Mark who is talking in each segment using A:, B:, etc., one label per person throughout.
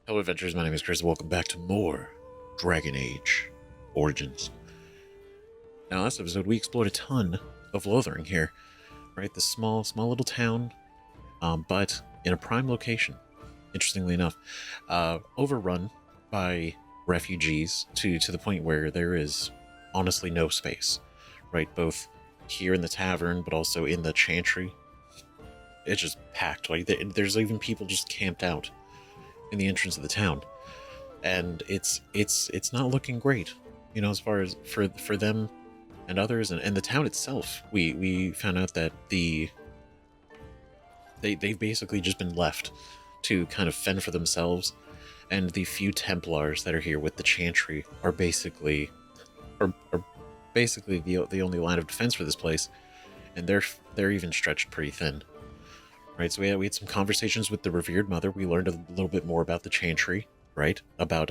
A: Hello adventurers, my name is Chris, and welcome back to more Dragon Age Origins. Now last episode we explored a ton of Lothering here, right? This small little town, but in a prime location, interestingly enough. Overrun by refugees to the point where there is honestly no space, right? Both here in the tavern, but also in the chantry. It's just packed, like there's even people just camped out in the entrance of the town, and it's not looking great, you know, as far as for them and others, and the town itself. We found out that they've basically just been left to kind of fend for themselves, and the few Templars that are here with the chantry are basically the only line of defense for this place, and they're even stretched pretty thin. Right, so we had some conversations with the revered mother. We learned a little bit more about the chantry, right? About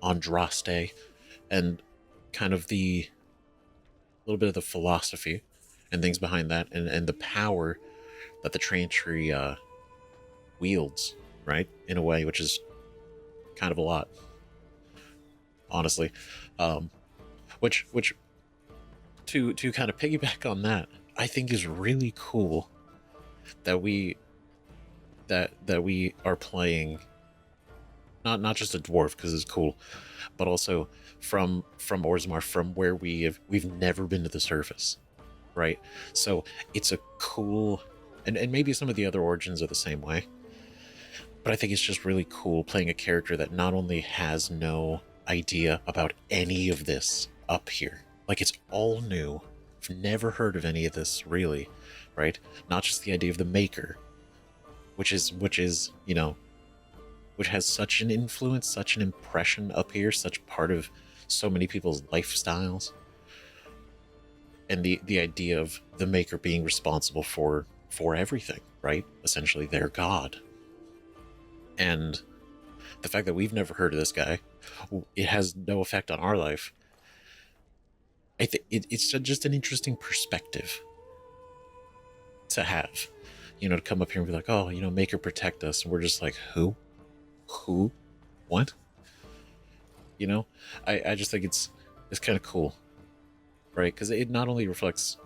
A: Andraste, and kind of the little bit of the philosophy and things behind that, and the power that the chantry wields, right? In a way, which is kind of a lot, honestly. Which to kind of piggyback on that, I think is really cool that we are playing not just a dwarf because it's cool, but also from Orzammar, from where we've never been to the surface, right? So it's a cool, and maybe some of the other origins are the same way, but I think it's just really cool playing a character that not only has no idea about any of this up here, like it's all new. I've never heard of any of this really, right? Not just the idea of the maker, which is you know, which has such an influence, such an impression up here, such part of so many people's lifestyles, and the idea of the maker being responsible for everything, right? Essentially their god. And the fact that we've never heard of this guy, it has no effect on our life. I think it's just an interesting perspective to have, you know, to come up here and be like, oh, you know, maker protect us, and we're just like, who what, you know? I just think it's kind of cool, right? Because it not only reflects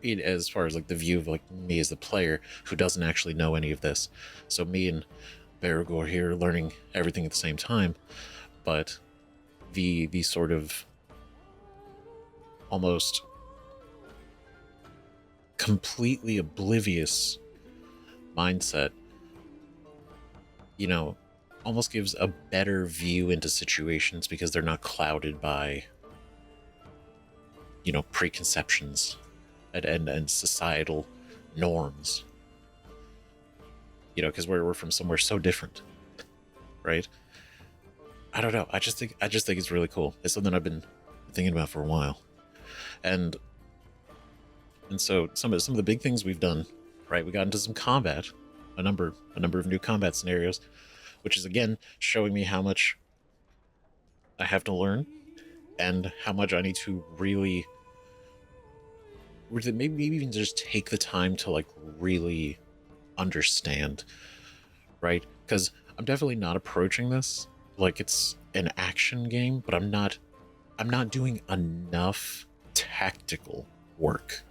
A: it as far as like the view of like me as the player who doesn't actually know any of this, so me and Baragor here learning everything at the same time, but the sort of almost completely oblivious mindset, you know, almost gives a better view into situations because they're not clouded by, you know, preconceptions and societal norms, you know, because we're from somewhere so different, right? I don't know, I just think it's really cool. It's something I've been thinking about for a while. And so some of the big things we've done, right? We got into some combat, a number of new combat scenarios, which is again showing me how much I have to learn and how much I need to really maybe even just take the time to like really understand, right? Because I'm definitely not approaching this like it's an action game, but I'm not doing enough tactical work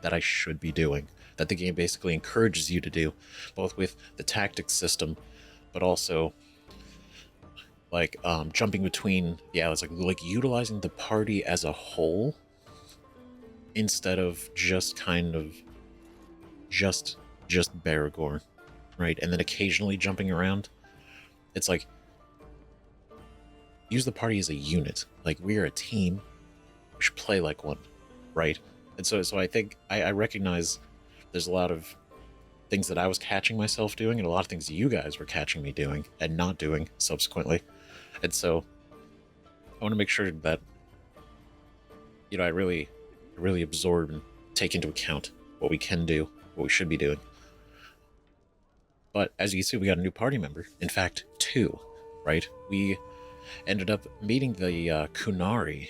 A: that I should be doing, that the game basically encourages you to do, both with the tactics system, but also like jumping between the allies, like utilizing the party as a whole instead of just kind of just Baragor, right? And then occasionally jumping around. It's like, use the party as a unit. Like, we're a team, we should play like one, right? And so I think I recognize there's a lot of things that I was catching myself doing, and a lot of things you guys were catching me doing and not doing subsequently. And so I want to make sure that, you know, I really absorb and take into account what we can do, what we should be doing. But as you can see, we got a new party member. In fact, two, right? We ended up meeting the Kunari,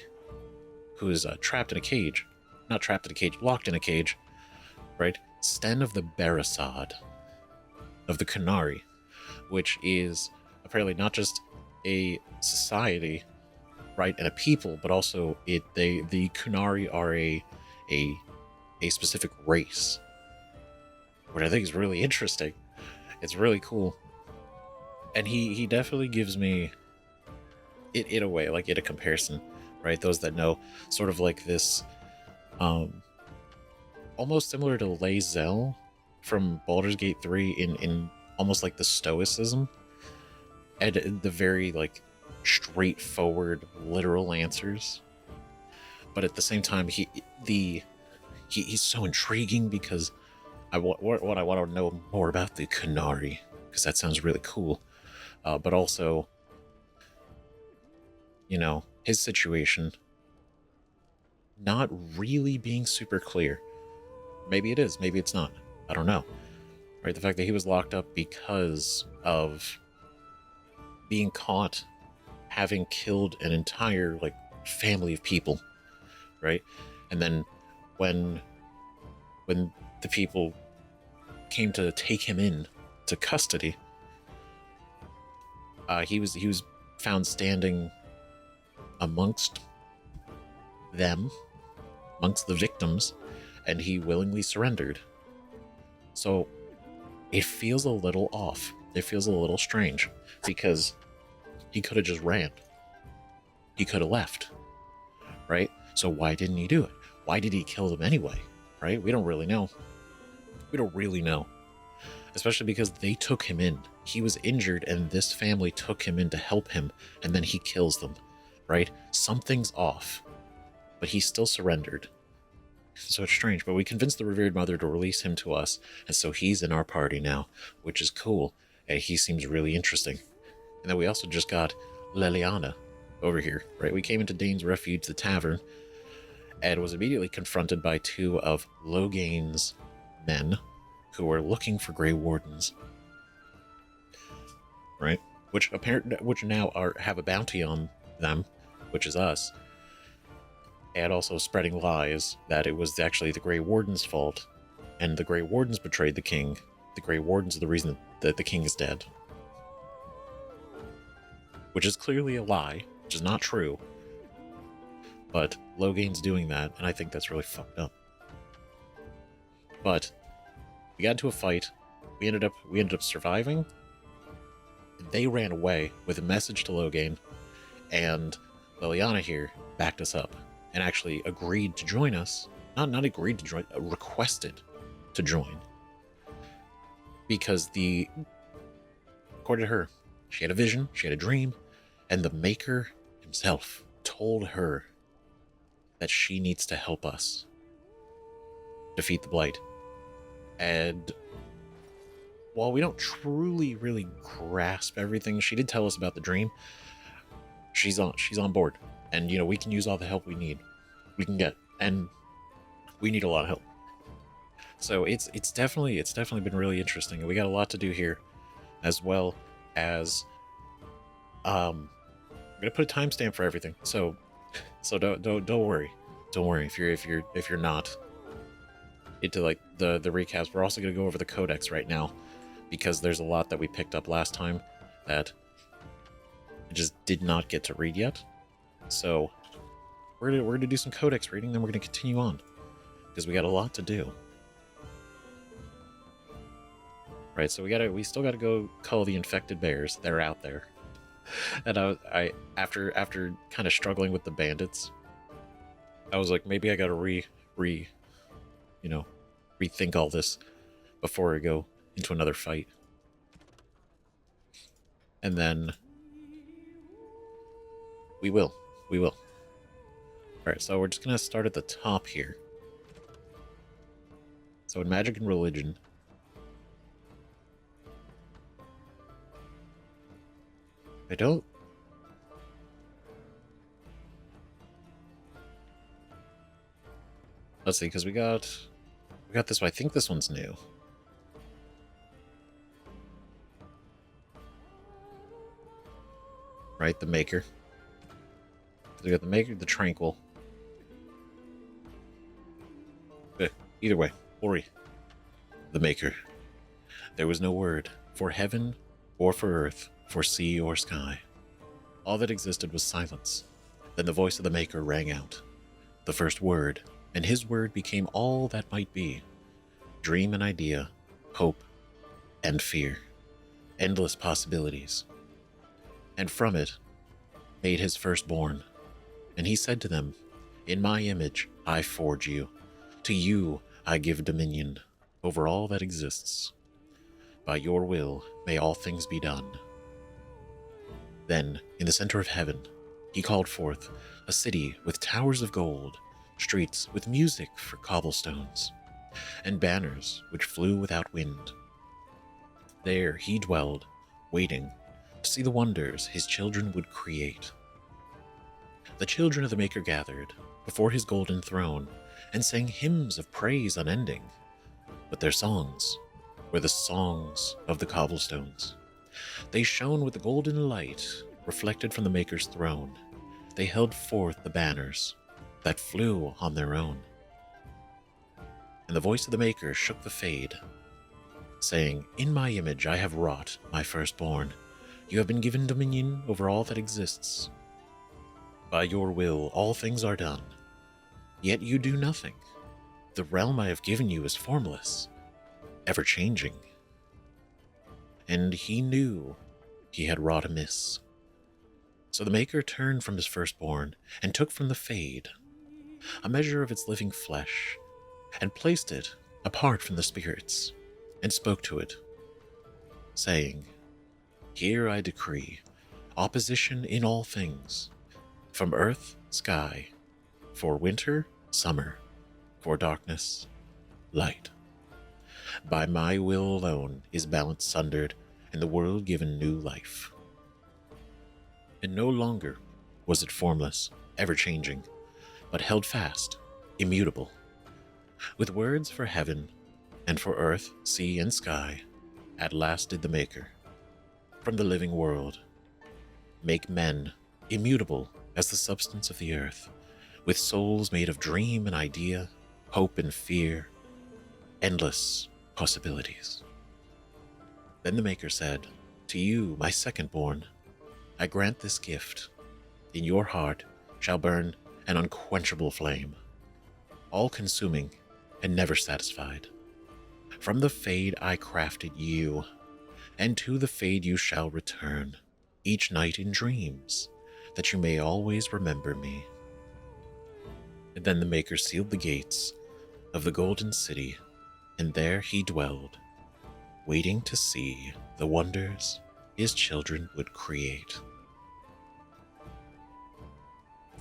A: who is trapped in a cage. Not trapped in a cage, locked in a cage, right? Sten of the Barasad of the Kunari, which is apparently not just a society, right, and a people, but also the Kunari are a specific race, which I think is really interesting. It's really cool, and he definitely gives me it in a way, like in a comparison, right? Those that know, sort of like this, almost similar to Lae'zel from Baldur's Gate 3 in almost like the stoicism and the very like straightforward literal answers, but at the same time he's so intriguing because I want to know more about the Kunari, because that sounds really cool, but also, you know, his situation not really being super clear. Maybe it is, maybe it's not, I don't know, right? The fact that he was locked up because of being caught having killed an entire like family of people, right? And then when the people came to take him in to custody, he was found standing amongst them, amongst the victims, and he willingly surrendered. So it feels a little off. It feels a little strange, because he could have just ran. He could have left, right? So why didn't he do it? Why did he kill them anyway, right? We don't really know. We don't really know. Especially because they took him in. He was injured and this family took him in to help him, and then he kills them, right? Something's off, but he still surrendered. So it's strange, but we convinced the revered mother to release him to us, and so he's in our party now, which is cool, and he seems really interesting. And then we also just got Leliana over here, right? We came into Dane's Refuge, the tavern, and was immediately confronted by two of Loghain's men who were looking for Grey Wardens, right? Which now have a bounty on them, which is us, and also spreading lies that it was actually the Grey Warden's fault, and the Grey Wardens betrayed the king. The Grey Wardens are the reason that the king is dead, which is clearly a lie, which is not true. But Loghain's doing that, and I think that's really fucked up. But we got into a fight. We ended up surviving. They ran away with a message to Loghain, and Liliana here backed us up and actually agreed to join us. Not agreed to join, requested to join. Because according to her, she had a vision, she had a dream, and the Maker himself told her that she needs to help us defeat the Blight. And while we don't truly really grasp everything, she did tell us about the dream. She's on board, and you know, we can use all the help we can get, and we need a lot of help. So it's definitely been really interesting, and we got a lot to do here, as well as I'm gonna put a timestamp for everything. So don't worry if you're not into like the recaps. We're also gonna go over the Codex right now, because there's a lot that we picked up last time that I just did not get to read yet. So we're gonna do some Codex reading, then we're gonna continue on, because we got a lot to do. Right, so we still gotta go cull the infected bears. They're out there. And I after kind of struggling with the bandits, I was like, maybe I gotta rethink all this before I go into another fight. And then we will. Alright, so we're just gonna start at the top here. So in Magic and Religion, let's see, because we got this one. I think this one's new. Right, the Maker. We got the Maker, the Tranquil. Either way, Ori, the Maker. There was no word for heaven or for earth, for sea or sky. All that existed was silence. Then the voice of the Maker rang out, the first word, and his word became all that might be. Dream and idea, hope and fear, endless possibilities. And from it made his firstborn. And he said to them, in my image I forge you. To you I give dominion over all that exists. By your will may all things be done. Then, in the center of heaven, he called forth a city with towers of gold, streets with music for cobblestones, and banners which flew without wind. There he dwelled, waiting to see the wonders his children would create. The children of the Maker gathered before his golden throne and sang hymns of praise unending, but their songs were the songs of the cobblestones. They shone with the golden light reflected from the Maker's throne. They held forth the banners that flew on their own. And the voice of the Maker shook the fade, saying, in my image I have wrought my firstborn. You have been given dominion over all that exists. By your will all things are done, yet you do nothing. The realm I have given you is formless, ever-changing. And he knew he had wrought amiss. So the Maker turned from his firstborn and took from the fade a measure of its living flesh and placed it apart from the spirits and spoke to it, saying, here I decree opposition in all things, from earth, sky, for winter, summer, for darkness, light. By my will alone is balance sundered and the world given new life. And no longer was it formless, ever-changing, but held fast, immutable. With words for heaven and for earth, sea, and sky, at last did the Maker, from the living world, make men immutable as the substance of the earth, with souls made of dream and idea, hope and fear, endless possibilities. Then the Maker said, to you, my second-born, I grant this gift. In your heart shall burn an unquenchable flame, all-consuming and never satisfied. From the fade I crafted you, and to the fade you shall return, each night in dreams, that you may always remember me. And then the Maker sealed the gates of the golden city, and there he dwelled, waiting to see the wonders his children would create.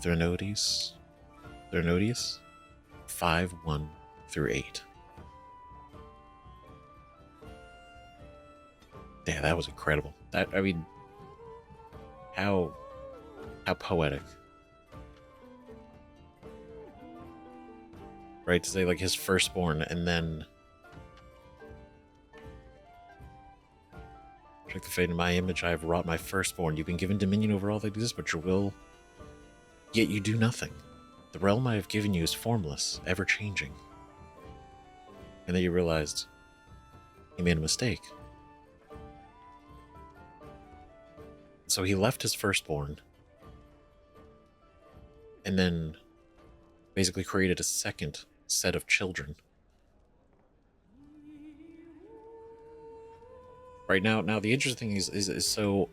A: Thernotes 5:1-8. Yeah, that was incredible. How poetic. Right, to say like his firstborn and then check the fate in my image I have wrought my firstborn. You've been given dominion over all that exists, but your will, yet you do nothing. The realm I have given you is formless, ever-changing. And then you realized he made a mistake. So he left his firstborn and then basically created a second set of children. Right now the interesting thing is so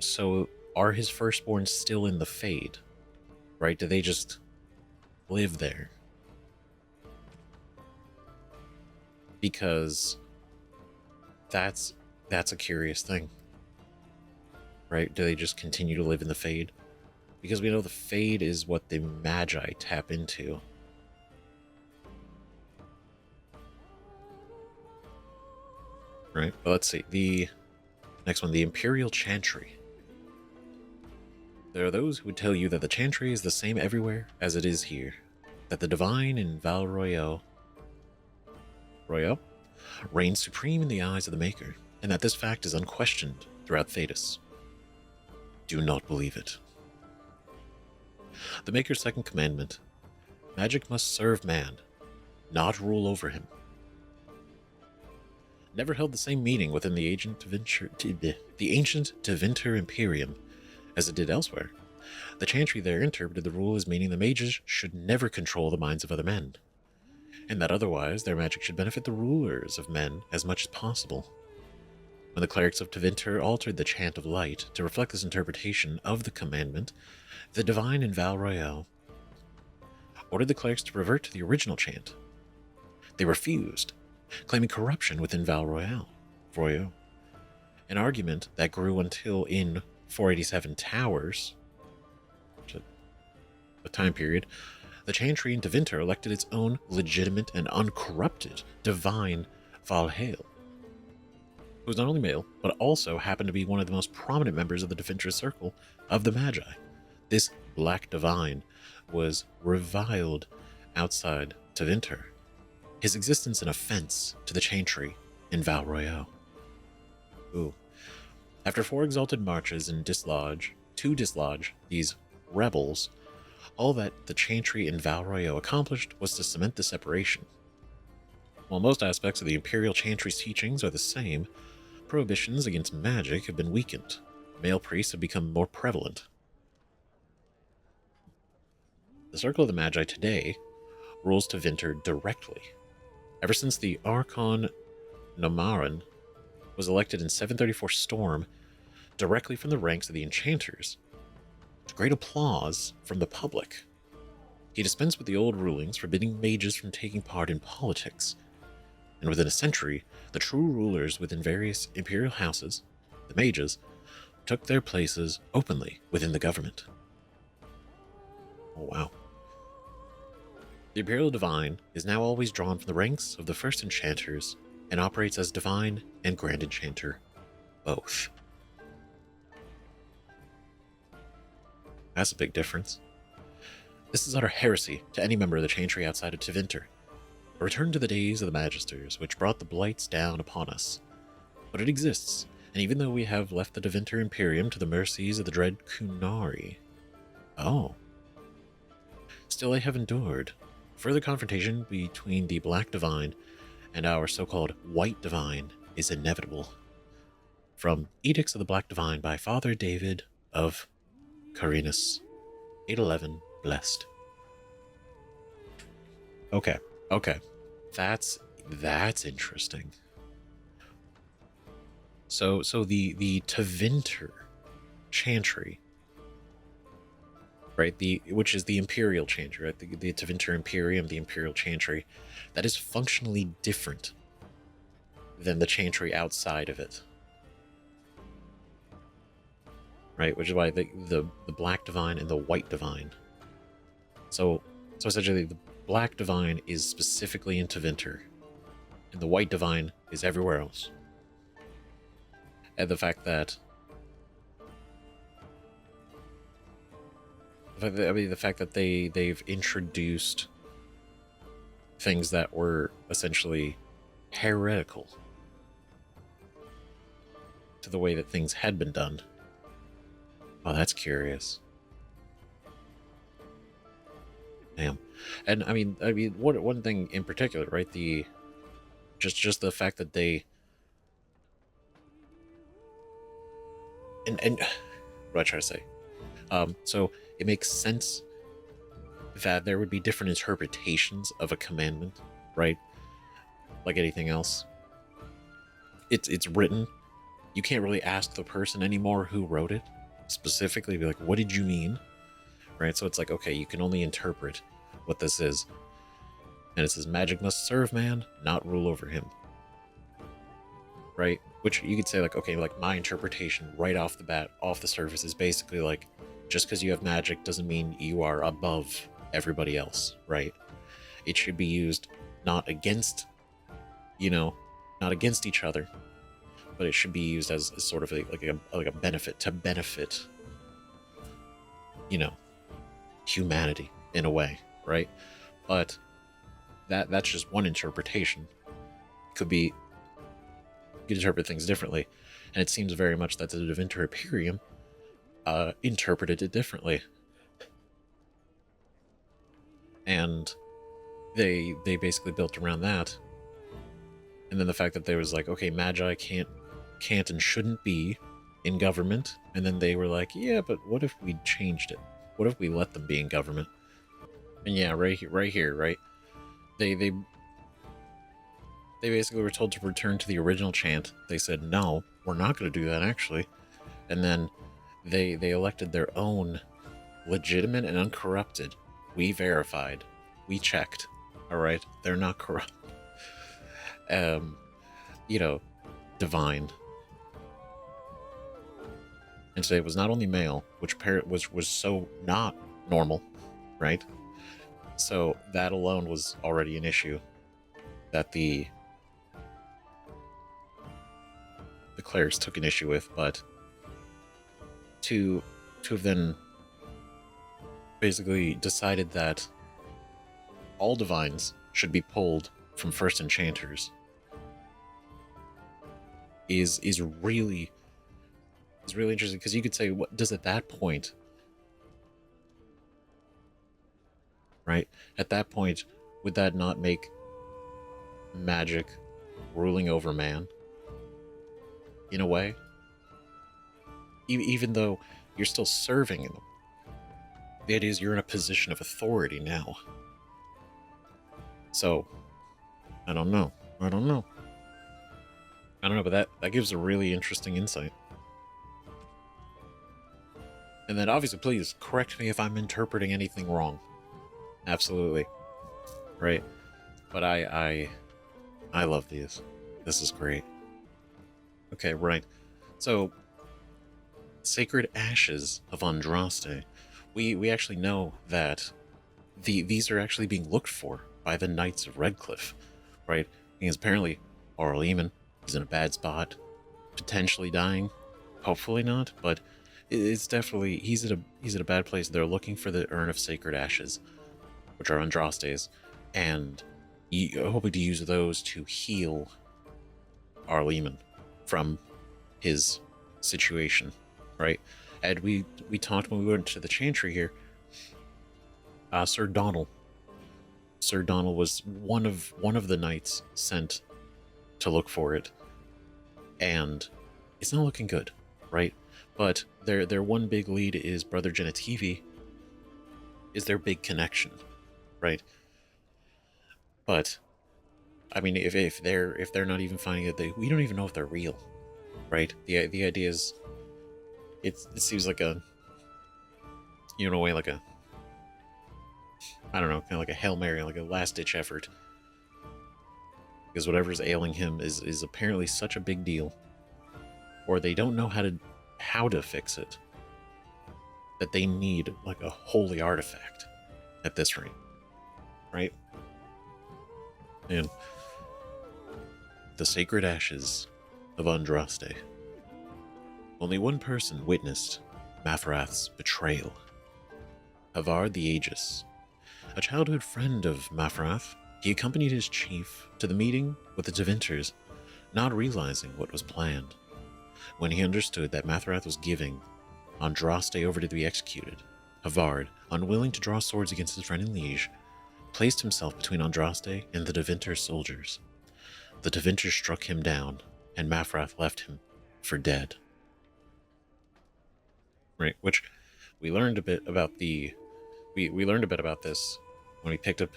A: are his firstborn still in the Fade? Right? Do they just live there? Because that's a curious thing. Right? Do they just continue to live in the Fade? Because we know the Fade is what the Magi tap into. Right? But let's see. The next one, the Imperial Chantry. There are those who would tell you that the Chantry is the same everywhere as it is here. That the divine in Val Royale reigns supreme in the eyes of the Maker, and that this fact is unquestioned throughout Thedas. Do not believe it. The Maker's second commandment: magic must serve man, not rule over him. never held the same meaning within the ancient Tevinter Imperium as it did elsewhere. The Chantry there interpreted the rule as meaning the mages should never control the minds of other men, and that otherwise their magic should benefit the rulers of men as much as possible. When the clerics of Tevinter altered the Chant of Light to reflect this interpretation of the commandment, the Divine in Val Royale ordered the clerics to revert to the original chant. They refused, claiming corruption within Val Royale, an argument that grew until in 487 Towers, a time period, the Chantry in Tevinter elected its own legitimate and uncorrupted Divine Valhale, who was not only male, but also happened to be one of the most prominent members of the defensive circle of the Magi. This Black Divine was reviled outside Tevinter, his existence an offense to the Chantry in Val Royale. After 4 exalted marches to dislodge these rebels, all that the Chantry in Val Royale accomplished was to cement the separation. While most aspects of the Imperial Chantry's teachings are the same, prohibitions against magic have been weakened. Male priests have become more prevalent. The Circle of the Magi today rules Tevinter directly. Ever since the Archon Nomarin was elected in 734 Storm directly from the ranks of the Enchanters, to great applause from the public. He dispensed with the old rulings forbidding mages from taking part in politics, and within a century, the true rulers within various imperial houses, the mages, took their places openly within the government. Oh wow. The Imperial Divine is now always drawn from the ranks of the first Enchanters and operates as Divine and Grand Enchanter, both. That's a big difference. This is utter heresy to any member of the Chantry outside of Tevinter. A return to the days of the Magisters, which brought the blights down upon us. But it exists, and even though we have left the Tevinter Imperium to the mercies of the dread Kunari, still I have endured. Further confrontation between the Black Divine and our so-called White Divine is inevitable. From Edicts of the Black Divine by Father David of Carinus, 811, blessed. Okay. That's interesting. So the Tevinter Chantry, right? Which is the Imperial Chantry, right? The Tevinter Imperium, the Imperial Chantry, that is functionally different than the Chantry outside of it. Right, which is why the Black Divine and the White Divine. So essentially, the Black Divine is specifically in Tevinter, and the White Divine is everywhere else. And the fact that they've introduced things that were essentially heretical to the way that things had been done. Oh, that's curious. Damn. And I mean, one thing in particular, right? Just the fact that they and what do I try to say? So it makes sense that there would be different interpretations of a commandment, right? Like anything else, it's written. You can't really ask the person anymore who wrote it specifically, be like, what did you mean? Right? So it's like, okay, you can only interpret what this is. And it says magic must serve man, not rule over him. Right? Which you could say like, okay, like my interpretation right off the bat, off the surface, is basically like, just because you have magic doesn't mean you are above everybody else, right? It should be used not against, not against each other, but it should be used as sort of like a benefit to benefit, humanity in a way, right? But that's just one interpretation. You could interpret things differently, and it seems very much that the Tevinter Imperium interpreted it differently, and they basically built around that And then the fact that there was like, okay, Magi can't and shouldn't be in government. And then they were like, yeah, but what if we changed it? What if we let them be in government? And yeah, right here, right? They basically were told to return to the original chant. They said, no, we're not going to do that, actually. And then they elected their own legitimate and uncorrupted. We verified. We checked. All right? They're not corrupt. Divine. And today was not only male, which was so not normal, right? So that alone was already an issue that the clerics took an issue with, but to have then basically decided that all divines should be pulled from first enchanters is really interesting, because you could say, what does at that point, right? At that point, would that not make magic ruling over man in a way? Even though you're still serving them, the idea is you're in a position of authority now. So I don't know, but that gives a really interesting insight. And then obviously, please correct me if I'm interpreting anything wrong. Absolutely. Right. But I love these. This is great. Okay, right. So, Sacred Ashes of Andraste. We actually know that these are actually being looked for by the Knights of Redcliffe, right? Because apparently Aurel Eamon is in a bad spot, potentially dying. Hopefully not, but it's definitely, he's at a bad place. They're looking for the Urn of Sacred Ashes, which are Andraste's, and hoping to use those to heal Aurel Eamon from his situation, right? And we talked when we went to the Chantry here. Sir Donald was one of the knights sent to look for it, and it's not looking good, right? But their one big lead is Brother Genitivi, is their big connection, right? But I mean, if they're not even finding it, we don't even know if they're real, right? The idea is, it seems like a, in a way, like a, I don't know, kind of like a Hail Mary, like a last-ditch effort. Because whatever's ailing him is apparently such a big deal, or they don't know how to fix it, that they need like a holy artifact at this rate, right? And the Sacred Ashes of Andraste. Only one person witnessed Mafrath's betrayal. Havard the Aegis. A childhood friend of Mafrath, he accompanied his chief to the meeting with the Devinters, not realizing what was planned. When he understood that Mafrath was giving Andraste over to be executed, Havard, unwilling to draw swords against his friend and liege, placed himself between Andraste and the Devinter soldiers. The Devinters struck him down, and Mafrath left him for dead. Right, which we learned a bit about we learned a bit about this when we picked up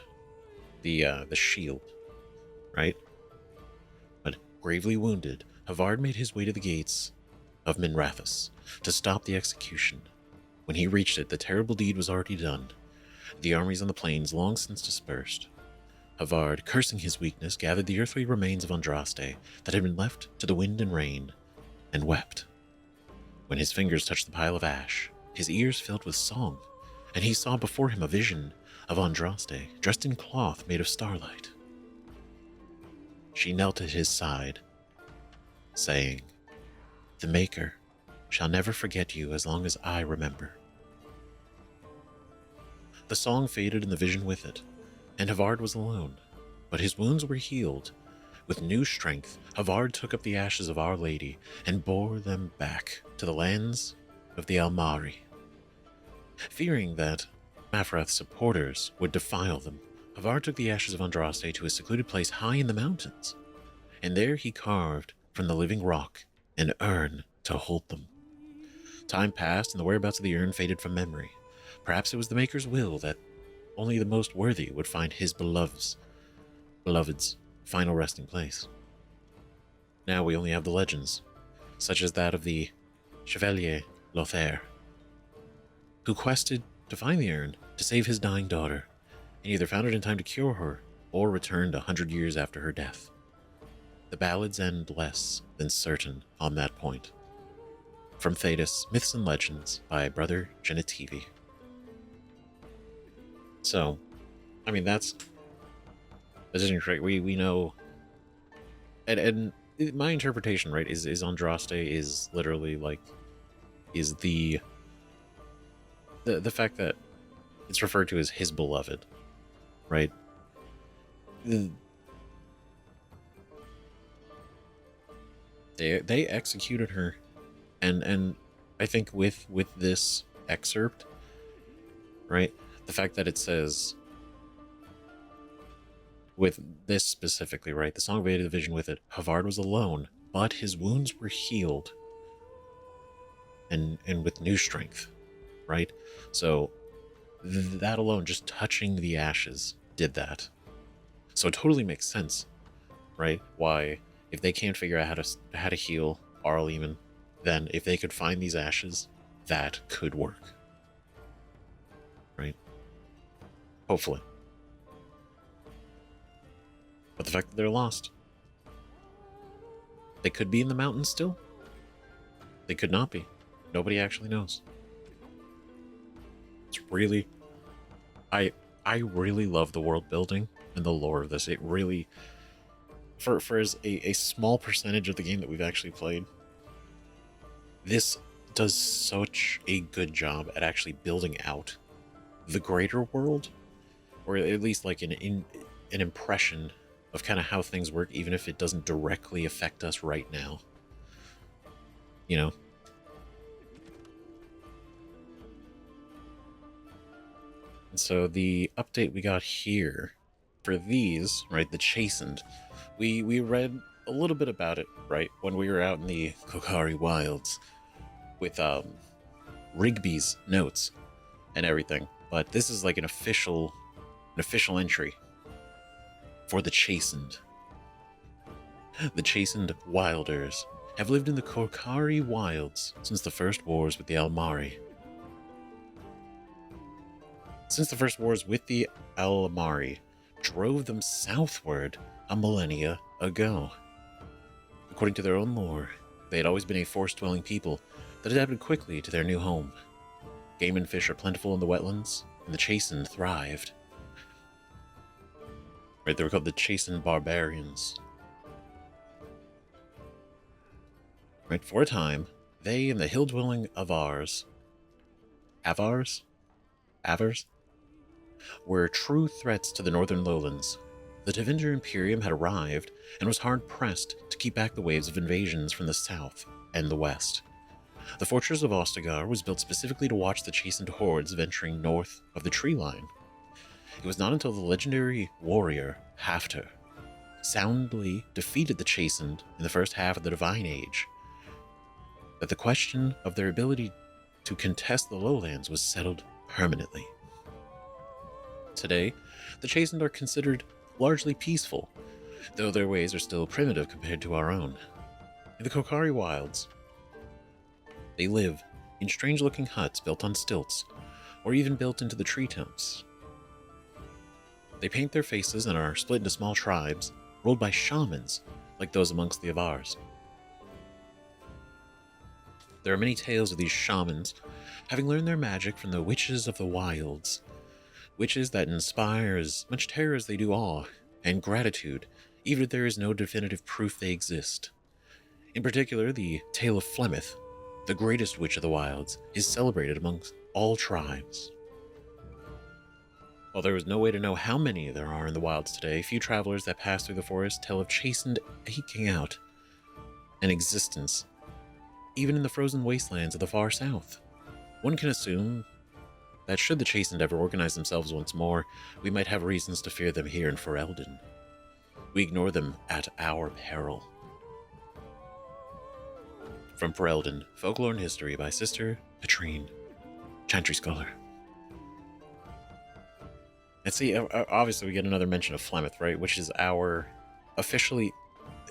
A: the shield, right? But gravely wounded, Havard made his way to the gates of Minrathous to stop the execution. When he reached it, the terrible deed was already done. The armies on the plains long since dispersed. Havard, cursing his weakness, gathered the earthly remains of Andraste that had been left to the wind and rain, and wept. When his fingers touched the pile of ash, his ears filled with song, and he saw before him a vision of Andraste, dressed in cloth made of starlight. She knelt at his side, saying, "The Maker shall never forget you as long as I remember." The song faded and the vision with it, and Havard was alone, but his wounds were healed. With new strength, Havard took up the ashes of Our Lady and bore them back to the lands of the Almari. Fearing that Mafrath's supporters would defile them, Havard took the ashes of Andraste to a secluded place high in the mountains. and there he carved from the living rock an urn to hold them. Time passed, and the whereabouts of the urn faded from memory. Perhaps it was the maker's will that only the most worthy would find his beloved's final resting place. Now we only have the legends, such as that of the Chevalier Lothering, who quested to find the urn to save his dying daughter, and either found it in time to cure her or returned 100 years after her death. The ballads end less than certain on that point. From Thetis, Myths and Legends by Brother Genitivi. So, I mean, that's interesting. We know, and my interpretation, right, is Andraste is literally like, is the fact that it's referred to as his beloved, right? They executed her, and I think with this excerpt, right, the fact that it says, with this specifically, right, the Song of Ada Division with it, Havard was alone, but his wounds were healed, and with new strength, right? So that alone, just touching the ashes, did that. So it totally makes sense, right? Why, if they can't figure out how to heal Arleman, then if they could find these ashes, that could work, right? Hopefully. But the fact that they're lost, they could be in the mountains still. They could not be. Nobody actually knows. It's really, I really love the world building and the lore of this. It really, for as a small percentage of the game that we've actually played, this does such a good job at actually building out the greater world, or at least like an impression of kind of how things work, even if it doesn't directly affect us right now. You know? And so the update we got here for these, right, the Chastened, we read a little bit about it, right, when we were out in the Kokari Wilds with Rigby's notes and everything. But this is like an official entry for the Chastened. The Chastened Wilders have lived in the Kokari Wilds since the first wars with the Almari. Since the first wars with the Almari drove them southward a millennia ago. According to their own lore, they had always been a forest-dwelling people that adapted quickly to their new home. Game and fish are plentiful in the wetlands, and the Chastened thrived. Right, they were called the Chastened Barbarians. Right, for a time, they and the hill-dwelling Avars, were true threats to the northern lowlands. The Tevinger Imperium had arrived and was hard-pressed to keep back the waves of invasions from the south and the west. The fortress of Ostagar was built specifically to watch the Chastened hordes venturing north of the tree line. It was not until the legendary warrior Hafter soundly defeated the Chastened in the first half of the Divine Age that the question of their ability to contest the lowlands was settled permanently. Today, the Chastened are considered largely peaceful, though their ways are still primitive compared to our own. In the Kokari Wilds, they live in strange-looking huts built on stilts, or even built into the treetops. They paint their faces and are split into small tribes, ruled by shamans, like those amongst the Avars. There are many tales of these shamans having learned their magic from the witches of the wilds, witches that inspire as much terror as they do awe, and gratitude, even if there is no definitive proof they exist. In particular, the tale of Flemeth, the greatest witch of the wilds, is celebrated amongst all tribes. While there is no way to know how many there are in the wilds today, few travelers that pass through the forest tell of Chastened eking out an existence, even in the frozen wastelands of the far south. One can assume that should the Chastened ever organize themselves once more, we might have reasons to fear them here in Ferelden. We ignore them at our peril. From Ferelden, Folklore and History by Sister Katrine, Chantry Scholar. And see, obviously we get another mention of Flemeth, right? Which is our officially,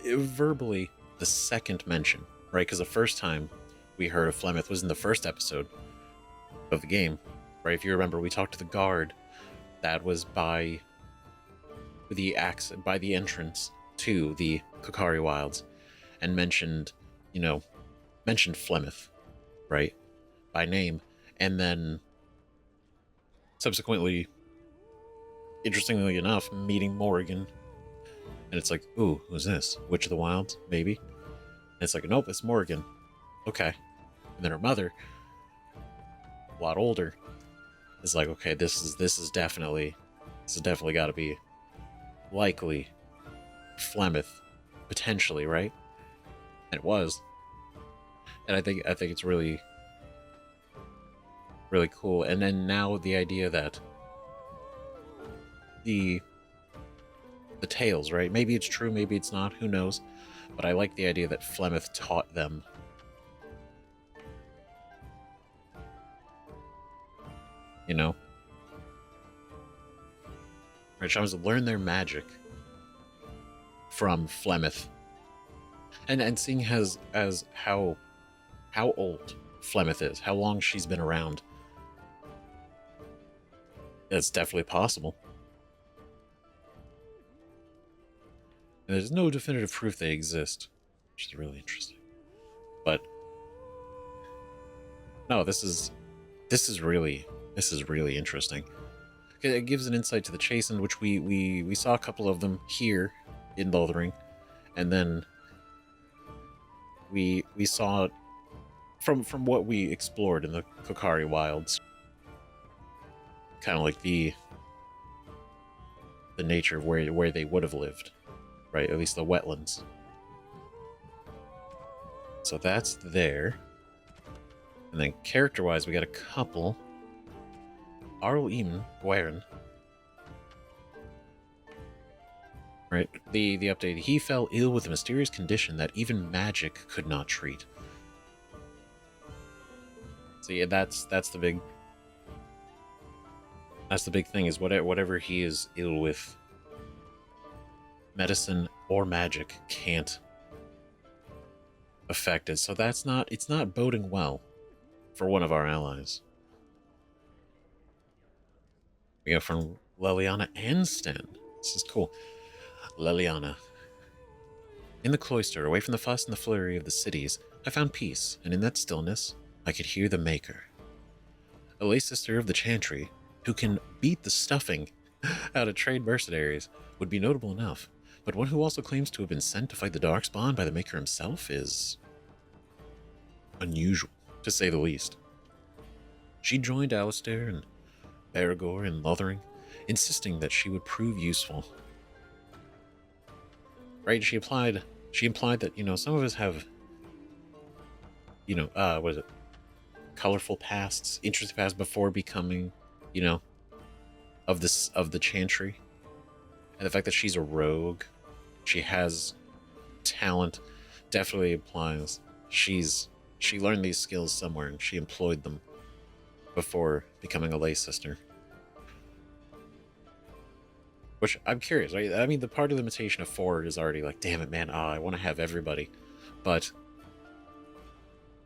A: verbally, the second mention, right? Because the first time we heard of Flemeth was in the first episode of the game, right? If you remember, we talked to the guard that was by the entrance to the Kokari Wilds and mentioned Flemeth, right? By name. And then subsequently, interestingly enough, meeting Morrigan. And it's like, ooh, who's this? Witch of the Wilds? Maybe? And it's like, nope, it's Morrigan. Okay. And then her mother, a lot older, is like, okay, this is definitely got to be likely Flemeth, potentially, right? And it was. And I think it's really, really cool. And then now the idea that the tales, right? Maybe it's true, maybe it's not, who knows? But I like the idea that Flemeth taught them right, Shamans learn their magic from Flemeth. And seeing as how old Flemeth is, how long she's been around, it's definitely possible. And there's no definitive proof they exist, which is really interesting. But no, this is really interesting. It gives an insight to the Chastened, which we saw a couple of them here in Lothering, and then we saw from what we explored in the Kokari Wilds, kind of like the nature of where they would have lived, right? At least the wetlands. So that's there. And then character-wise, we got a couple. Arl Eamon Gwaren. Right, the update. He fell ill with a mysterious condition that even magic could not treat. So yeah, that's the big thing, is whatever he is ill with, medicine or magic can't affect it. So it's not boding well for one of our allies. We go from Leliana and Sten. This is cool. Leliana. In the cloister, away from the fuss and the flurry of the cities, I found peace, and in that stillness, I could hear the Maker. A lay sister of the Chantry, who can beat the stuffing out of trained mercenaries, would be notable enough, but one who also claims to have been sent to fight the Darkspawn by the Maker himself is unusual, to say the least. She joined Alistair and Baragor in Lothering, insisting that she would prove useful. Right? She implied that, some of us have, what is it? Colorful pasts, interesting pasts before becoming, of the Chantry. And the fact that she's a rogue, she has talent, definitely implies she learned these skills somewhere and she employed them before becoming a lay sister. Which I'm curious, right? I mean, the part of the limitation of Ford is already like, damn it, man, I want to have everybody. But,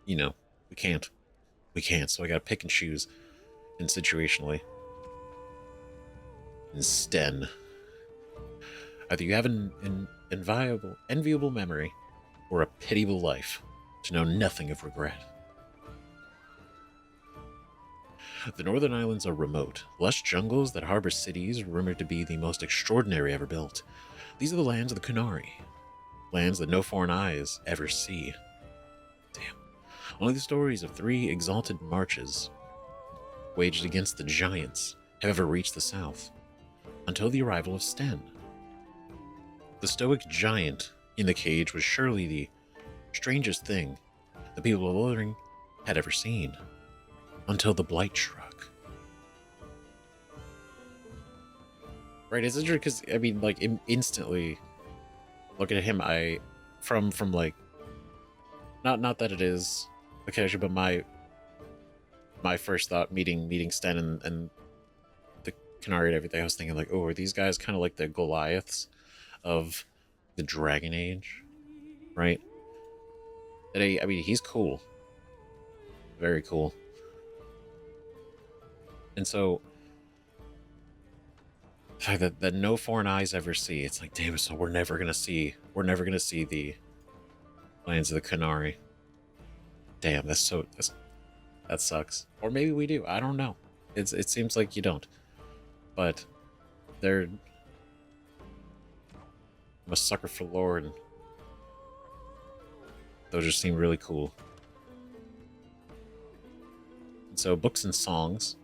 A: we can't. We can't, so I gotta pick and choose in situationally. And Sten. Either you have an enviable memory, or a pitiable life to know nothing of regret. The Northern Islands are remote, lush jungles that harbor cities rumored to be the most extraordinary ever built. These are the lands of the Kunari, lands that no foreign eyes ever see. Damn. Only the stories of 3 exalted marches waged against the giants have ever reached the south, until the arrival of Sten. The stoic giant in the cage was surely the strangest thing the people of Lothering had ever seen, until the blight struck. Right, it's interesting because, instantly, looking at him, from like, not that it is occasion, but my first thought meeting Sten and the Canary and everything, I was thinking like, oh, are these guys kind of like the Goliaths of the Dragon Age, right? I mean, he's cool, very cool, and so the fact that no foreign eyes ever see, it's like, damn, so we're never gonna see the lands of the Canary. Damn, that sucks. Or maybe we do. I don't know. It seems like you don't, but they're I'm a sucker for lore, and those just seem really cool. And so books and songs,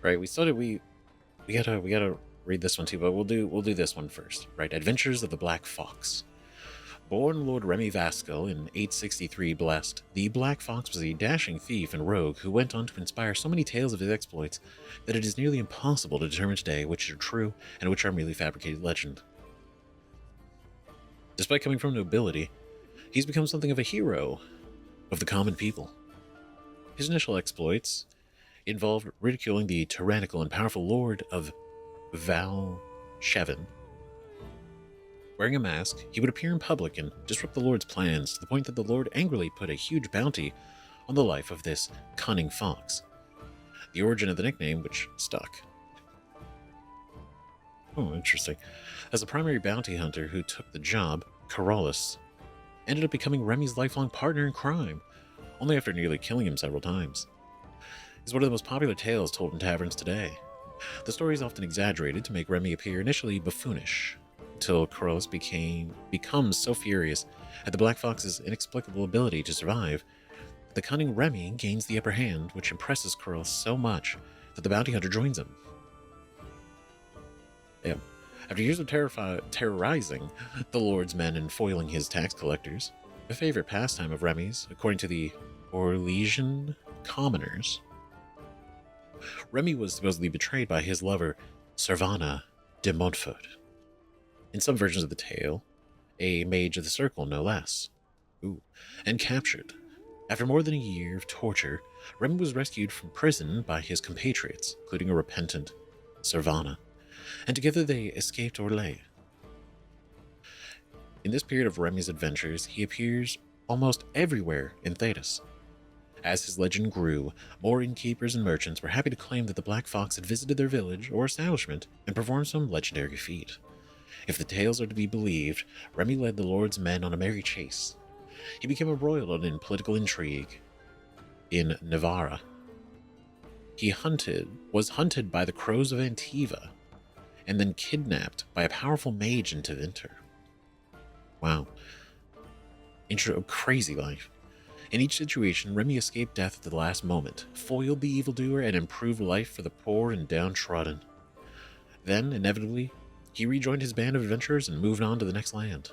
A: right? We gotta read this one too, but we'll do this one first, right? Adventures of the Black Fox. Born Lord Remy Vascal in 863 Blessed, the Black Fox was a dashing thief and rogue who went on to inspire so many tales of his exploits that it is nearly impossible to determine today which are true and which are merely fabricated legend. Despite coming from nobility, he's become something of a hero of the common people. His initial exploits involved ridiculing the tyrannical and powerful Lord of Val Shevin. Wearing a mask, he would appear in public and disrupt the Lord's plans to the point that the Lord angrily put a huge bounty on the life of this cunning fox. The origin of the nickname, which stuck. Oh, interesting. As the primary bounty hunter who took the job, Corollas ended up becoming Remy's lifelong partner in crime, only after nearly killing him several times. It's one of the most popular tales told in taverns today. The story is often exaggerated to make Remy appear initially buffoonish, until Corollas becomes so furious at the Black Fox's inexplicable ability to survive, the cunning Remy gains the upper hand, which impresses Corollas so much that the bounty hunter joins him. Yeah. After years of terrorizing the Lord's men and foiling his tax collectors, a favorite pastime of Remy's, according to the Orlesian commoners, Remy was supposedly betrayed by his lover, Servana de Montfort. In some versions of the tale, a mage of the circle, no less. And captured. After more than a year of torture, Remy was rescued from prison by his compatriots, including a repentant Servana, and together they escaped Orlais. In this period of Remy's adventures, he appears almost everywhere in Thedas. As his legend grew, more innkeepers and merchants were happy to claim that the Black Fox had visited their village or establishment and performed some legendary feat. If the tales are to be believed, Remy led the Lord's men on a merry chase. He became embroiled in political intrigue in Navarra. He was hunted by the crows of Antiva, and then kidnapped by a powerful mage in Tevinter. Wow. Crazy life. In each situation, Remy escaped death at the last moment, foiled the evildoer, and improved life for the poor and downtrodden. Then, inevitably, he rejoined his band of adventurers and moved on to the next land.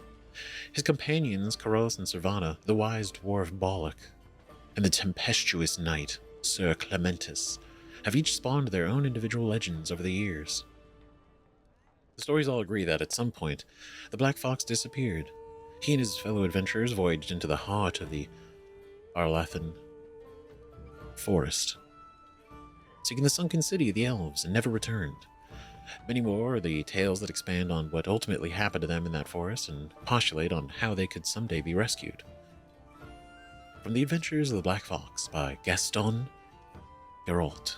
A: His companions, Corollas and Servana, the wise dwarf Bollock, and the tempestuous knight, Sir Clementus, have each spawned their own individual legends over the years. The stories all agree that, at some point, the Black Fox disappeared. He and his fellow adventurers voyaged into the heart of the Arlathan forest, seeking the sunken city of the elves, and never returned. Many more are the tales that expand on what ultimately happened to them in that forest and postulate on how they could someday be rescued. From The Adventures of the Black Fox by Gaston Gerault,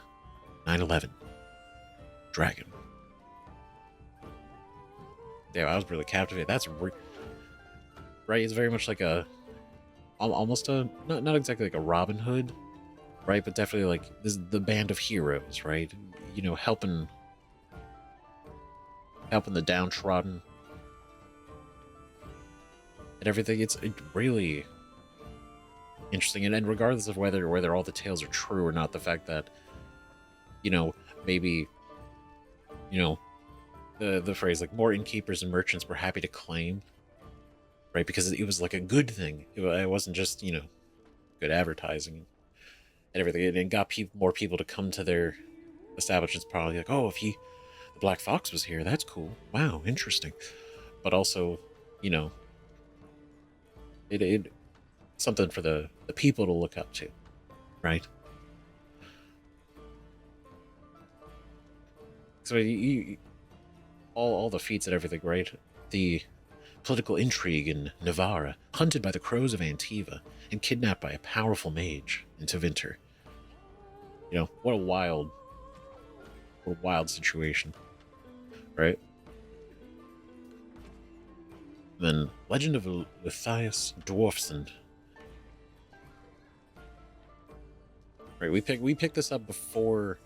A: 9/11. Dragon. Yeah, I was really captivated. Right, it's very much like almost not exactly like a Robin Hood, right, but definitely like this is the band of heroes, right? You know, helping the downtrodden and everything. It's really interesting, and regardless of whether all the tales are true or not, the fact that, you know, maybe, you know, the phrase like more innkeepers and merchants were happy to claim, right, because it was like a good thing. It wasn't just, you know, good advertising and everything. It got more people to come to their establishments, probably like, oh, if The Black Fox was here. That's cool. Wow, interesting. But also, you know, it something for the people to look up to, right? So all the feats and everything, right? The political intrigue in Navarra, hunted by the crows of Antiva, and kidnapped by a powerful mage in Tevinter. You know, what a wild situation, right? Then Legend of Lithias Dwarfsund. Right, we picked this up before.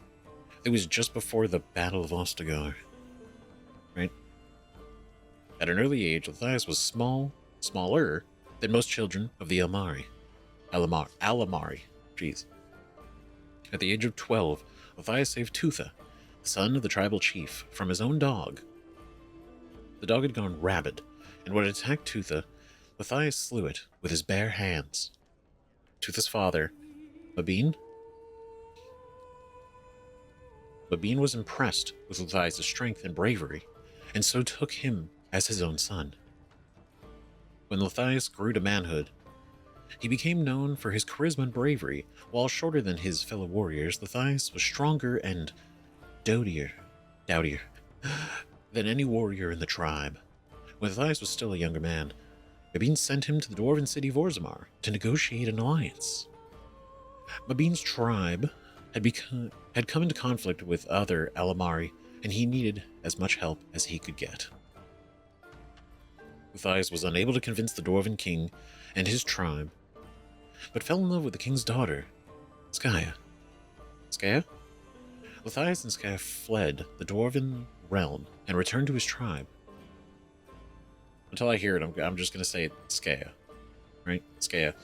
A: It was just before the Battle of Ostagar, right? At an early age, Lithias was smaller than most children of the Alamari. Jeez. At the age of 12, Lithias saved Tutha, the son of the tribal chief, from his own dog. The dog had gone rabid, and when it attacked Tutha, Lithias slew it with his bare hands. Tutha's father, Mabine was impressed with Lithias' strength and bravery, and so took him as his own son. When Lithias grew to manhood, he became known for his charisma and bravery. While shorter than his fellow warriors, Lithias was stronger and doughtier than any warrior in the tribe. When Lithias was still a younger man, Mabine sent him to the dwarven city of Orzammar to negotiate an alliance. Mabine's tribe had come into conflict with other Alamari, and he needed as much help as he could get. Lithias was unable to convince the dwarven king and his tribe, but fell in love with the king's daughter, Skaya. Skaya? Lithias and Skaya fled the dwarven realm and returned to his tribe. Until I hear it, I'm just going to say Skaya. Right? Skaya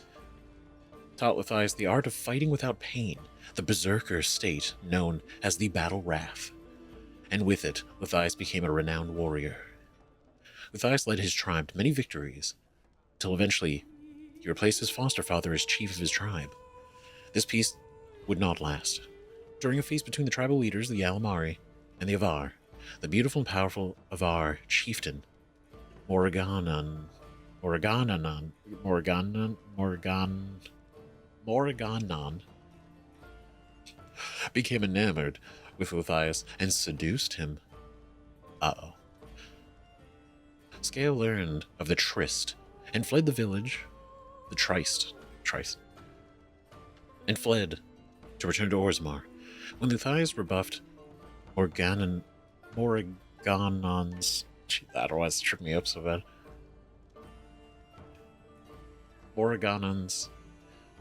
A: taught Lithias the art of fighting without pain, the berserker state known as the Battle Wrath. And with it, Lithias became a renowned warrior. Lithias led his tribe to many victories, till eventually he replaced his foster father as chief of his tribe. This peace would not last. During a feast between the tribal leaders, the Alamari, and the Avar, the beautiful and powerful Avar chieftain, Morriganon became enamored with Lithias and seduced him. Scale learned of the tryst and fled the village, the tryst, and fled to return to Orzammar. When Lithias rebuffed Morriganon's... That always tripped me up so bad. Morriganon's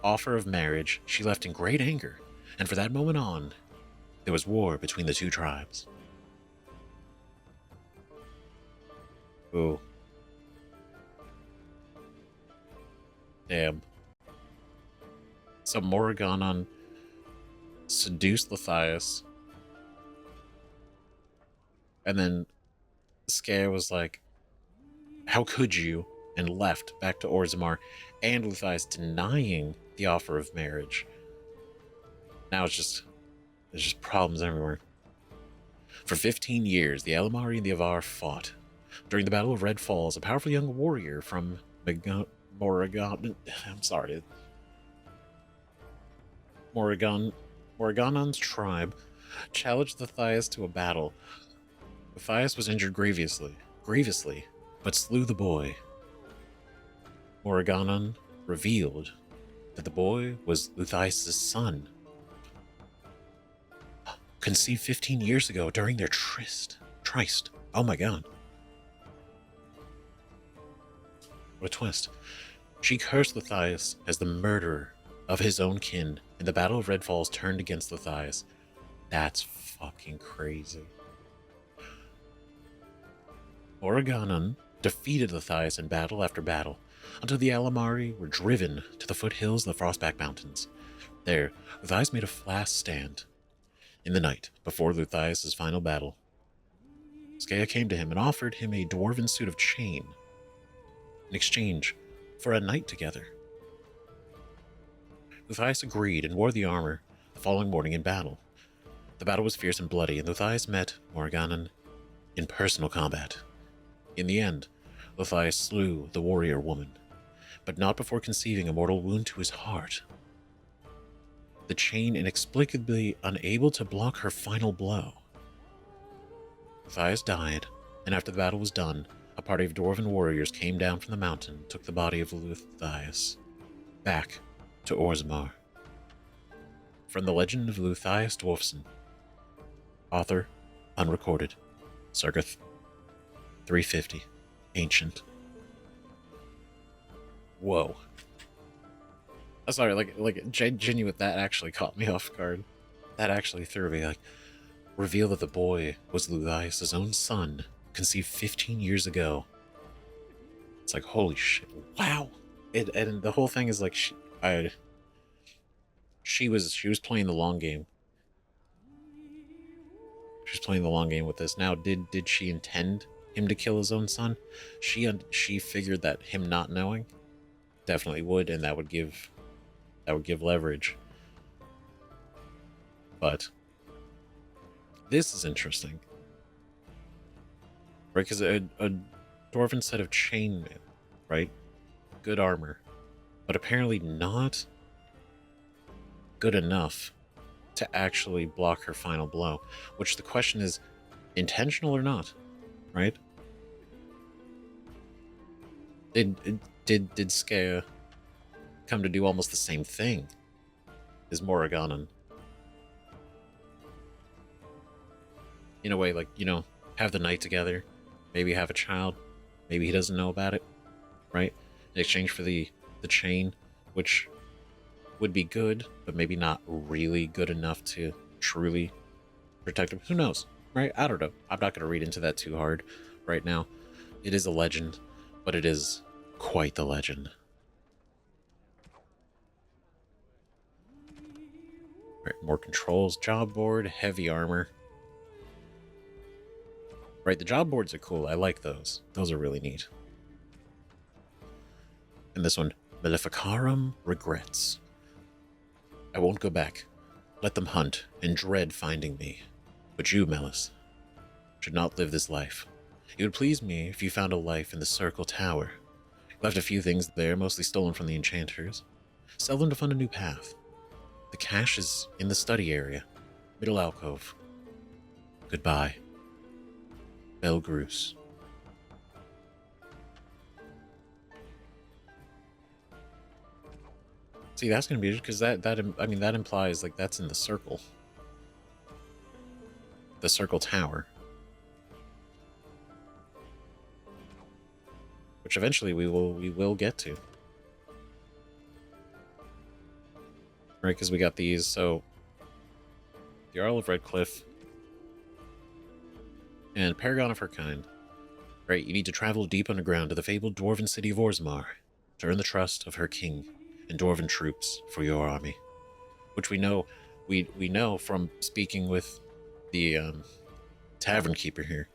A: offer of marriage, she left in great anger, and from that moment on, there was war between the two tribes. Ooh. Damn. So Morriganon seduced Lithias, and then Skaya was like, how could you? And left back to Orzammar, and Lithias denying the offer of marriage. Now there's just problems everywhere. For 15 years, the Alamari and the Avar fought. During the Battle of Red Falls, a powerful young warrior from Morriganon's tribe challenged Lithias to a battle. Lithias was injured grievously, but slew the boy. Morriganon revealed that the boy was Lithias' son, conceived 15 years ago during their tryst. Oh my god. What a twist. She cursed Lithias as the murderer of his own kin, and the Battle of Red Falls turned against Lithias. That's fucking crazy. Morriganon defeated Lithias in battle after battle, until the Alamari were driven to the foothills of the Frostback Mountains. There, Lithias made a last stand. In the night, before Lithias' final battle, Skaya came to him and offered him a dwarven suit of chain in exchange for a night together. Lithias agreed and wore the armor the following morning in battle. The battle was fierce and bloody, and Lothias met Morganon in personal combat. In the end, Lothias slew the warrior woman, but not before conceiving a mortal wound to his heart. The chain inexplicably unable to block her final blow. Lothias died, and after the battle was done, a party of dwarven warriors came down from the mountain and took the body of Lothias back to Orzammar. From the legend of Lothias Dwarfson. Author, unrecorded. Circa 350. Ancient. Whoa. I'm sorry, genuine, that actually caught me off guard. That actually threw me, reveal that the boy was Lothias' own son, conceived 15 years ago. It's like, holy shit, wow. And the whole thing is like, she was playing the long game. She was playing the long game with this. Now, did she intend him to kill his own son? She figured that him not knowing definitely would, and that would give leverage. But this is interesting, right? Because a dwarven set of chainmail, right? Good armor, but apparently not good enough to actually block her final blow. Which the question is, intentional or not, right? Did Skea come to do almost the same thing as Morriganon? In a way, have the night together, maybe have a child, maybe he doesn't know about it, right? In exchange for the chain, which would be good, but maybe not really good enough to truly protect him. Who knows, right? I don't know. I'm not going to read into that too hard right now. It is a legend, but it is quite the legend. Right, more controls, job board, heavy armor. Right, the job boards are cool. I like those. Those are really neat. And this one, Maleficarum Regrets. I won't go back. Let them hunt and dread finding me. But you, Melis, should not live this life. It would please me if you found a life in the Circle Tower. Left a few things there, mostly stolen from the enchanters. Sell them to fund a new path. The cash is in the study area. Middle alcove. Goodbye. Belgrus. See, that's gonna be because that implies that's in the circle. The Circle Tower. Which eventually we will get to. Right, because we got these, so the Earl of Redcliffe and Paragon of her kind. Right, you need to travel deep underground to the fabled dwarven city of Orzammar to earn the trust of her king and dwarven troops for your army. Which we know from speaking with the tavern keeper here.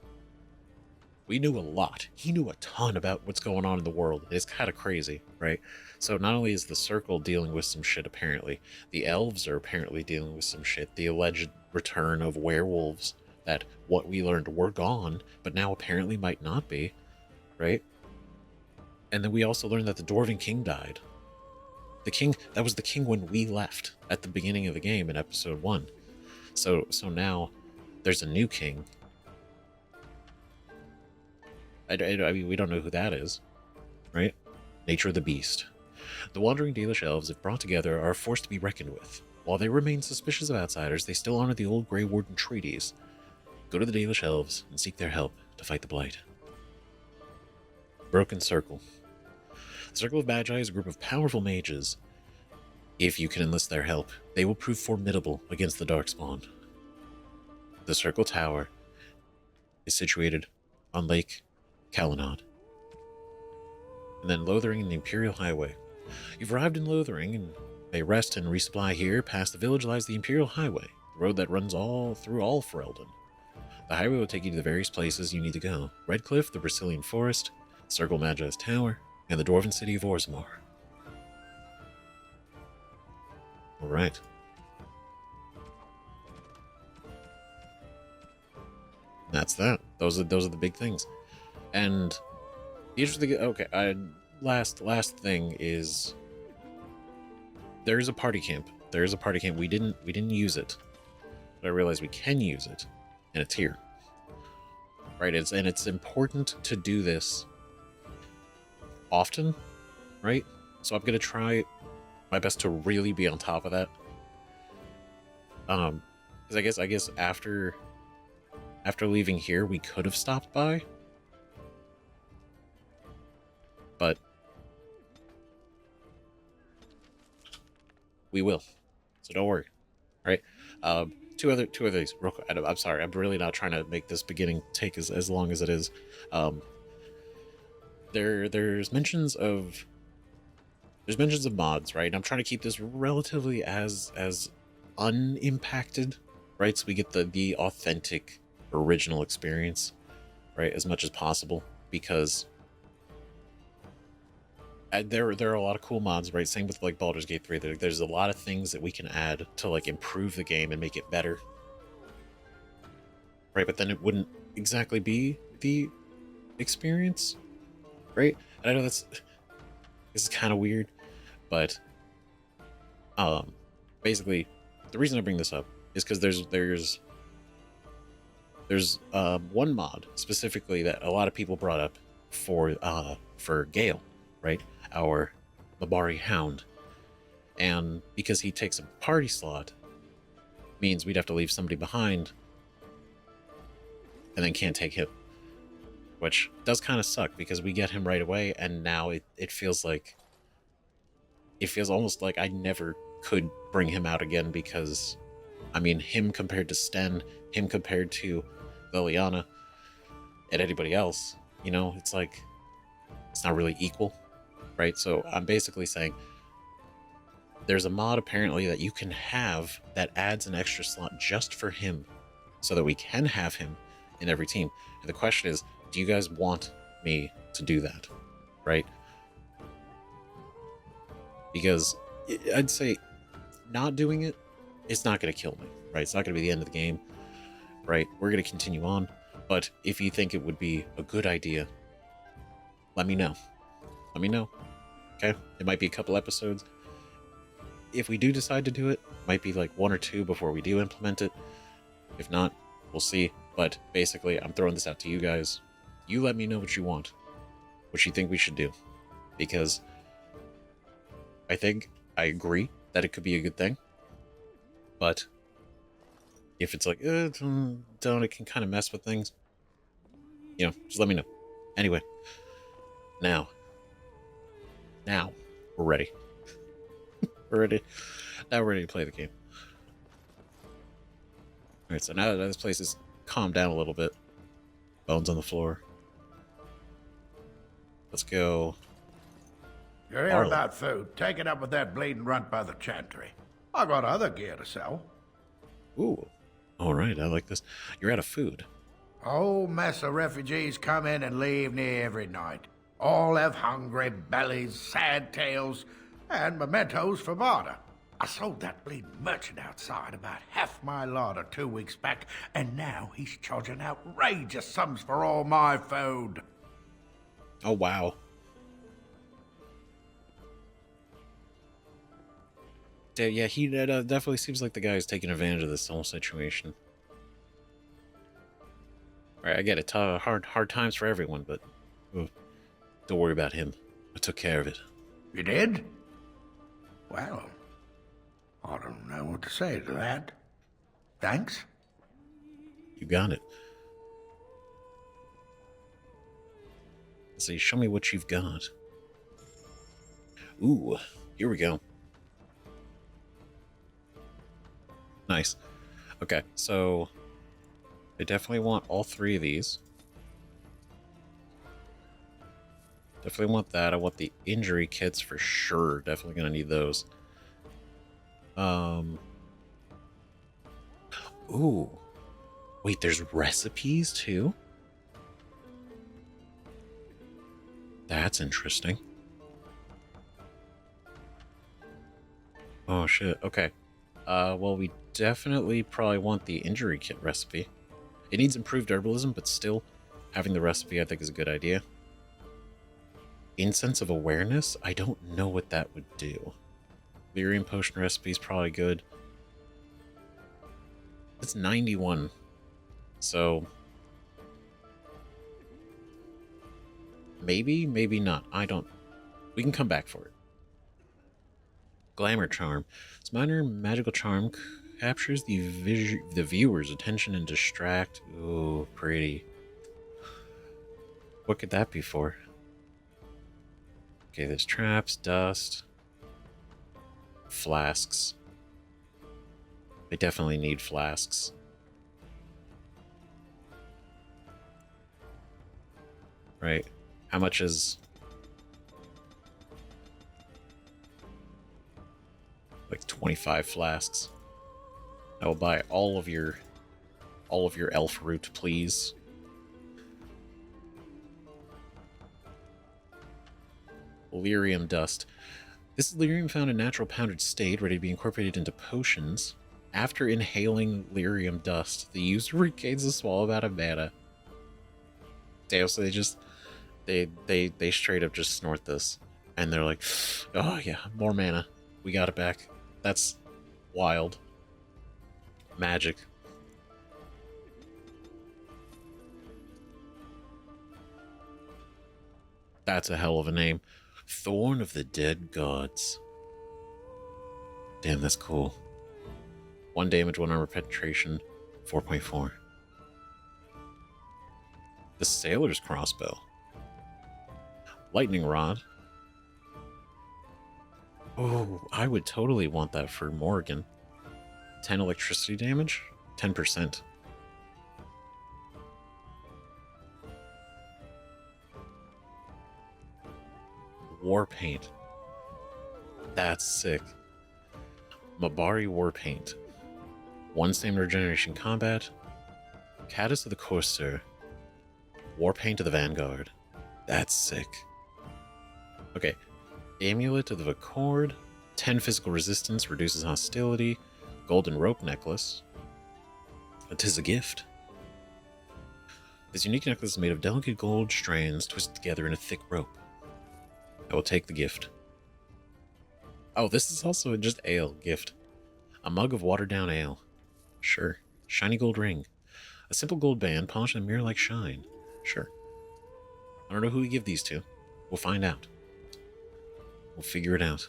A: We knew a lot. He knew a ton about what's going on in the world. It's kind of crazy, right? So not only is the Circle dealing with some shit, apparently, the elves are apparently dealing with some shit. The alleged return of werewolves that what we learned were gone, but now apparently might not be, right? And then we also learned that the Dwarven King died. The king, that was the king when we left at the beginning of the game in episode 1. So now there's a new king. I mean, we don't know who that is, right? Nature of the beast. The wandering Dalish elves, if brought together, are a force to be reckoned with. While they remain suspicious of outsiders, they still honor the old Grey Warden treaties. Go to the Dalish elves and seek their help to fight the Blight. Broken Circle. The Circle of Magi is a group of powerful mages. If you can enlist their help, they will prove formidable against the Darkspawn. The Circle Tower is situated on Lake Calenod. And then Lothering and the Imperial Highway. You've arrived in Lothering and may rest and resupply here. Past the village lies the Imperial Highway, the road that runs all through all Ferelden. The highway will take you to the various places you need to go. Redcliffe, the Brazilian Forest, Circle Magi's Tower, and the Dwarven City of Orzammar. Alright. that's that. Those are the big things. And the interesting, okay, last thing is there's a party camp. There's a party camp. We didn't use it, but I realized we can use it, and it's here. Right? It's important to do this often, right? So I'm gonna try my best to really be on top of that. Because I guess after leaving here, we could have stopped by, but we will. So don't worry. All right. Two other things real quick. I'm sorry. I'm really not trying to make this beginning take as long as it is. There's mentions of mods, right? And I'm trying to keep this relatively as unimpacted, right? So we get the authentic original experience, right, as much as possible, because there are a lot of cool mods, right? Same with like Baldur's Gate 3. There's a lot of things that we can add to like improve the game and make it better, right? But then it wouldn't exactly be the experience, right? And I know this is kind of weird, but basically the reason I bring this up is because there's one mod specifically that a lot of people brought up for Gale, right? Our Mabari Hound. And because he takes a party slot, means we'd have to leave somebody behind and then can't take him. Which does kind of suck because we get him right away, and now it feels almost like I never could bring him out again, because I mean, him compared to Sten, him compared to Liliana, and anybody else, you know, it's like it's not really equal, right? So I'm basically saying there's a mod apparently that you can have that adds an extra slot just for him, so that we can have him in every team. And the question is, do you guys want me to do that, right? Because I'd say not doing it, it's not going to kill me, right? It's not going to be the end of the game, right? We're going to continue on. But if you think it would be a good idea, let me know. Let me know. Okay? It might be a couple episodes. If we do decide to do it, might be like 1 or 2 before we do implement it. If not, we'll see. But basically, I'm throwing this out to you guys. You let me know what you want, what you think we should do. Because I think I agree that it could be a good thing. But if it's like, it can kind of mess with things, you know, just let me know. Anyway, now we're ready. We're ready. Now we're ready to play the game. All right, so now that this place is calmed down a little bit, bones on the floor. Let's go.
B: You're here about food. Take it up with that bleeding runt by the chantry. I got other gear to sell.
A: Ooh. All right, I like this. You're out of food.
B: Whole mess of refugees come in and leave near every night. All have hungry bellies, sad tales, and mementos for barter. I sold that bleeding merchant outside about half my larder 2 weeks back, and now he's charging outrageous sums for all my food.
A: Oh, wow. Yeah, he definitely seems like the guy who's taking advantage of this whole situation. All right, I get it. Hard times for everyone, but don't worry about him. I took care of it.
B: You did? Well, I don't know what to say to that. Thanks.
A: You got it. Let's see, show me what you've got. Ooh, here we go. Nice. Okay, so I definitely want all 3 of these. Definitely want that. I want the injury kits for sure. Definitely gonna need those. Ooh. Wait, there's recipes too? That's interesting. Oh shit, okay. Well, we definitely probably want the injury kit recipe. It needs improved herbalism, but still, having the recipe I think is a good idea. Incense of Awareness? I don't know what that would do. Lyrium potion recipe is probably good. It's 91. So maybe, maybe not. I don't. We can come back for it. Glamour Charm. This minor magical charm captures the viewer's attention and distract. Ooh, pretty. What could that be for? Okay, there's traps, dust, flasks. They definitely need flasks. Right. How much is... like 25 flasks. I will buy all of your elf root, please. Lyrium dust. This is lyrium found in natural powdered state, ready to be incorporated into potions. After inhaling lyrium dust, the user regains a small amount of mana. Damn, so they straight up just snort this. And they're like, oh yeah, more mana. We got it back. That's wild. Magic. That's a hell of a name. Thorn of the Dead Gods. Damn, that's cool. 1 damage, 1 armor penetration, 4.4. The Sailor's Crossbow. Lightning Rod. Oh, I would totally want that for Morgan. 10 electricity damage, 10%. War Paint. That's sick. Mabari War Paint. 1 stamina regeneration combat. Caddis of the Corsair. War Paint of the Vanguard. That's sick. Okay. Amulet of the Accord. 10 physical resistance, reduces hostility. Golden Rope Necklace. It is a gift. This unique necklace is made of delicate gold strands twisted together in a thick rope. I will take the gift. Oh, this is also just ale gift. A mug of watered down ale. Sure. Shiny gold ring. A simple gold band polished in a mirror-like shine. Sure. I don't know who we give these to. We'll find out. We'll figure it out.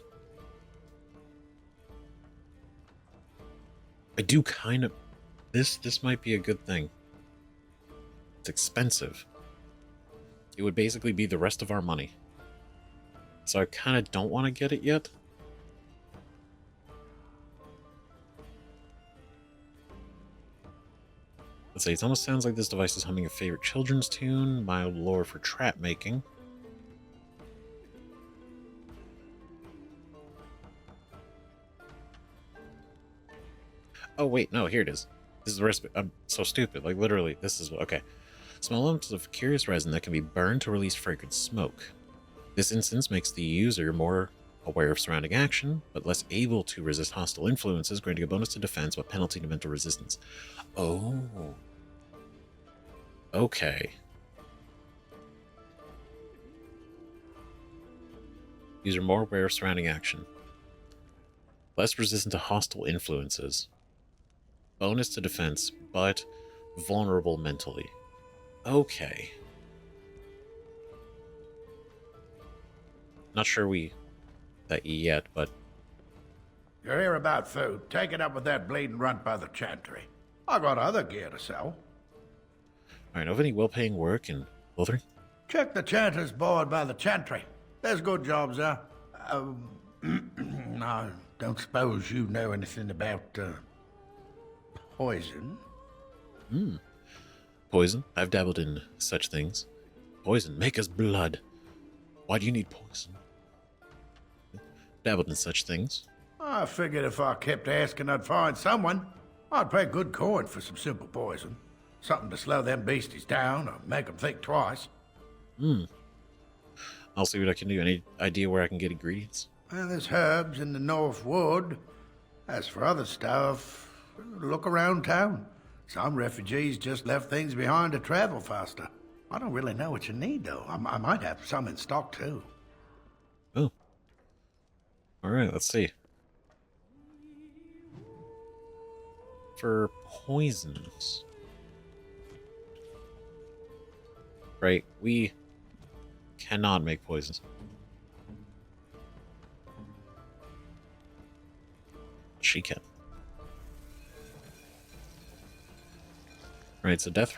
A: I do kind of... This might be a good thing. It's expensive. It would basically be the rest of our money. So I kind of don't want to get it yet. Let's see, it almost sounds like this device is humming a favorite children's tune. Mild lore for trap making. Oh wait, no, here it is. This is the recipe. I'm so stupid. Like literally, this is okay. Small lumps of curious resin that can be burned to release fragrant smoke. This instance makes the user more aware of surrounding action, but less able to resist hostile influences, granting a bonus to defense but penalty to mental resistance. Oh. Okay. User more aware of surrounding action. Less resistant to hostile influences. Bonus to defense, but vulnerable mentally. Okay. Not sure that yet, but...
B: You're here about food. Take it up with that bleeding runt by the chantry. I got other gear to sell.
A: Alright, know of any well-paying work in Lothering?
B: Check the chanter's board by the chantry. There's good jobs there. I don't suppose you know anything about, poison?
A: Poison? I've dabbled in such things. Poison, make us blood. Why do you need poison? Dabbled in such things.
B: I figured if I kept asking, I'd find someone. I'd pay good coin for some simple poison. Something to slow them beasties down or make them think twice.
A: I'll see what I can do. Any idea where I can get ingredients?
B: Well, there's herbs in the North Wood. As for other stuff, look around town. Some refugees just left things behind to travel faster. I don't really know what you need, though. I might have some in stock, too.
A: Oh. Alright, let's see. For poisons. Right, we cannot make poisons. She can. Right, so death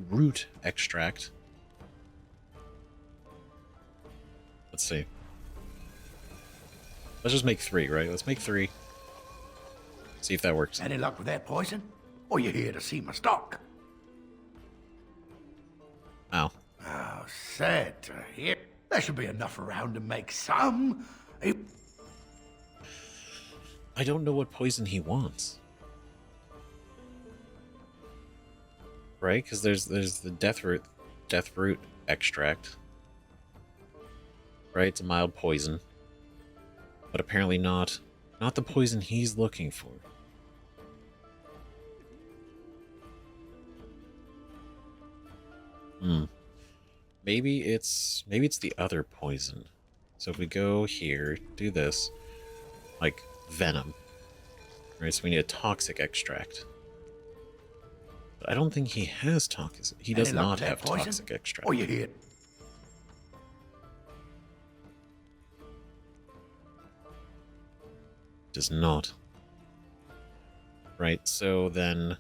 A: root extract. Let's see. Let's just make 3, right? Let's make 3. See if that works.
B: Any luck with that poison? Or you here to see my stock?
A: Ow.
B: Oh, sad to hear. There should be enough around to make some.
A: I don't know what poison he wants. Right? Because there's the death root extract. Right? It's a mild poison. But apparently not the poison he's looking for. Maybe it's the other poison. So if we go here, do this, like venom. Right, so we need a toxic extract. But I don't think he has toxic. He does not have toxic extract.
B: Oh, you hit.
A: Does not. Right, so then...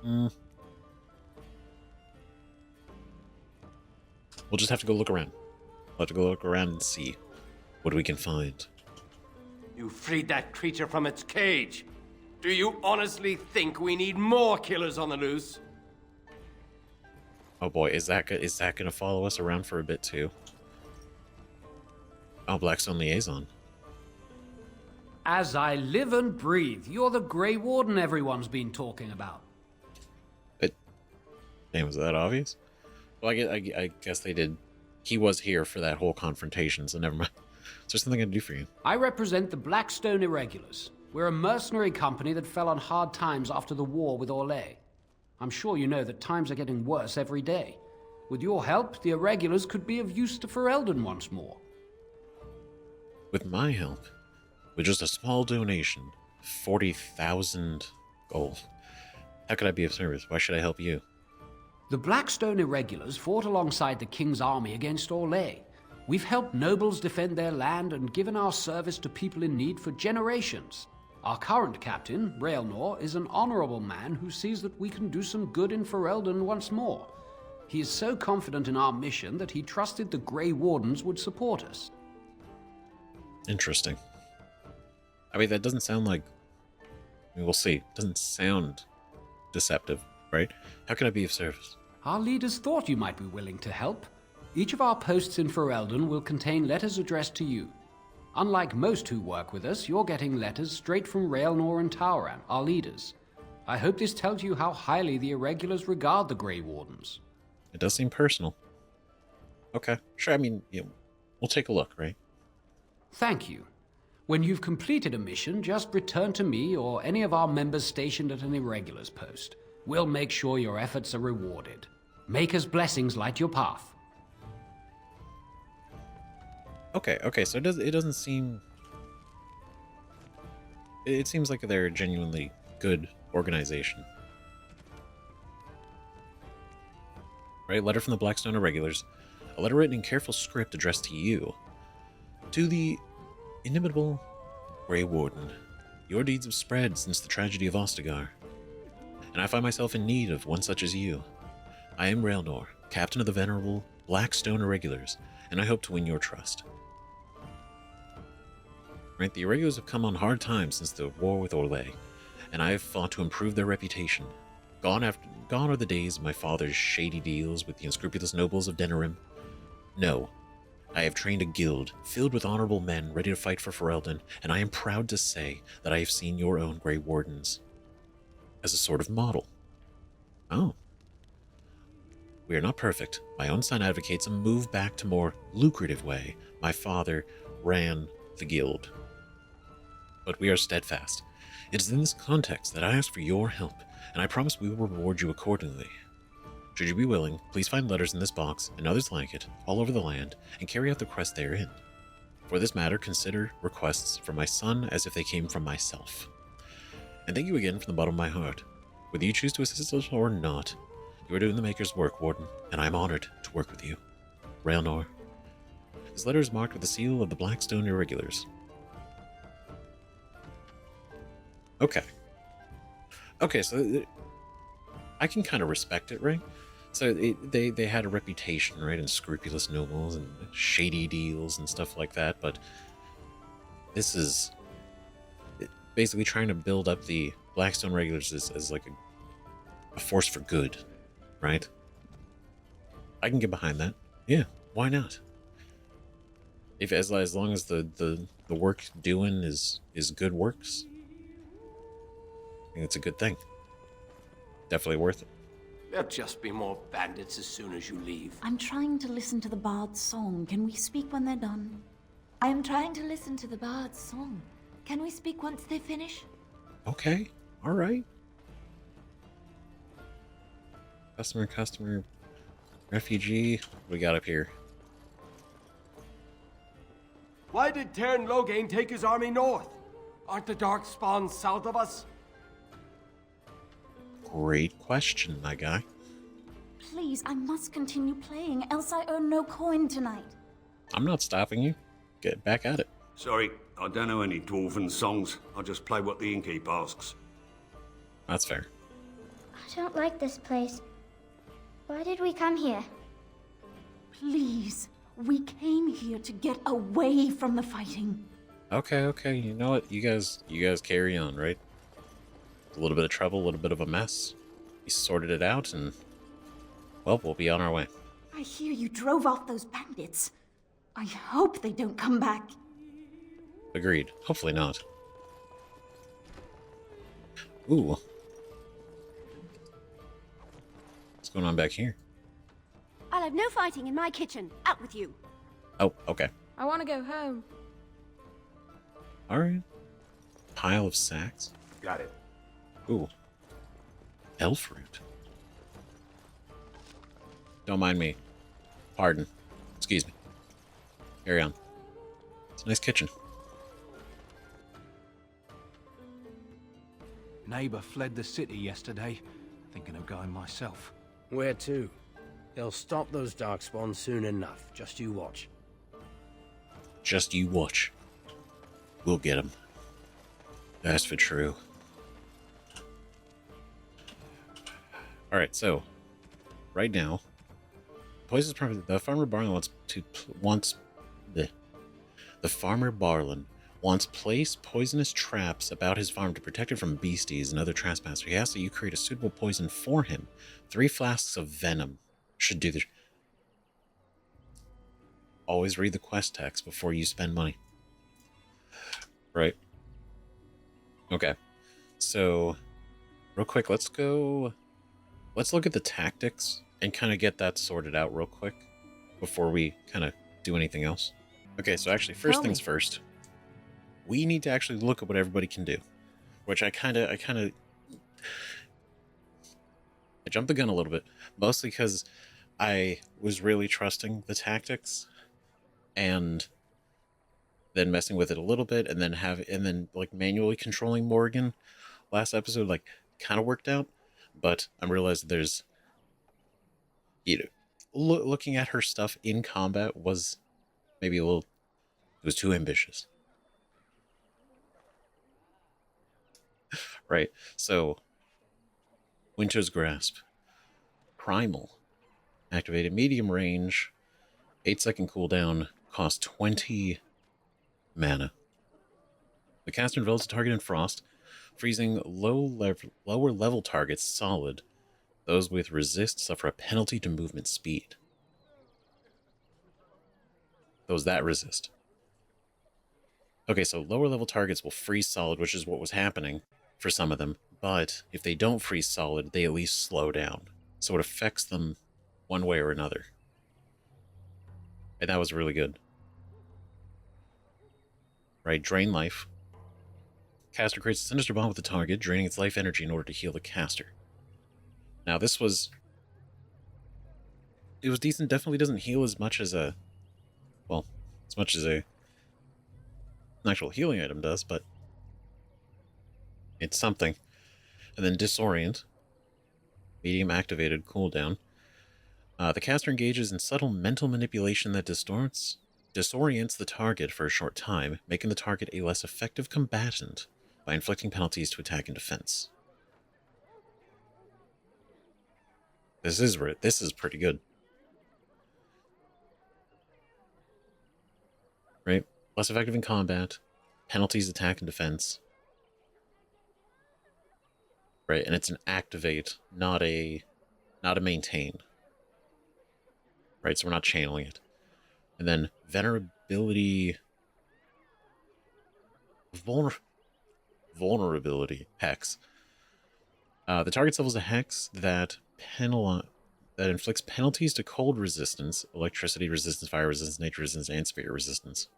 A: We'll just have to go look around. We'll have to go look around and see what we can find.
C: You freed that creature from its cage. Do you honestly think we need more killers on the loose?
A: Oh boy, is that gonna follow us around for a bit too? Oh, Blackstone Liaison.
D: As I live and breathe, you're the Grey Warden everyone's been talking about.
A: Damn, was that obvious? Well, I guess they did. He was here for that whole confrontation, so never mind. Is there something I can do for you?
D: I represent the Blackstone Irregulars. We're a mercenary company that fell on hard times after the war with Orlais. I'm sure you know that times are getting worse every day. With your help, the Irregulars could be of use to Ferelden once more.
A: With my help? With just a small donation, 40,000 gold. How could I be of service? Why should I help you?
D: The Blackstone Irregulars fought alongside the King's army against Orlais. We've helped nobles defend their land and given our service to people in need for generations. Our current captain, Raelnor, is an honorable man who sees that we can do some good in Ferelden once more. He is so confident in our mission that he trusted the Grey Wardens would support us.
A: Interesting. I mean, that doesn't sound like... I mean, we'll see. It doesn't sound deceptive, right? How can I be of service?
D: Our leaders thought you might be willing to help. Each of our posts in Ferelden will contain letters addressed to you. Unlike most who work with us, you're getting letters straight from Raelnor and Tauran, our leaders. I hope this tells you how highly the Irregulars regard the Grey Wardens.
A: It does seem personal. Okay, sure, I mean, yeah, we'll take a look, right?
D: Thank you. When you've completed a mission, just return to me or any of our members stationed at an Irregulars post. We'll make sure your efforts are rewarded. Maker's blessings light your path.
A: Okay, so it doesn't seem... It seems like they're a genuinely good organization. Right, letter from the Blackstone Irregulars. A letter written in careful script addressed to you. To the inimitable Grey Warden, your deeds have spread since the tragedy of Ostagar, and I find myself in need of one such as you. I am Raelnor, captain of the venerable Blackstone Irregulars, and I hope to win your trust. Right, the Irregulars have come on hard times since the war with Orlais, and I have fought to improve their reputation. Gone are the days of my father's shady deals with the unscrupulous nobles of Denerim. No, I have trained a guild filled with honorable men ready to fight for Ferelden, and I am proud to say that I have seen your own Grey Wardens as a sort of model. Oh. We are not perfect. My own son advocates a move back to more lucrative way. My father ran the guild. but we are steadfast. It is in this context that I ask for your help, and I promise we will reward you accordingly. Should you be willing, please find letters in this box, and others like it, all over the land, and carry out the quest therein. For this matter, consider requests from my son as if they came from myself. And thank you again from the bottom of my heart. Whether you choose to assist us or not, you are doing the Maker's work, Warden, and I am honored to work with you. Raelnor. This letter is marked with the seal of the Blackstone Irregulars. Okay. Okay, so I can kind of respect it, right? So they had a reputation, right, and scrupulous nobles and shady deals and stuff like that, but this is basically trying to build up the Blackstone Regulars as like a force for good, right? I can get behind that. Yeah, why not? If as long as the work doing is good works, I think it's a good thing. Definitely worth it.
C: There'll just be more bandits as soon as you leave.
E: I'm trying to listen to the bard's song. Can we speak when they're done?
F: I am trying to listen to the bard's song. Can we speak once they finish?
A: Okay, all right. Customer, refugee. What we got up here?
C: Why did Tern Loghain take his army north? Aren't the Darkspawns south of us?
A: Great question, my guy.
E: Please, I must continue playing, else I earn no coin tonight.
A: I'm not stopping you. Get back at it.
G: Sorry, I don't know any dwarven songs. I just play what the innkeep asks.
A: That's fair.
H: I don't like this place. Why did we come here?
E: Please, we came here to get away from the fighting.
A: Okay. You know what? You guys carry on, right? A little bit of trouble, a little bit of a mess. We sorted it out, and well, we'll be on our way.
E: I hear you drove off those bandits. I hope they don't come back.
A: Agreed. Hopefully not. Ooh. What's going on back here?
I: I'll have no fighting in my kitchen. Out with you.
A: Oh, okay.
F: I want to go home.
A: Alright. Pile of sacks.
C: Got it.
A: Ooh. Elf root. Don't mind me. Pardon. Excuse me. Carry on. It's a nice kitchen.
D: Neighbor fled the city yesterday. Thinking of going myself.
J: Where to? They'll stop those darkspawn soon enough. Just you watch.
A: Just you watch. We'll get him. That's for true. Alright, so right now, Poison's property. The farmer Barlin the farmer Barlin wants placed poisonous traps about his farm to protect it from beasties and other trespassers. He asks that you create a suitable poison for him. 3 flasks of venom should do the. Always read the quest text before you spend money. Right. Okay. So, real quick, let's look at the tactics and kind of get that sorted out real quick before we kind of do anything else. Okay, so actually, first things first, we need to actually look at what everybody can do, which I jumped the gun a little bit, mostly because I was really trusting the tactics and then messing with it a little bit, and then like manually controlling Morgan last episode, like kind of worked out. But I realized there's, looking at her stuff in combat was maybe it was too ambitious. Right, so Winter's Grasp, Primal, activated medium range, 8-second cooldown, cost 20 mana. The caster envelops a target in frost, freezing lower level targets solid. Those with resist suffer a penalty to movement speed. Those that resist. Okay, so lower level targets will freeze solid, which is what was happening for some of them. But if they don't freeze solid, they at least slow down. So it affects them one way or another. And that was really good. Right, Drain Life. Caster creates a sinister bond with the target, draining its life energy in order to heal the caster. Now, this was... It was decent. Definitely doesn't heal as much as a... Well, as much as an actual healing item does, but... It's something. And then Disorient. Medium activated cooldown. The caster engages in subtle mental manipulation that disorients the target for a short time, making the target a less effective combatant by inflicting penalties to attack and defense. This is pretty good. Right? Less effective in combat, penalties, attack, and defense. Right, and it's an activate, not a maintain. Right, so we're not channeling it. And then vulnerability hex. The target suffers a hex that inflicts penalties to cold resistance, electricity resistance, fire resistance, nature resistance, and spirit resistance.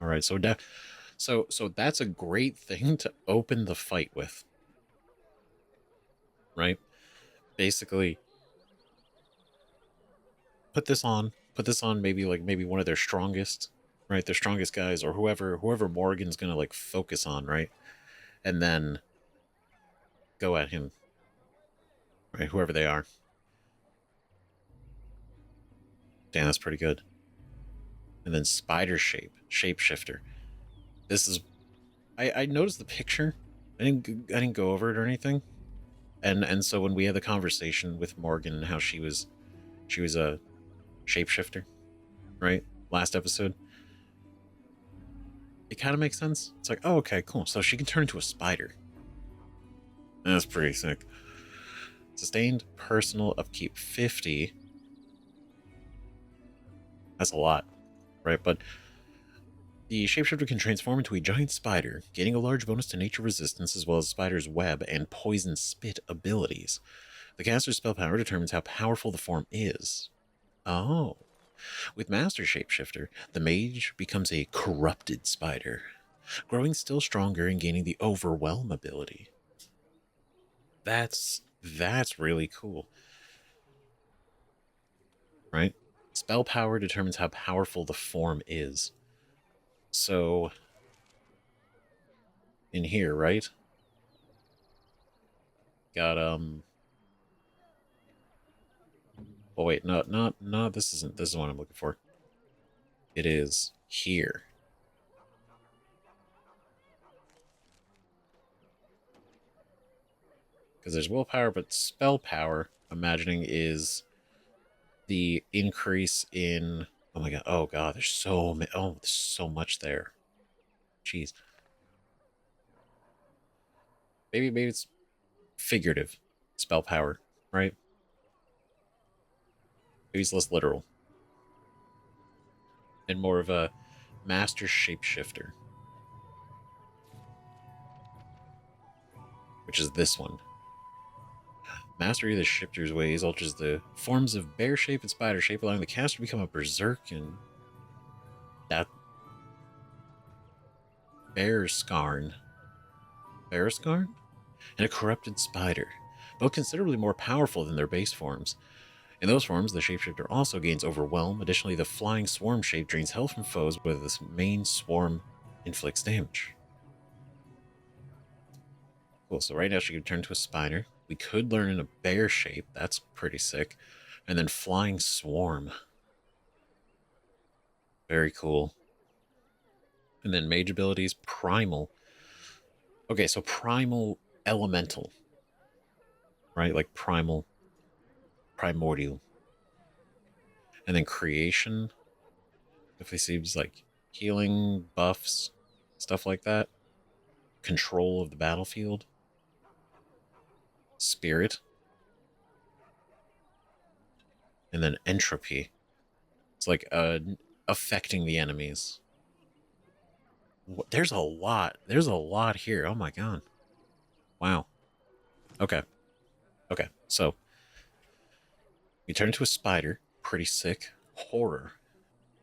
A: All right, so that's a great thing to open the fight with. Right? Basically, put this on maybe one of their strongest, right? Their strongest guys, or whoever Morgan's gonna like focus on, right? And then go at him. Right, whoever they are. Damn, that's pretty good. And then spider shapeshifter. This is I noticed the picture. I didn't go over it or anything. And so when we had the conversation with Morgan and how she was a shapeshifter, right? Last episode. It kind of makes sense. It's like, oh, okay, cool. So she can turn into a spider. That's pretty sick. Sustained personal upkeep 50. That's a lot, right? But the shapeshifter can transform into a giant spider, gaining a large bonus to nature resistance as well as spider's web and poison spit abilities. The caster's spell power determines how powerful the form is. Oh. With Master Shapeshifter, the mage becomes a corrupted spider, growing still stronger and gaining the Overwhelm ability. That's really cool. Right? Spell power determines how powerful the form is. So, in here, right? Got, oh wait, no, this is what I'm looking for. It is here. Because there's willpower, but spell power, imagining, is the increase in... Oh my god, oh god, there's so much there. Jeez. Maybe it's figurative spell power, right? Maybe it's less literal. And more of a master shapeshifter. Which is this one. Mastery of the shifter's ways alters the forms of bear shape and spider shape, allowing the caster to become a berserk and that Bearscarn, and a corrupted spider, both considerably more powerful than their base forms. In those forms, the shapeshifter also gains Overwhelm. Additionally, the flying swarm shape drains health from foes, whether this main swarm inflicts damage. Cool, so right now she can turn to a spider. We could learn in a bear shape. That's pretty sick. And then flying swarm. Very cool. And then mage abilities, primal. Okay, so primal elemental. Right? Like primordial. And then creation. If it seems like healing, buffs, stuff like that. Control of the battlefield. Spirit. And then entropy. It's like affecting the enemies. There's a lot here. Oh my god. Wow. Okay, so we turn into a spider. Pretty sick. Horror.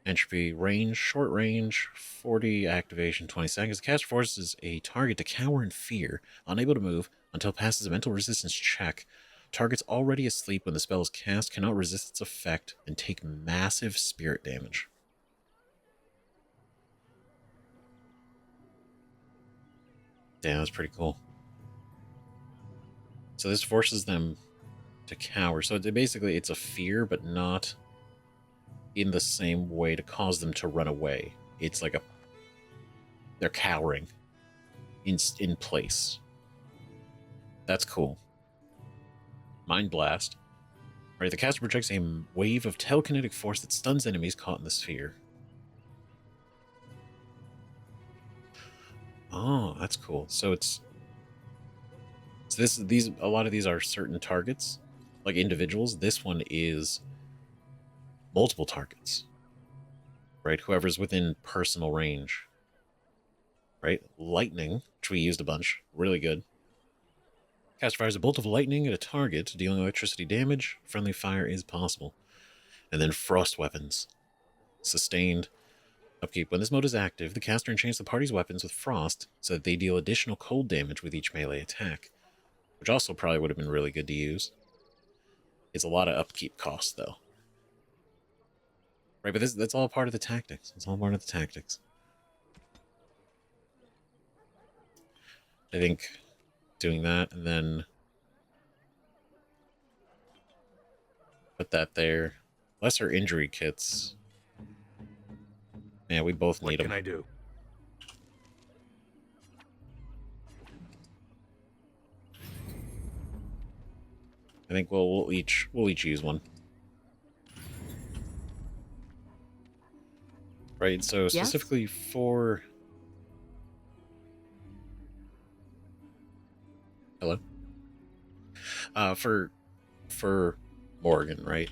A: Entropy, range, short range, 40 activation, 20 seconds. The caster forces a target to cower in fear, unable to move until it passes a mental resistance check. Targets already asleep when the spell is cast cannot resist its effect and take massive spirit damage. Damn, that's pretty cool. So this forces them to cower. So basically it's a fear, but not in the same way to cause them to run away. It's like they're cowering in place. That's cool. Mind Blast. Right, the caster projects a wave of telekinetic force that stuns enemies caught in the sphere. Oh, that's cool. So it's these a lot of these are certain targets, like individuals. This one is multiple targets. Right? Whoever's within personal range. Right? Lightning, which we used a bunch. Really good. Cast fires a bolt of lightning at a target, dealing electricity damage. Friendly fire is possible. And then frost weapons. Sustained upkeep. When this mode is active, the caster enchants the party's weapons with frost so that they deal additional cold damage with each melee attack. Which also probably would have been really good to use. It's a lot of upkeep costs, though. Right, but that's all part of the tactics. It's all part of the tactics. I think doing that and then put that there. Lesser injury kits. Yeah, we both need them.
G: What can I do?
A: I think we'll each use one. Right, so specifically for... Hello? For Morgan, right?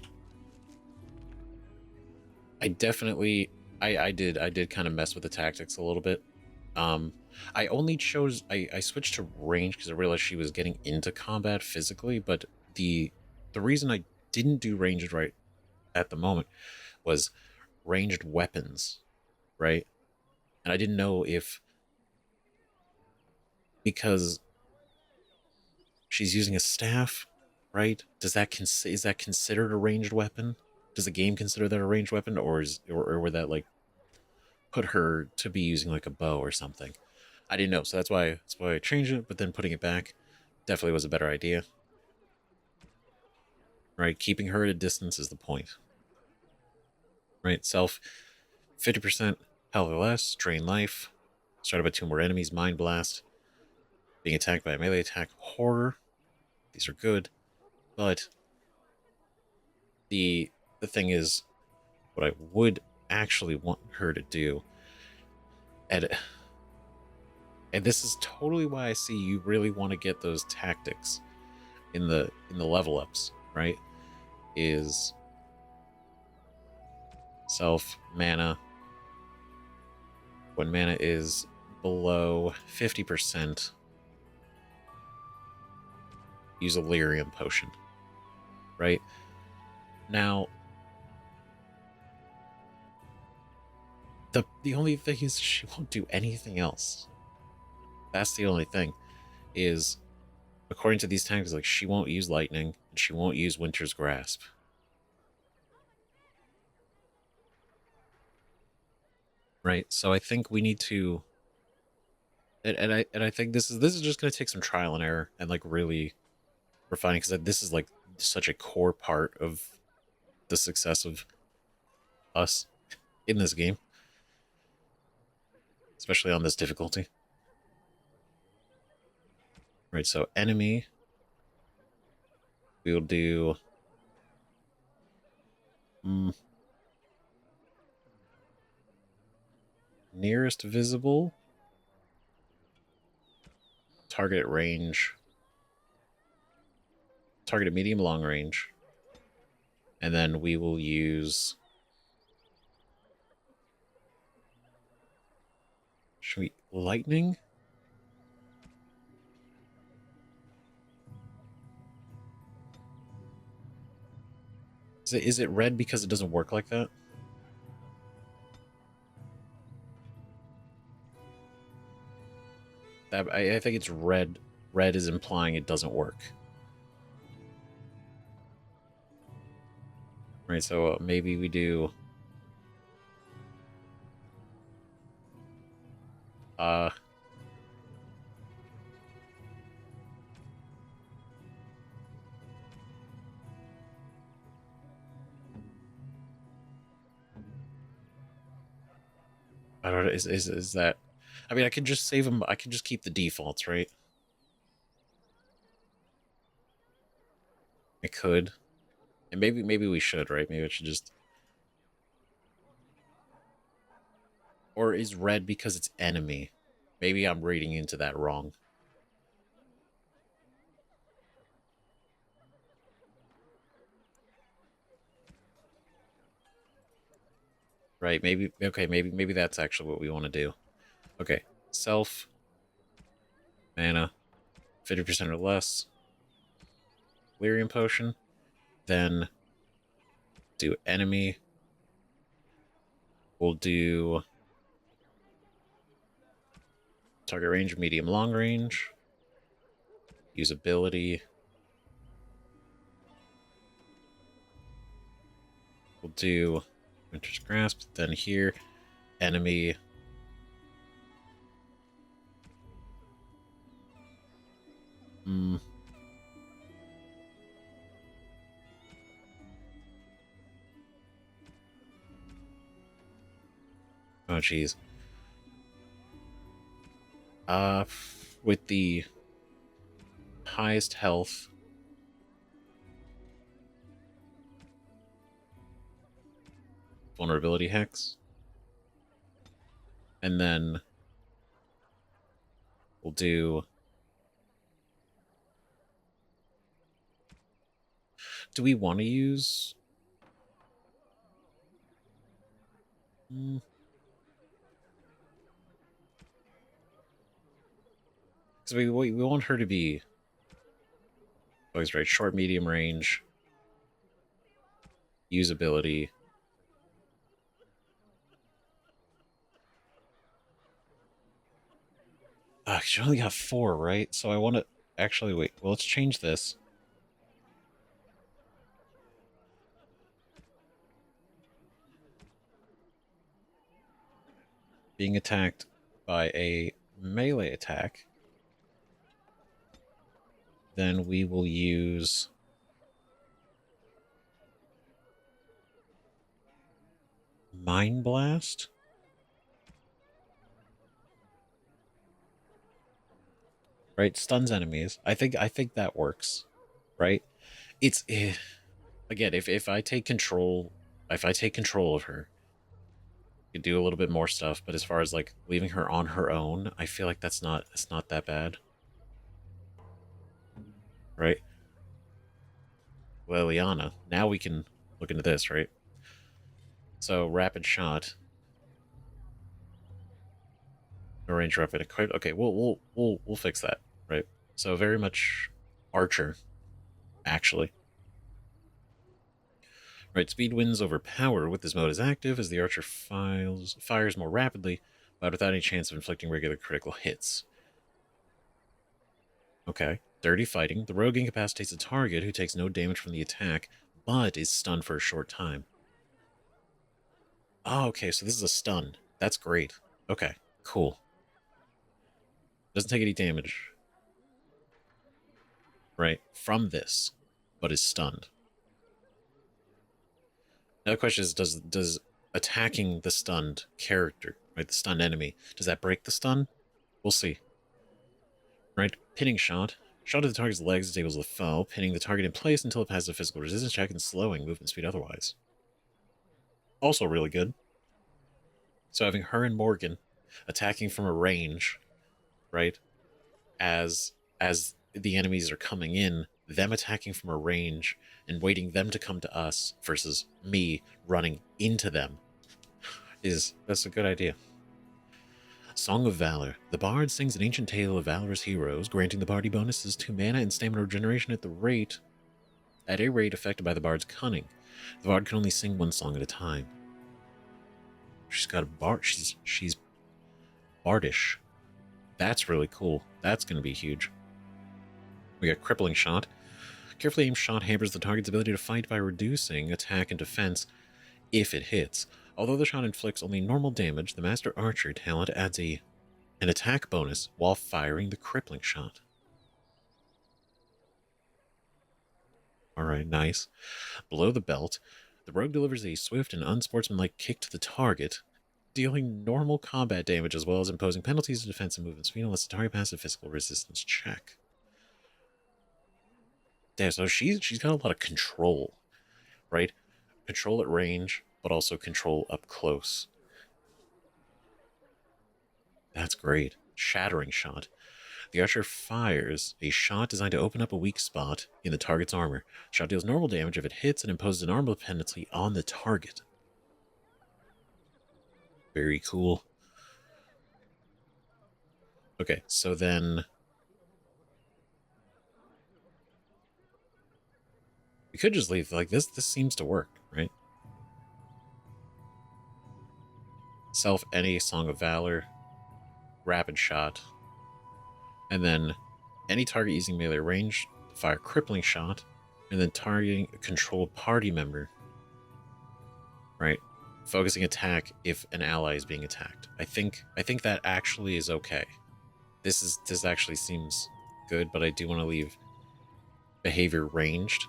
A: I definitely... I did kind of mess with the tactics a little bit. I only chose... I switched to range because I realized she was getting into combat physically, but the reason I didn't do ranged right at the moment was ranged weapons, right? And I didn't know if... Because she's using a staff, right? Is that considered a ranged weapon? Does the game consider that a ranged weapon, or would that like put her to be using like a bow or something? I didn't know, so that's why I changed it. But then putting it back definitely was a better idea, right? Keeping her at a distance is the point, right? Self 50% health or less, drain life, started by 2 more enemies, mind blast, being attacked by a melee attack, horror. These are good, but the thing is, what I would actually want her to do, and this is totally why I see you really want to get those tactics in the level ups, right? Is self mana. When mana is below 50%, use a lyrium potion, right? Now, the only thing is she won't do anything else. That's the only thing, is according to these tactics, like she won't use lightning and she won't use Winter's Grasp. Right, so I think we need to, and I think this is just going to take some trial and error and like really refining, because this is like such a core part of the success of us in this game, especially on this difficulty. Right, so enemy, we'll do nearest visible, target at range, target at medium long range, and then we will use, should we lightning? Is it red because it doesn't work like that? I think it's red. Red is implying it doesn't work. Right, so maybe we do... I don't know, is that... I mean, I can just save them, I can just keep the defaults, right? I could. And maybe we should, right? Maybe I should just... Or is red because it's enemy? Maybe I'm reading into that wrong. Right, maybe, okay, maybe that's actually what we want to do. Okay, self, mana, 50% or less, Lyrium Potion, then do enemy, we'll do target range, medium, long range, usability, we'll do Winter's Grasp, then here, enemy, oh, jeez. With the highest health, vulnerability hex, and then we'll do... Do we want to use... Because we want her to be always right. Short, medium range, usability. She only got 4, right? So I want to actually wait. Well, let's change this. Being attacked by a melee attack. Then we will use Mind Blast. Right, stuns enemies. I think that works. Right? It's again, if I take control of her, you do a little bit more stuff, but as far as like leaving her on her own, I feel like it's not that bad. Right? Well, Liliana. Now we can look into this, right? So, rapid shot. No range rapid equip. Okay, we'll fix that, right? So very much archer, actually. Right, speed wins over power with this mode is active as the archer fires more rapidly, but without any chance of inflicting regular critical hits. Okay. Dirty fighting. The rogue incapacitates a target who takes no damage from the attack, but is stunned for a short time. Oh, okay, so this is a stun. That's great. Okay, cool. Doesn't take any damage. Right, from this, but is stunned. Now the question is, does attacking the stunned character, right, the stunned enemy, does that break the stun? We'll see. Right, pinning shot. Shot to the target's legs disables the foe, pinning the target in place until it passes a physical resistance check and slowing movement speed otherwise. Also really good. So having her and Morgan attacking from a range, right, as the enemies are coming in, them attacking from a range and waiting them to come to us versus me running into them, that's a good idea. Song of Valor. The bard sings an ancient tale of valorous heroes, granting the party bonuses to mana and stamina regeneration at a rate affected by the bard's cunning. The bard can only sing one song at a time. She's got a bard. She's bardish. That's really cool. That's going to be huge. We got Crippling Shot. Carefully aimed shot hampers the target's ability to fight by reducing attack and defense if it hits. Although the shot inflicts only normal damage, the Master Archer talent adds an attack bonus while firing the Crippling Shot. Alright, nice. Below the belt, the rogue delivers a swift and unsportsmanlike kick to the target, dealing normal combat damage as well as imposing penalties to defense and movement speed unless the target passes a physical resistance check. Damn, so she's got a lot of control, right? Control at range, but also control up close. That's great. Shattering Shot. The Archer fires a shot designed to open up a weak spot in the target's armor. The shot deals normal damage if it hits and imposes an armor penalty on the target. Very cool. Okay, so then we could just leave like this. This seems to work, right? Self any Song of Valor, Rapid Shot, and then any target using melee range, fire Crippling Shot, and then targeting a controlled party member, right? Focusing attack if an ally is being attacked. I think that actually is okay. This actually seems good, but I do want to leave behavior ranged.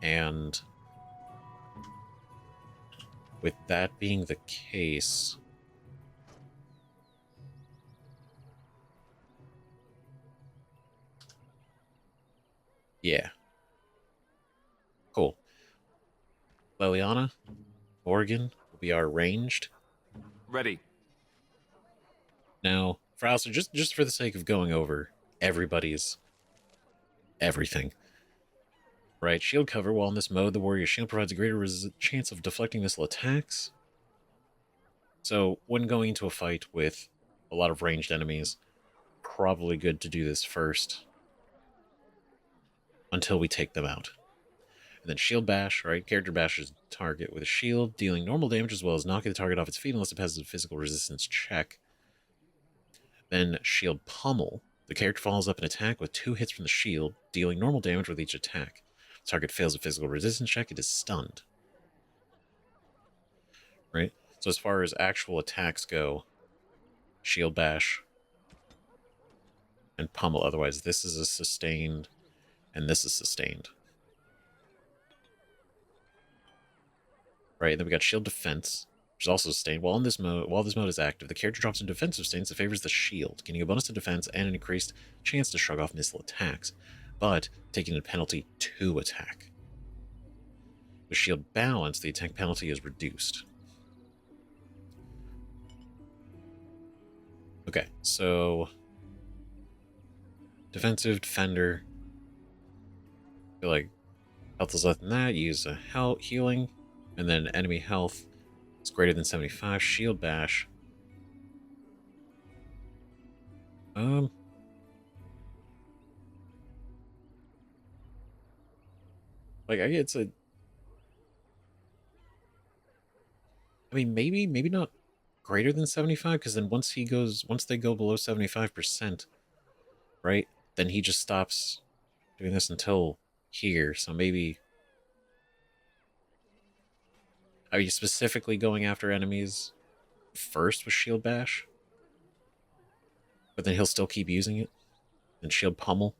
A: And with that being the case, yeah. Cool. Leliana, Morgan will be our ranged.
C: Ready.
A: Now, for Alistair, just for the sake of going over everybody's everything. Right, shield cover. While in this mode, the warrior's shield provides a greater chance of deflecting missile attacks. So, when going into a fight with a lot of ranged enemies, probably good to do this first until we take them out. And then Shield Bash, right? Character bashes the target with a shield, dealing normal damage as well as knocking the target off its feet unless it passes a physical resistance check. Then Shield Pummel. The character follows up an attack with 2 hits from the shield, dealing normal damage with each attack. Target fails a physical resistance check, it is stunned. Right? So as far as actual attacks go, Shield Bash and Pummel. Otherwise, this is a sustained, and this is sustained. Right, and then we got Shield Defense, which is also sustained. While this mode is active, the character drops into defensive stance that favors the shield, gaining a bonus to defense and an increased chance to shrug off missile attacks, but taking a penalty to attack. With Shield Balance, the attack penalty is reduced. Okay, so defensive, defender. I feel like health is less than that. Use a healing, and then enemy health is greater than 75. Shield Bash. Like, I get I mean, maybe not greater than 75, because then once they go below 75%, right, then he just stops doing this until here. So maybe, are you specifically going after enemies first with Shield Bash? But then he'll still keep using it? And Shield Pummel?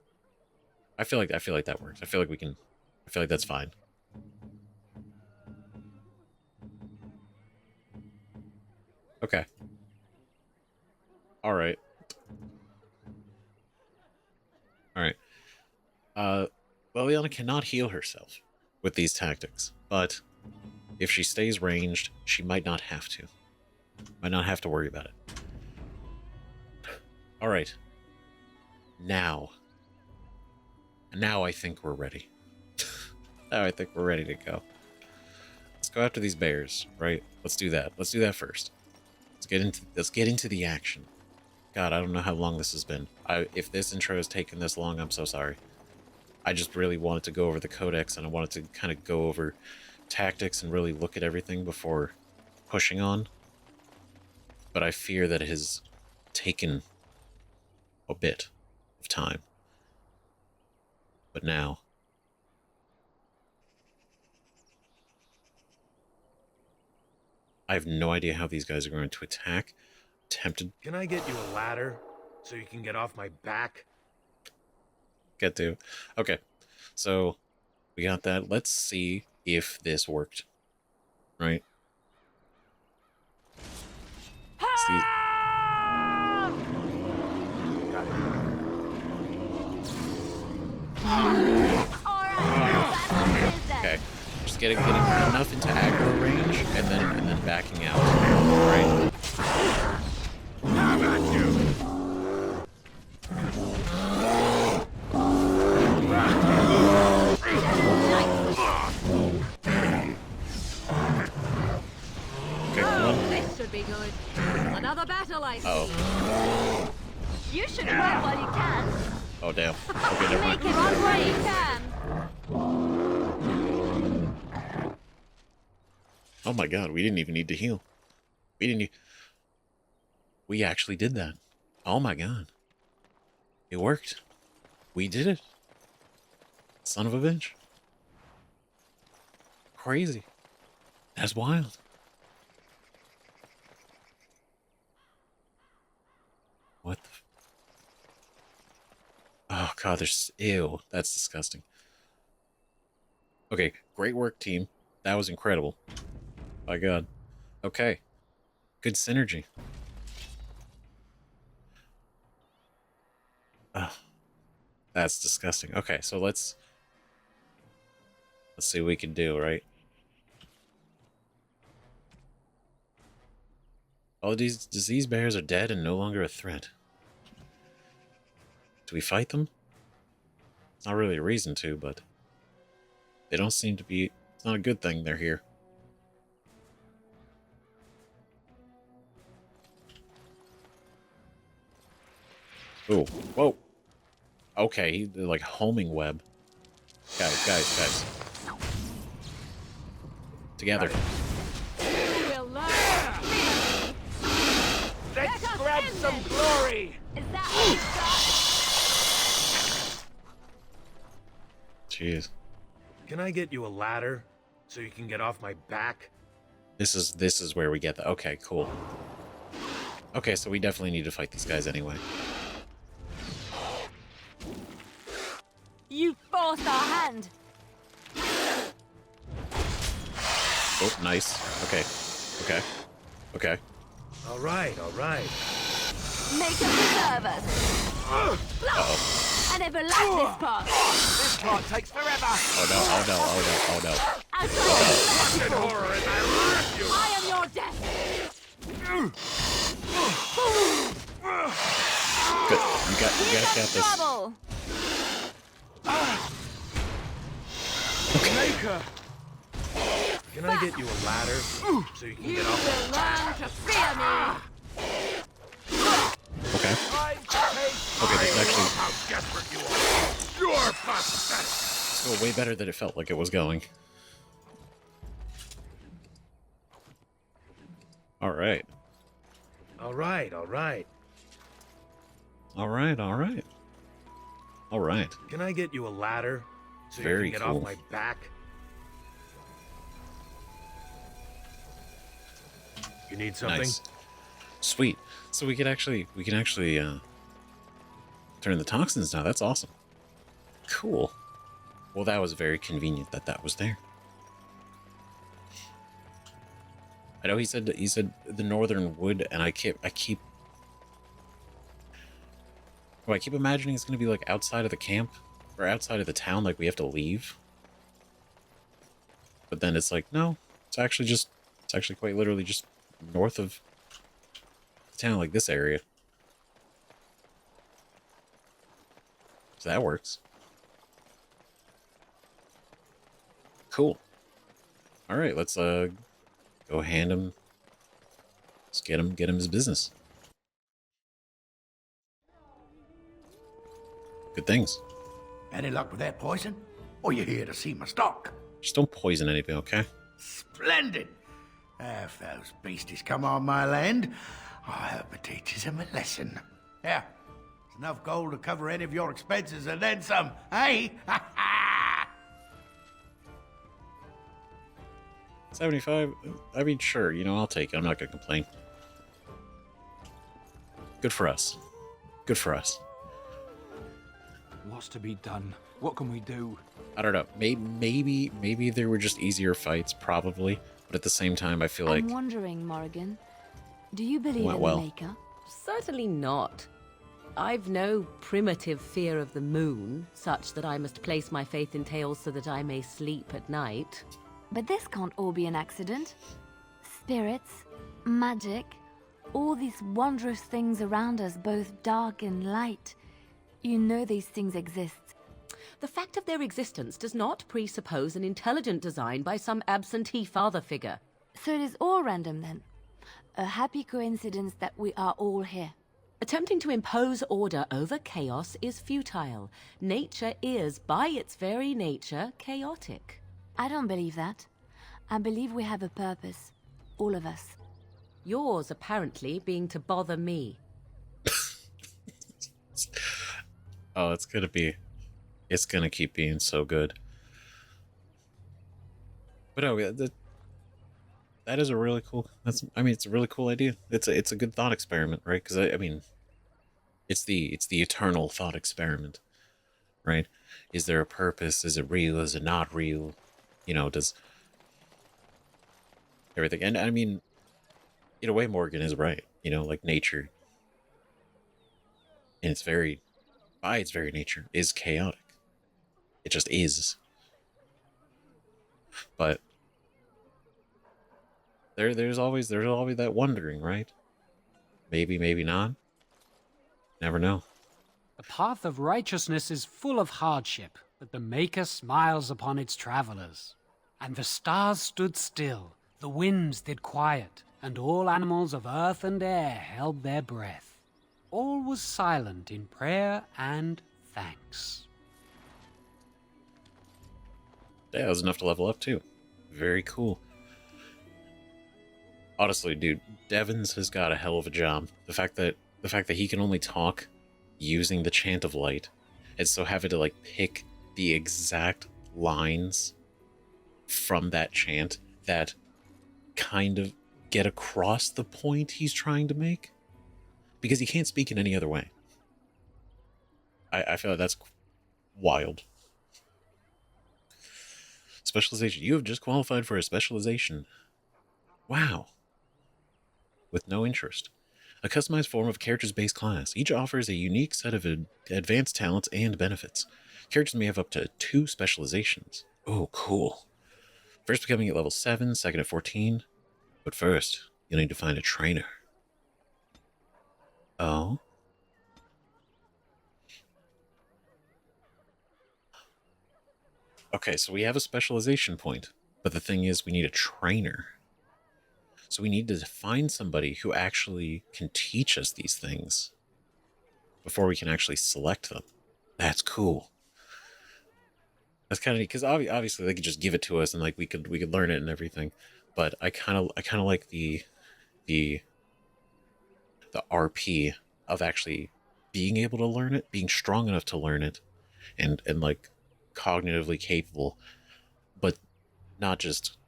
A: I feel like that works. I feel like that's fine. Okay. Alright. Alright. Leliana cannot heal herself with these tactics, but if she stays ranged, she might not have to. Might not have to worry about it. Alright. Now I think we're ready. Now I think we're ready to go. Let's go after these bears, right? Let's do that. Let's do that first. Let's get into the action. God, I don't know how long this has been. If this intro has taken this long, I'm so sorry. I just really wanted to go over the Codex, and I wanted to kind of go over tactics and really look at everything before pushing on. But I fear that it has taken a bit of time. But now, I have no idea how these guys are going to attack. Tempted.
J: Can I get you a ladder so you can get off my back?
A: Get to. Okay, so we got that. Let's see if this worked. Right? See. Okay, just getting enough into aggro range, and then backing out. Right.
B: How about you?
A: Okay, come on.
F: This should be good. Another battle, I see.
A: Oh.
I: You should run while you can.
A: Oh damn. Okay, never
I: Make
A: mind.
I: it run while you can.
A: Oh my god, we didn't even need to heal. We actually did that. Oh my god. It worked. We did it. Son of a bitch. Crazy. That's wild. What the... Oh god, there's... Ew, that's disgusting. Okay, great work, team. That was incredible. My god. Okay. Good synergy. Oh, that's disgusting. Okay, so let's see what we can do, right? All of these disease bears are dead and no longer a threat. Do we fight them? It's not really a reason to, but they don't seem to be... It's not a good thing they're here. Ooh, whoa. Okay, they're like homing web. Guys. Together.
F: We'll learn.
J: Let's grab some glory!
I: Is that all you got?
A: Jeez.
J: Can I get you a ladder so you can get off my back?
A: This is where we get the... Okay, cool. Okay, so we definitely need to fight these guys anyway.
I: You forced our hand.
A: Oh, nice. Okay.
J: All right.
I: Make them preserve us.
A: Uh-oh.
I: And never like this part.
J: This part takes forever.
A: Oh no.
B: Fucking horror in that
I: I am your death.
A: Good. You guys got this.
I: Trouble.
J: Maker! Can I get you a ladder so you can
F: You
J: get off
F: will learn to fear me.
A: Okay.
J: my back?
A: Okay, this is actually...
B: how desperate you are. You're pathetic.
A: It's going way better than it felt like it was going. Alright.
J: All right. Can I get you a ladder so
A: Very
J: you can get
A: cool.
J: off my back? You need something?
A: Nice. Sweet. So we can actually turn the toxins now. That's awesome. Cool. Well, that was very convenient that was there. I know he said the northern wood, and I keep imagining it's gonna be like outside of the camp or outside of the town, like we have to leave. But then it's like, no, it's actually quite literally just north of the town, like this area. So that works. Cool. All right, let's go hand him. Let's get him his business. Good things.
B: Any luck with that poison? Or you here to see my stock?
A: Just don't poison anything, okay?
B: Splendid! If those beasties come on my land, I hope it teaches him a lesson. Yeah, it's enough gold to cover any of your expenses and then some, eh?
A: 75? I mean, sure, you know, I'll take it. I'm not gonna complain. Good for us. Good for us.
K: What's to be done? What can we do?
A: I don't know. Maybe there were just easier fights, probably. But at the same time, I feel like...
F: I'm wondering, Morrigan, do you believe
A: Went
F: in
A: well.
F: the Maker?
L: Certainly not. I've no primitive fear of the moon, such that I must place my faith in tales so that I may sleep at night.
F: But this can't all be an accident. Spirits, magic, all these wondrous things around us, both dark and light. You know these things exist.
L: The fact of their existence does not presuppose an intelligent design by some absentee father figure.
F: So it is all random then. A happy coincidence that we are all here.
L: Attempting to impose order over chaos is futile. Nature is, by its very nature, chaotic.
F: I don't believe that. I believe we have a purpose. All of us.
L: Yours, apparently, being to bother me.
A: Oh, it's gonna keep being so good. But oh, yeah, that is a really cool, it's a really cool idea. It's a good thought experiment, right? Because I mean, it's the eternal thought experiment, right? Is there a purpose? Is it real? Is it not real? You know, does everything? And I mean, in a way, Morgan is right. You know, like nature, and it's very, by its very nature, is chaotic. It just is. But there's always that wondering, right? Maybe, maybe not. Never know.
D: The path of righteousness is full of hardship, but the Maker smiles upon its travelers. And the stars stood still, the winds did quiet, and all animals of earth and air held their breath. All was silent in prayer and thanks.
A: Yeah, that was enough to level up too. Very cool. Honestly, dude, Devins has got a hell of a job. The fact that he can only talk using the Chant of Light, and so having to like pick the exact lines from that chant that kind of get across the point he's trying to make, because he can't speak in any other way. I feel like that's wild. Specialization. You have just qualified for a specialization. Wow. With no interest. A customized form of a character's base class. Each offers a unique set of advanced talents and benefits. Characters may have up to 2 specializations. Oh, cool. First becoming at level 7, second at 14. But first, you'll need to find a trainer. Oh? Okay, so we have a specialization point, but the thing is we need a trainer. So we need to find somebody who actually can teach us these things before we can actually select them. That's cool. That's kind of neat, because obviously they could just give it to us and like we could learn it and everything. But I kind of like the RP of actually being able to learn it, being strong enough to learn it, and like cognitively capable, but not just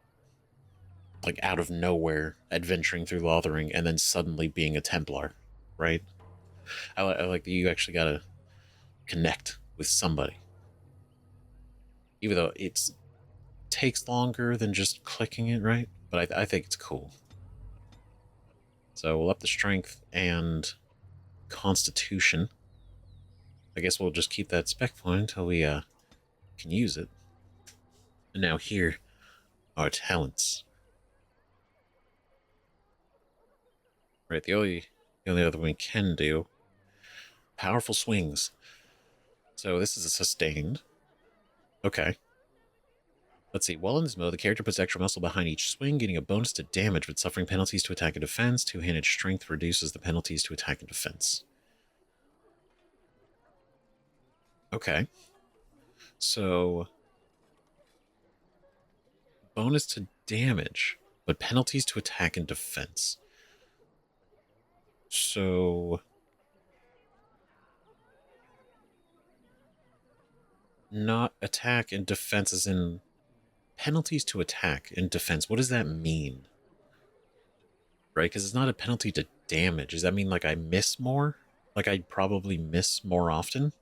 A: like out of nowhere adventuring through Lothering and then suddenly being a Templar, right? I like that you actually gotta connect with somebody, even though it takes longer than just clicking it, right? But I think it's cool. So we'll up the strength and constitution. I guess we'll just keep that spec point until we can use it. And now here are talents. Right, the only other one we can do. Powerful swings. So this is a sustained. Okay. Let's see. While in this mode, the character puts extra muscle behind each swing, getting a bonus to damage, but suffering penalties to attack and defense. Two-handed strength reduces the penalties to attack and defense. Okay. So bonus to damage, but penalties to attack and defense. So... not attack and defense as in penalties to attack and defense. What does that mean? Right? Because it's not a penalty to damage. Does that mean like I miss more? Like I'd probably miss more often?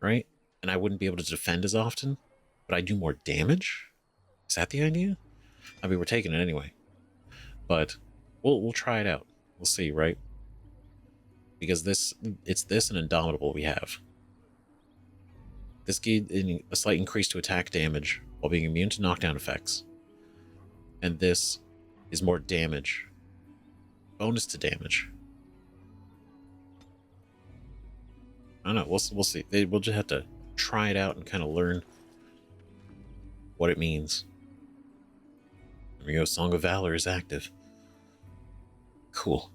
A: Right? And I wouldn't be able to defend as often? But I do more damage? Is that the idea? I mean, we're taking it anyway. But we'll try it out. We'll see, right? Because it's this and Indomitable we have. This gave a slight increase to attack damage while being immune to knockdown effects. And this is more damage. Bonus to damage. I don't know, we'll see. We'll just have to try it out and kind of learn what it means. There we go, Song of Valor is active. Cool.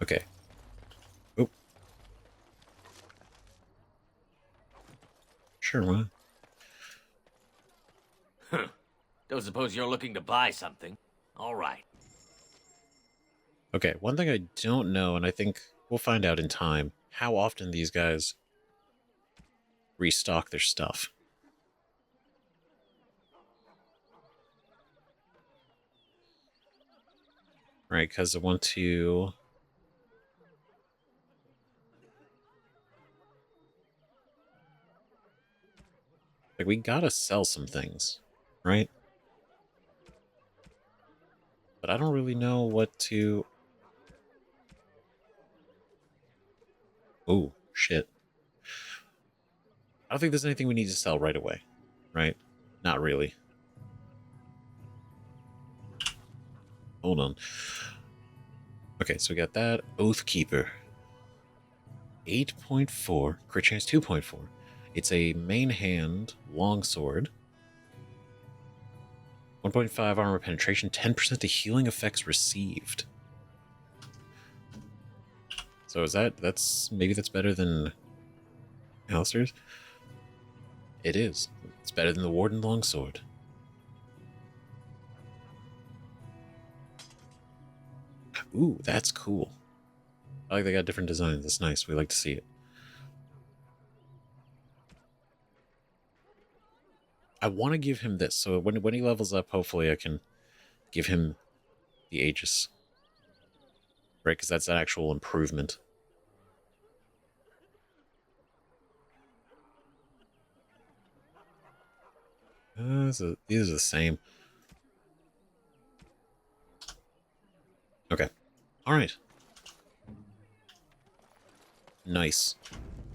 A: Okay. Oh. Sure, why?
M: Huh. Don't suppose you're looking to buy something. All right.
A: Okay, one thing I don't know, and I think we'll find out in time, how often these guys restock their stuff. Right, because I want to... like, we gotta sell some things, right? But I don't really know what to... oh, shit. I don't think there's anything we need to sell right away, right? Not really. Hold on. Okay, so we got that. Oathkeeper. 8.4. Crit chance 2.4. It's a main hand longsword. 1.5 armor penetration. 10% to healing effects received. So is that's maybe that's better than Alistair's? It is. It's better than the Warden longsword. Ooh, that's cool. I like they got different designs. That's nice. We like to see it. I want to give him this, so when he levels up, hopefully I can give him the Aegis. Right, because that's an actual improvement. These are the same. Okay. Alright. Nice.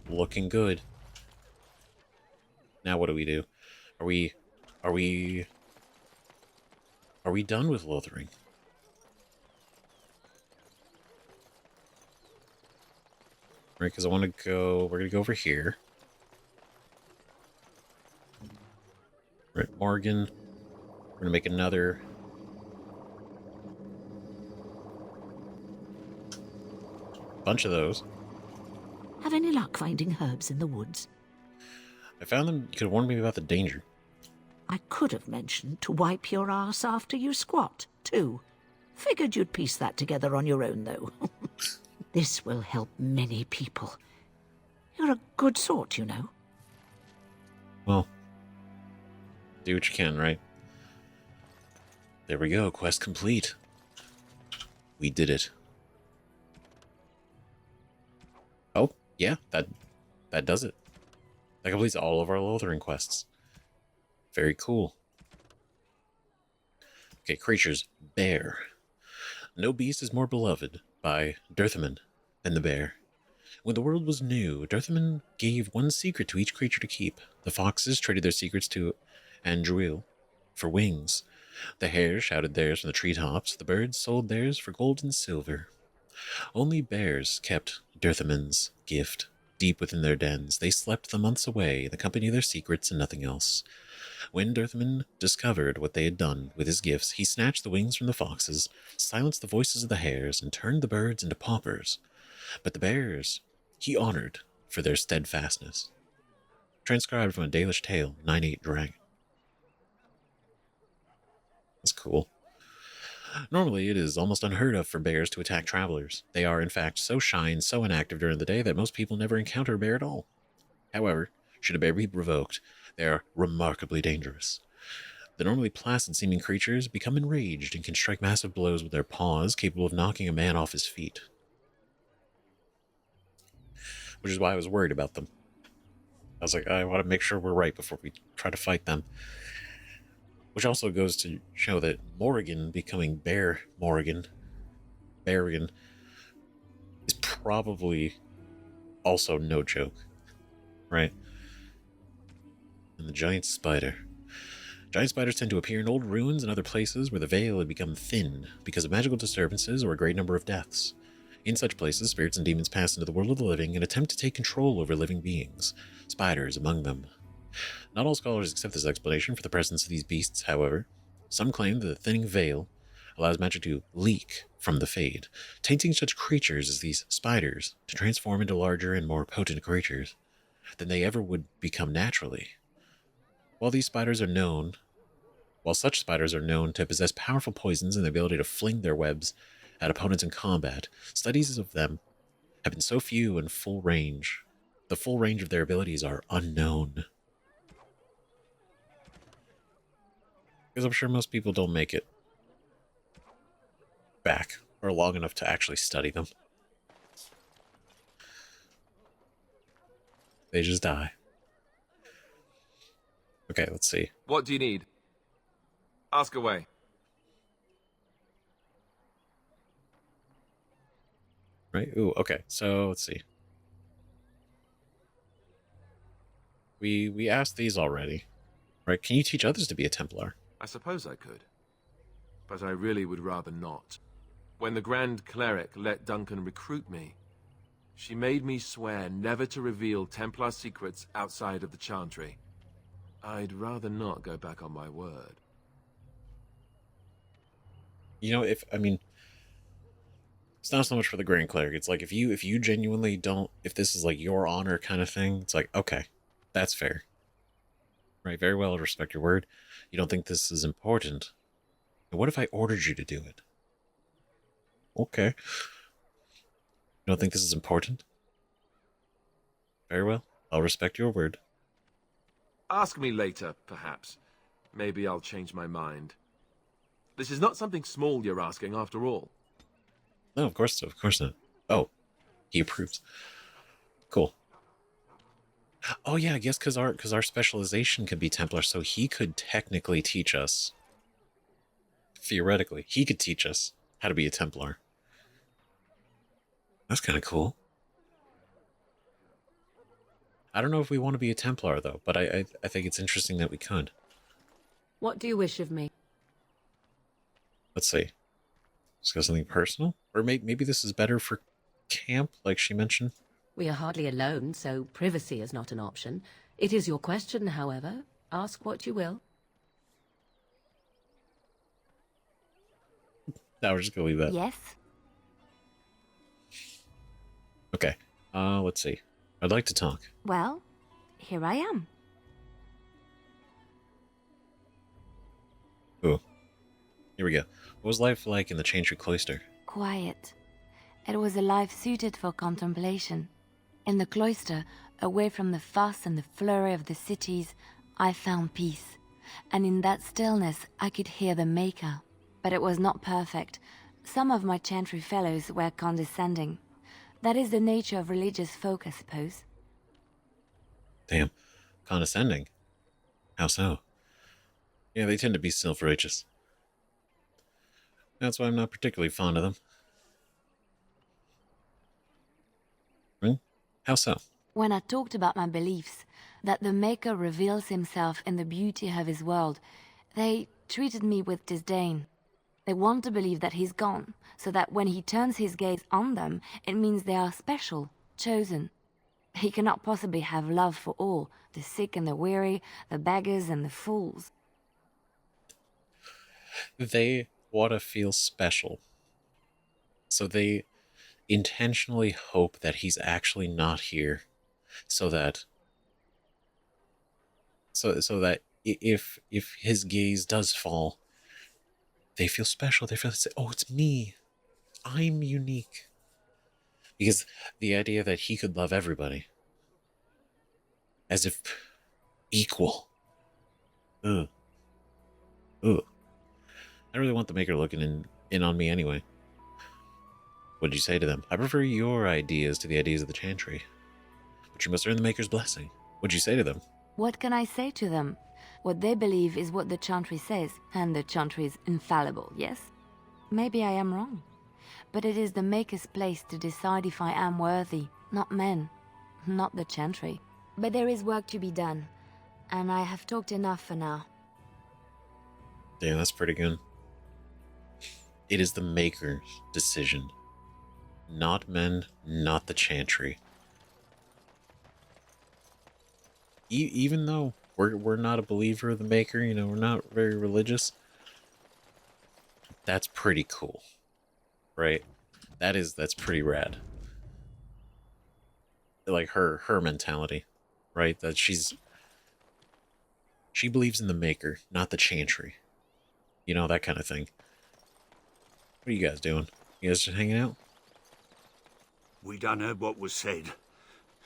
A: Looking good. Now what do we do? Are we done with Lothering? Right, because I want to go... we're going to go over here. Right, Morgan. We're going to make another... bunch of those.
N: Have any luck finding herbs in the woods?
A: I found them. You could have warned me about the danger.
N: I could have mentioned to wipe your ass after you squat, too. Figured you'd piece that together on your own, though. This will help many people. You're a good sort, you know.
A: Well, do what you can, right? There we go. Quest complete. We did it. Oh, yeah, that does it. That completes all of our Lothering quests. Very cool. Okay, creatures. Bear. No beast is more beloved by Dirthaman than the bear. When the world was new, Dirthaman gave one secret to each creature to keep. The foxes traded their secrets to Andruil for wings. The hares shouted theirs from the treetops. The birds sold theirs for gold and silver. Only bears kept Dirthaman's gift. Deep within their dens, they slept the months away in the company of their secrets and nothing else. When Dirthaman discovered what they had done with his gifts, he snatched the wings from the foxes, silenced the voices of the hares, and turned the birds into paupers. But the bears he honored for their steadfastness. Transcribed from a Dalish tale, 9-8 Dragon. That's cool. Normally, it is almost unheard of for bears to attack travelers. They are, in fact, so shy and so inactive during the day that most people never encounter a bear at all. However, should a bear be provoked, they are remarkably dangerous. The normally placid-seeming creatures become enraged and can strike massive blows with their paws, capable of knocking a man off his feet. Which is why I was worried about them. I was like, I want to make sure we're right before we try to fight them. Which also goes to show that Morrigan becoming Bear Morrigan, is probably also no joke, right? And the giant spider. Giant spiders tend to appear in old ruins and other places where the veil had become thin because of magical disturbances or a great number of deaths. In such places, spirits and demons pass into the world of the living and attempt to take control over living beings, spiders among them. Not all scholars accept this explanation for the presence of these beasts, however. Some claim that the thinning veil allows magic to leak from the Fade, tainting such creatures as these spiders to transform into larger and more potent creatures than they ever would become naturally. While such spiders are known to possess powerful poisons and the ability to fling their webs at opponents in combat, studies of them have been so few and the full range of their abilities are unknown. Because I'm sure most people don't make it back or long enough to actually study them. They just die. Okay, let's see.
O: What do you need? Ask away.
A: Right? Ooh, okay. So, let's see. We asked these already. Right? Can you teach others to be a Templar?
O: I suppose I could. But I really would rather not. When the Grand Cleric let Duncan recruit me, she made me swear never to reveal Templar secrets outside of the Chantry. I'd rather not go back on my word.
A: You know, it's not so much for the Grand Cleric. It's like if you genuinely don't, if this is like your honor kind of thing, it's like, okay, that's fair. Right, very well, I respect your word. You don't think this is important. But what if I ordered you to do it? Okay. You don't think this is important? Very well, I'll respect your word.
O: Ask me later, perhaps. Maybe I'll change my mind. This is not something small you're asking, after all.
A: No, of course not. Oh, he approves. Cool. Oh yeah, I guess because our specialization could be Templar, so he could technically teach us. Theoretically, he could teach us how to be a Templar. That's kind of cool. I don't know if we want to be a Templar though, but I think it's interesting that we could.
L: What do you wish of me?
A: Let's see. Let's go something personal, or maybe this is better for camp, like she mentioned.
L: We are hardly alone, so privacy is not an option. It is your question, however. Ask what you will.
A: Now we're just gonna leave that.
F: Yes.
A: Okay. Let's see. I'd like to talk.
F: Well, here I am.
A: Ooh. Here we go. What was life like in the Chantry Cloister?
F: Quiet. It was a life suited for contemplation. In the cloister, away from the fuss and the flurry of the cities, I found peace. And in that stillness, I could hear the Maker. But it was not perfect. Some of my Chantry fellows were condescending. That is the nature of religious folk, I suppose.
A: Damn. Condescending? How so? Yeah, they tend to be self-righteous. That's why I'm not particularly fond of them. How so?
F: When I talked about my beliefs, that the Maker reveals himself in the beauty of his world, they treated me with disdain. They want to believe that he's gone, so that when he turns his gaze on them, it means they are special, chosen. He cannot possibly have love for all, the sick and the weary, the beggars and the fools.
A: They want to feel special. So they intentionally hope that he's actually not here, so that if his gaze does fall, they feel special. They feel, oh, it's me. I'm unique. Because the idea that he could love everybody as if equal. Ugh. Ugh. I really want the Maker looking in on me anyway. What'd you say to them? I prefer your ideas to the ideas of the Chantry. But you must earn the Maker's blessing. What'd you say to them?
F: What can I say to them? What they believe is what the Chantry says, and the Chantry is infallible, yes? Maybe I am wrong. But it is the Maker's place to decide if I am worthy, not men, not the Chantry. But there is work to be done, and I have talked enough for now.
A: Damn, that's pretty good. It is the Maker's decision. Not men, not the Chantry. Even though we're not a believer of the Maker, you know, we're not very religious, that's pretty cool. Right? That's pretty rad. Like her mentality, right? That she believes in the Maker, not the Chantry. You know, that kind of thing. What are you guys doing? You guys just hanging out?
G: We done heard what was said.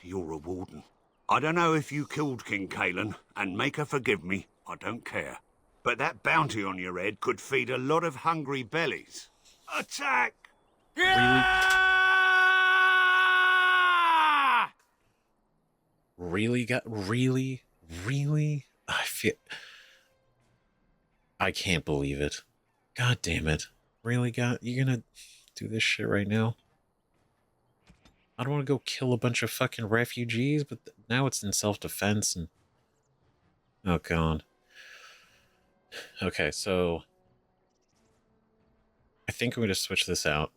G: You're a warden. I don't know if you killed King Kalen, and make her forgive me, I don't care. But that bounty on your head could feed a lot of hungry bellies. Attack!
A: Really? I can't believe it. God damn it. Really, God? You gonna do this shit right now? I don't want to go kill a bunch of fucking refugees, but now it's in self-defense and... Oh, God. Okay, so... I think I'm going to switch this out.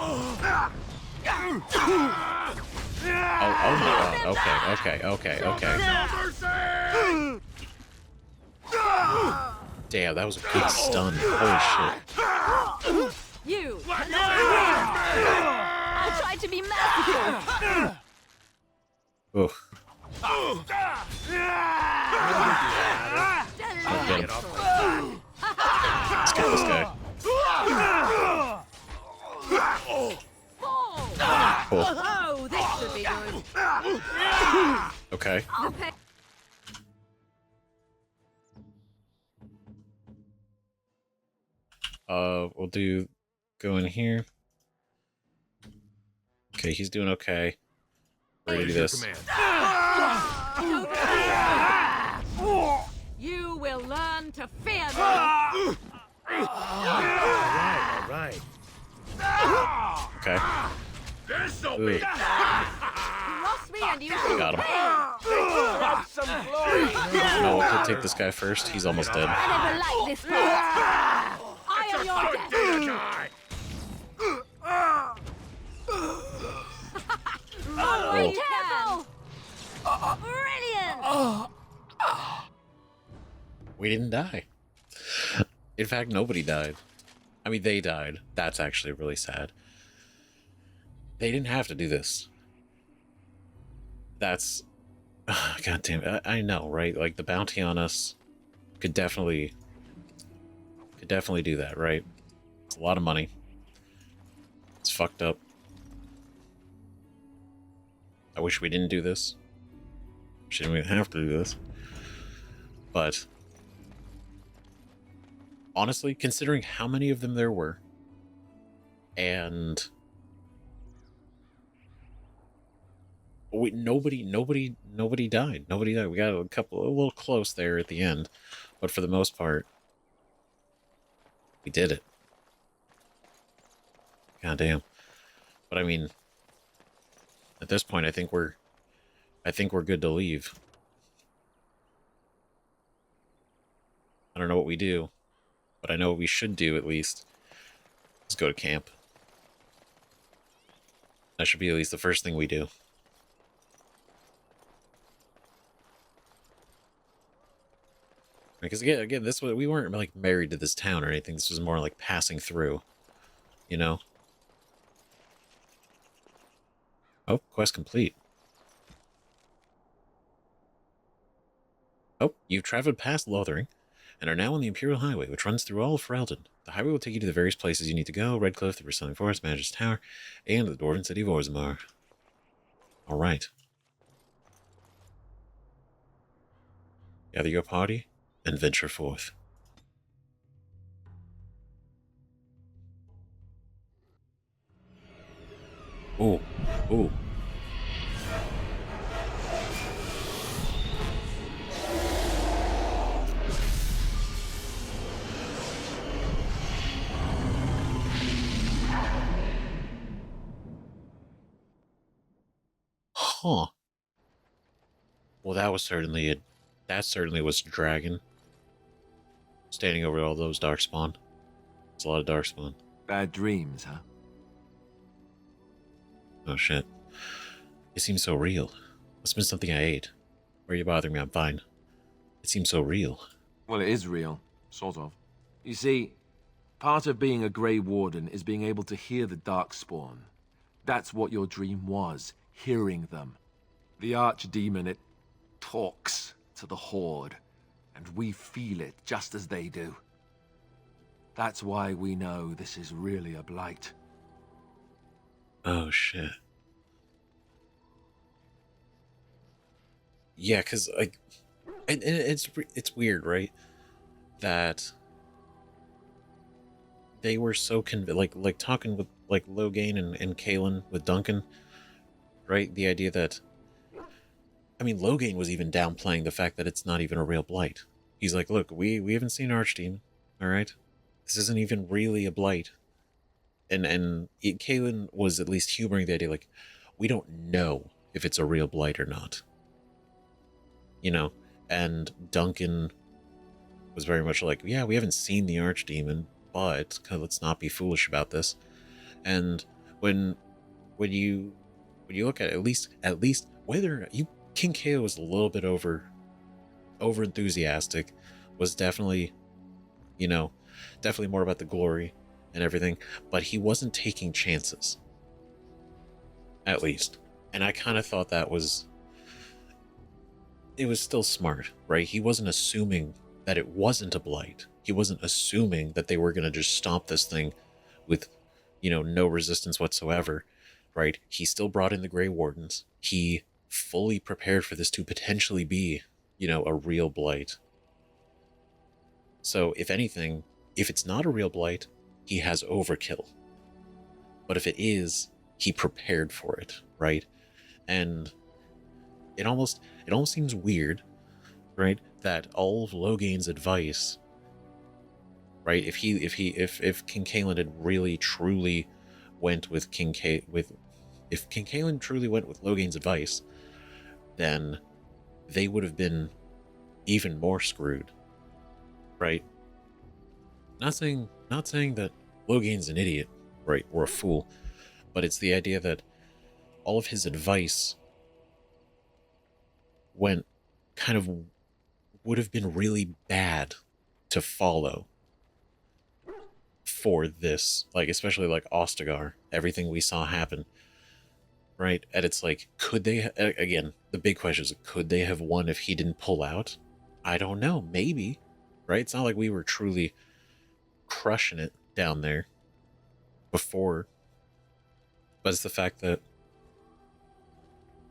A: Oh my God. Okay. Damn, that was a good stun. Holy shit.
I: You! I tried to be merciful!
A: Oof. Let's get this guy. Cool.
I: Oh, this should be good.
A: Okay. We'll go in here. Okay, he's doing okay. We're gonna do this.
I: You will learn to fear me.
J: All right.
A: Okay.
I: This'll be. You lost me and you
A: got him.
I: have some glory.
A: No, we'll take this guy first. He's almost dead.
I: I never liked this part. I am your death. Oh, be careful! Brilliant!
A: We didn't die. In fact, nobody died. I mean, they died. That's actually really sad. They didn't have to do this. That's... God damn it. I know, right? Like, the bounty on us could definitely do that, right? It's a lot of money. It's fucked up. I wish we didn't do this. Shouldn't even have to do this. But honestly, considering how many of them there were, and nobody died. Nobody died. We got a little close there at the end, but for the most part, we did it. God damn. But I mean, at this point, I think we're good to leave. I don't know what we do, but I know what we should do at least. Let's go to camp. That should be at least the first thing we do. Because again, we weren't like married to this town or anything. This was more like passing through, you know. Oh, quest complete. Oh, you've traveled past Lothering and are now on the Imperial Highway, which runs through all of Ferelden. The highway will take you to the various places you need to go: Redcliffe, the Bristling Forest, Magus Tower, and the Dwarven City of Orzammar. All right. Gather your party and venture forth. Ooh, ooh. Huh. Well, that certainly was a dragon. Standing over all those darkspawn. It's a lot of darkspawn.
O: Bad dreams, huh?
A: Oh shit. It seems so real. Must've been something I ate. Why are you bothering me? I'm fine. It seems so real.
O: Well, it is real. Sort of. You see, part of being a Grey Warden is being able to hear the Darkspawn. That's what your dream was, hearing them. The Archdemon, it talks to the Horde, and we feel it just as they do. That's why we know this is really a blight.
A: Oh shit. Yeah, because like, and it's weird, right? That they were so like talking with like Logain and Kaelin with Duncan, right? The idea that, I mean, Logain was even downplaying the fact that it's not even a real blight. He's like, look, we haven't seen Archdemon, all right? This isn't even really a blight. And Kaelin was at least humoring the idea, like, we don't know if it's a real blight or not. You know? And Duncan was very much like, yeah, we haven't seen the Archdemon, but let's not be foolish about this. And when you look at it, at least whether you King Kael was a little bit over enthusiastic, was definitely, you know, definitely more about the glory and everything, but he wasn't taking chances, at least. And I kind of thought it was still smart, right? He wasn't assuming that it wasn't a blight. He wasn't assuming that they were going to just stomp this thing with, you know, no resistance whatsoever, right? He still brought in the Grey Wardens. He fully prepared for this to potentially be, you know, a real blight. So if anything, if it's not a real blight, he has overkill. But if it is, he prepared for it, right? And it almost seems weird, right, that all of Logain's advice, right, if King Kaelin had really truly went with if King Kaelin truly went with Logain's advice, then they would have been even more screwed, right? Not saying that Logain's an idiot, right, or a fool, but it's the idea that all of his advice would have been really bad to follow for this, like, especially like Ostagar, everything we saw happen, right? And it's like, could they, again, the big question is, could they have won if he didn't pull out? I don't know, maybe, right? It's not like we were truly crushing it down there before, but it's the fact that,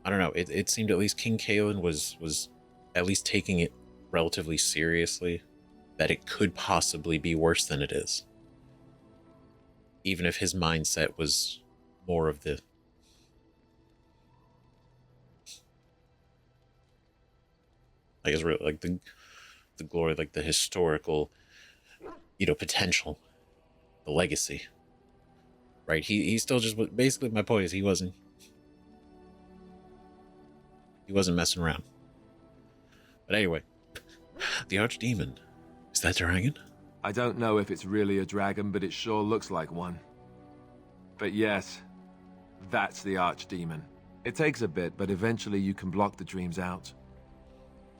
A: I don't know, it seemed at least King Kaelin was at least taking it relatively seriously, that it could possibly be worse than it is. Even if his mindset was more of the, I guess, really like the glory, like the historical, you know, potential, the legacy, right? He still just, basically my point is he wasn't messing around. But anyway, the Archdemon, is that dragon?
O: I don't know if it's really a dragon, but it sure looks like one. But yes, that's the Archdemon. It takes a bit, but eventually you can block the dreams out.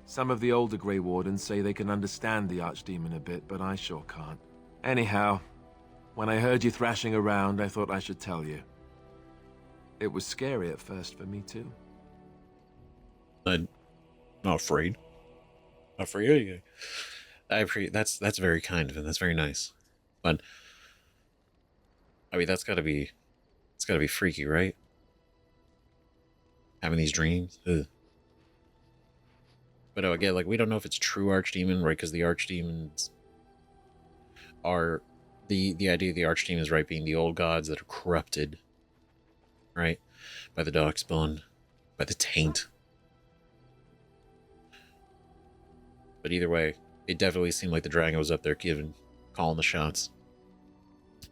O: Some of the older Grey Wardens say they can understand the Archdemon a bit, but I sure can't. Anyhow, when I heard you thrashing around, I thought I should tell you. It was scary at first for me too.
A: I'm not afraid. Not for you. I appreciate that's very kind of him. That's very nice. But I mean, it's got to be freaky, right? Having these dreams. Ugh. But again, like we don't know if it's true archdemon, right? Because the archdemons are the idea of the archdemon is right, being the old gods that are corrupted, right, by the darkspawn, by the taint. But either way, it definitely seemed like the dragon was up there calling the shots.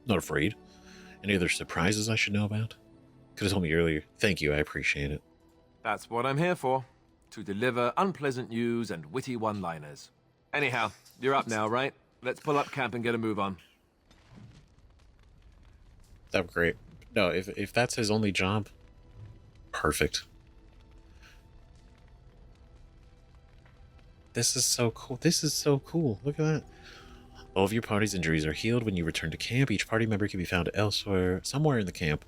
A: Not afraid. Any other surprises I should know about? Could have told me earlier. Thank you, I appreciate it.
O: That's what I'm here for. To deliver unpleasant news and witty one-liners. Anyhow, you're up now, right? Let's pull up camp and get a move on.
A: That'd be great. No, if that's his only job, perfect. This is so cool. This is so cool. Look at that. All of your party's injuries are healed when you return to camp. Each party member can be found somewhere in the camp.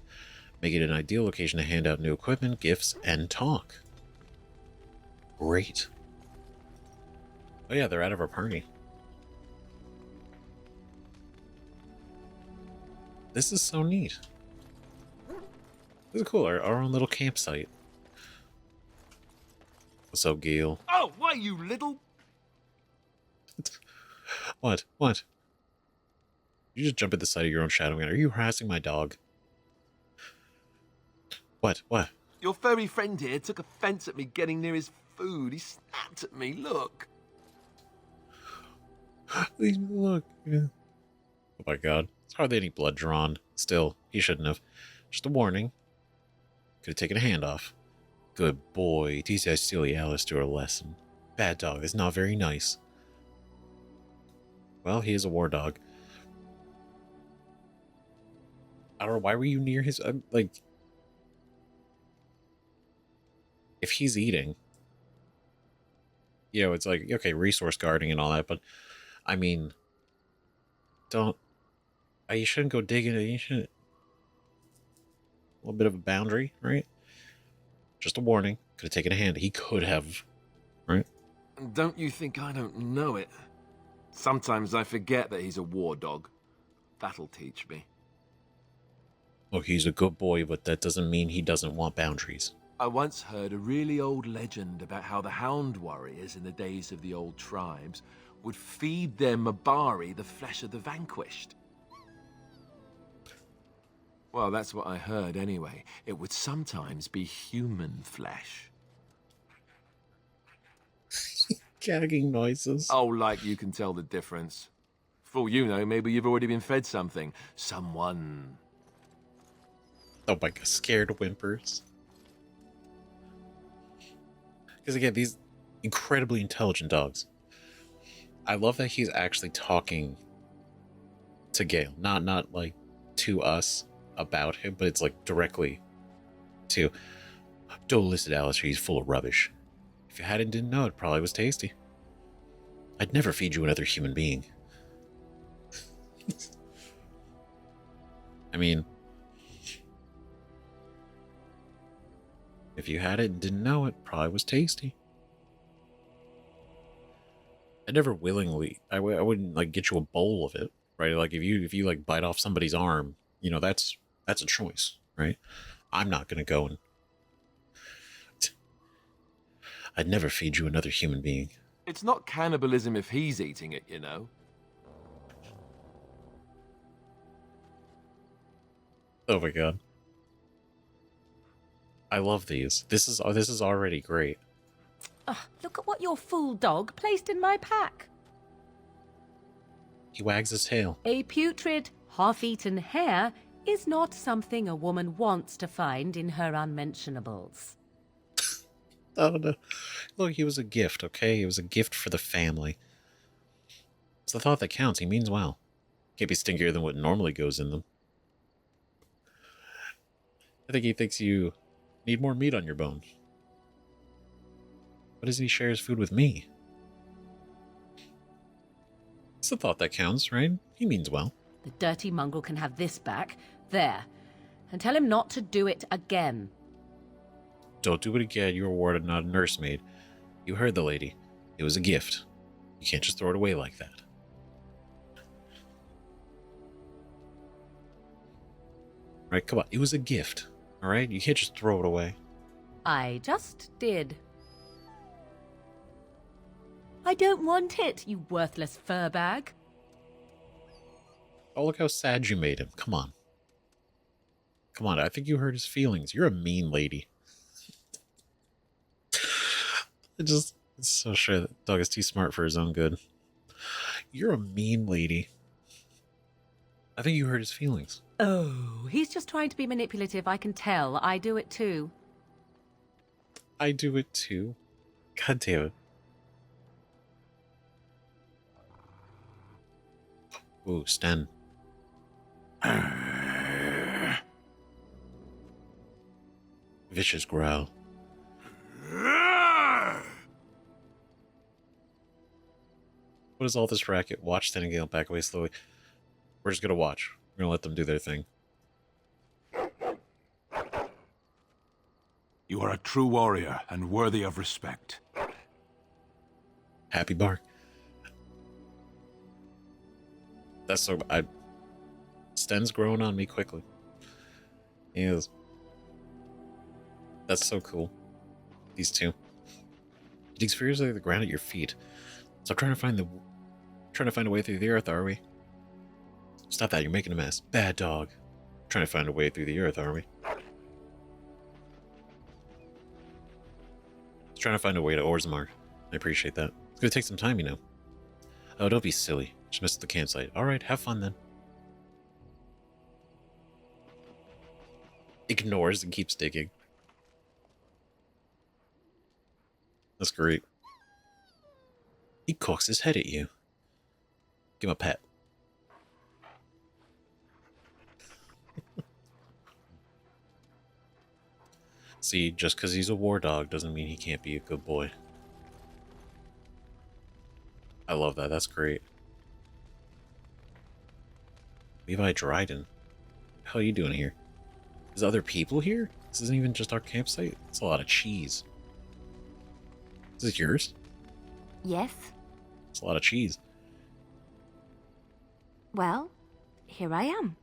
A: Make it an ideal location to hand out new equipment, gifts, and talk. Great. Oh yeah, they're out of our party. This is so neat. This is cool. Our own little campsite. What's up, Gale?
O: Oh, why, you little...
A: What? You just jump at the sight of your own shadow again. Are you harassing my dog? What?
O: Your furry friend here took offense at me getting near his food. He snapped at me, look.
A: Please look. Yeah. Oh my god. There's hardly any blood drawn. Still, he shouldn't have. Just a warning. Could have taken a hand off. Good boy. Teach that silly Alistair a lesson. Bad dog. That's not very nice. Well, he is a war dog. I don't know. Why were you near his... like... If he's eating... You know, it's like, okay, resource guarding and all that, but... I mean... Don't... You shouldn't go digging... You shouldn't... A little bit of a boundary, right? Just a warning. Could have taken a hand. He could have, right?
O: Don't you think I don't know it? Sometimes I forget that he's a war dog. That'll teach me.
A: Look, he's a good boy, but that doesn't mean he doesn't want boundaries.
O: I once heard a really old legend about how the hound warriors in the days of the old tribes would feed their Mabari the flesh of the vanquished. Well, that's what I heard anyway. It would sometimes be human flesh.
A: Gagging noises.
O: Oh, like you can tell the difference. For all you know, maybe you've already been fed something. Someone.
A: Oh my god, scared whimpers. Because again, these incredibly intelligent dogs. I love that he's actually talking to Gale. Not like to us about him, but it's like directly to... Don't listen to Alistair, he's full of rubbish. If you didn't know, it probably was tasty. I'd never feed you another human being. I mean... If you had it and didn't know it, probably was tasty. I never willingly... I wouldn't, like, get you a bowl of it, right? Like, if you like, bite off somebody's arm, you know, that's a choice, right? I'm not gonna go and... I'd never feed you another human being.
O: It's not cannibalism if he's eating it, you know.
A: Oh my god. I love these. This is already great.
L: Look at what your fool dog placed in my pack.
A: He wags his tail.
L: A putrid, half-eaten hare is not something a woman wants to find in her unmentionables.
A: Oh no. Look, he was a gift, okay? He was a gift for the family. It's the thought that counts. He means well. Can't be stinkier than what normally goes in them. I think he thinks you need more meat on your bones. Why doesn't he share his food with me? It's the thought that counts, right? He means well.
L: The dirty mongrel can have this back. There. And tell him not to do it again.
A: Don't do it again. You're a warden, not a nursemaid. You heard the lady. It was a gift. You can't just throw it away like that. Right, come on. It was a gift. All right? You can't just throw it away.
L: I just did. I don't want it, you worthless fur bag.
A: Oh, look how sad you made him. Come on. Come on, I think you hurt his feelings. You're a mean lady. It's so sure that dog is too smart for his own good. You're a mean lady. I think you hurt his feelings.
L: Oh, he's just trying to be manipulative, I can tell. I do it too.
A: I do it too. God damn it. Ooh, Sten. Vicious growl. What is all this racket? Watch Sten and Gale back away slowly. We're just gonna watch. We're gonna let them do their thing.
K: You are a true warrior and worthy of respect.
A: Happy bark. That's so... Sten's growing on me quickly. He is. That's so cool. These two. He digs furiously the ground at your feet. Stop trying to find a way through the earth, are we? Stop that, you're making a mess. Bad dog. Trying to find a way through the earth, are we? Trying to find a way to Orzammar. I appreciate that. It's gonna take some time, you know. Oh, don't be silly. Just missed the campsite. Alright, have fun then. Ignores and keeps digging. That's great. He cocks his head at you. Give him a pet. See, just because he's a war dog doesn't mean he can't be a good boy. I love that. That's great. Levi Dryden. What the hell are you doing here? There's other people here? This isn't even just our campsite? It's a lot of cheese. Is it yours?
F: Yes.
A: It's a lot of cheese.
F: Well, here I am.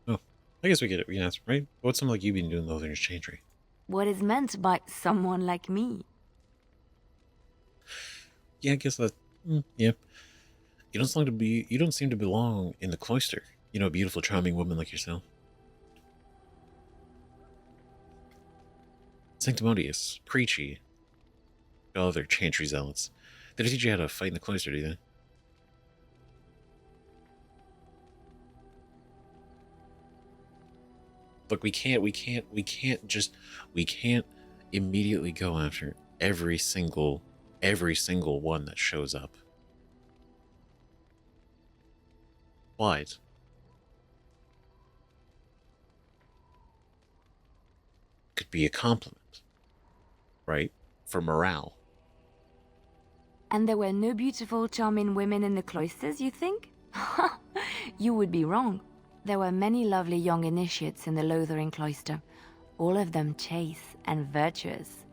A: Oh, I guess we get it. We can answer, right? What's something like you been doing in Lothering Exchangery?
F: What is meant by someone like me?
A: Yeah, I guess that. Yeah. You don't seem to belong in the cloister. You know, a beautiful, charming woman like yourself. Sanctimonious, preachy. Oh, they're chantry zealots. They don't teach you how to fight in the cloister, do they? Look, we can't immediately go after every single one that shows up. Why? Could be a compliment, right? For morale.
F: And there were no beautiful, charming women in the cloisters, you think? You would be wrong. There were many lovely young initiates in the Lothering cloister, all of them chaste and virtuous.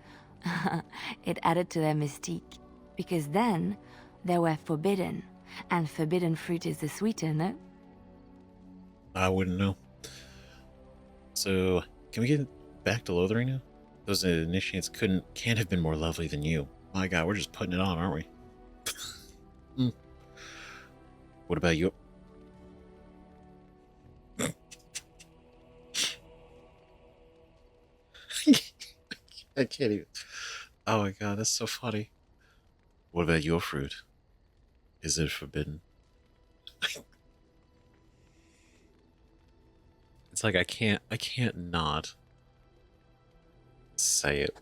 F: It added to their mystique, because then they were forbidden, and forbidden fruit is the sweeter, no?
A: I wouldn't know. So, can we get back to Lothering now? Those initiates can't have been more lovely than you. My God, we're just putting it on, aren't we? What about you? I can't even. Oh my God, that's so funny. What about your fruit? Is it forbidden? It's like I can't not say it.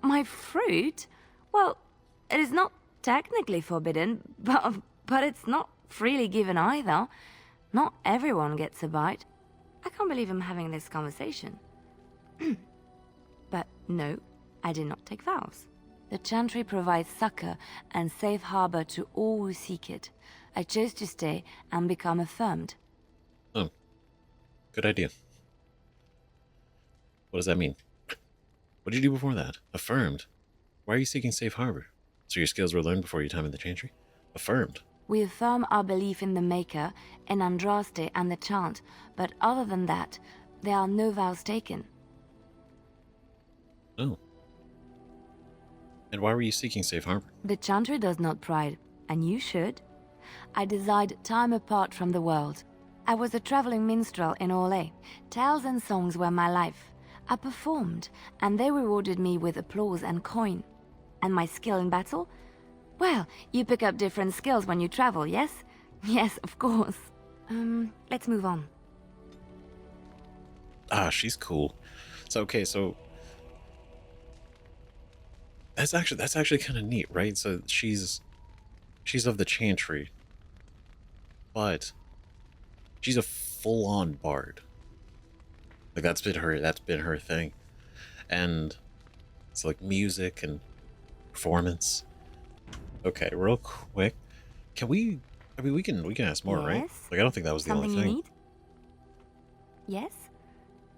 F: My fruit? Well, it is not technically forbidden, but it's not freely given either. Not everyone gets a bite. I can't believe I'm having this conversation. But no, I did not take vows. The chantry provides succor and safe harbor to all who seek it. I chose to stay and become affirmed.
A: Oh, good idea. What does that mean? What did you do before that? Affirmed. Why are you seeking safe harbor? So your skills were learned before your time in the Chantry? Affirmed.
F: We affirm our belief in the Maker, in Andraste and the chant, but other than that, there are no vows taken.
A: Oh. And why were you seeking safe harbor?
F: The Chantry does not pride, and you should. I desired time apart from the world. I was a traveling minstrel in Orlais. Tales and songs were my life. I performed, and they rewarded me with applause and coin. And my skill in battle? Well, you pick up different skills when you travel, yes? Yes, of course. Let's move on.
A: Ah, she's cool. So, okay, so... That's actually kind of neat, right? So she's of the Chantry, but she's a full-on bard. Like that's been her thing, and it's like music and performance. Okay, real quick, can we? I mean, we can ask more, right? Like I don't think that was the
F: Something
A: only thing.
F: you need? Yes?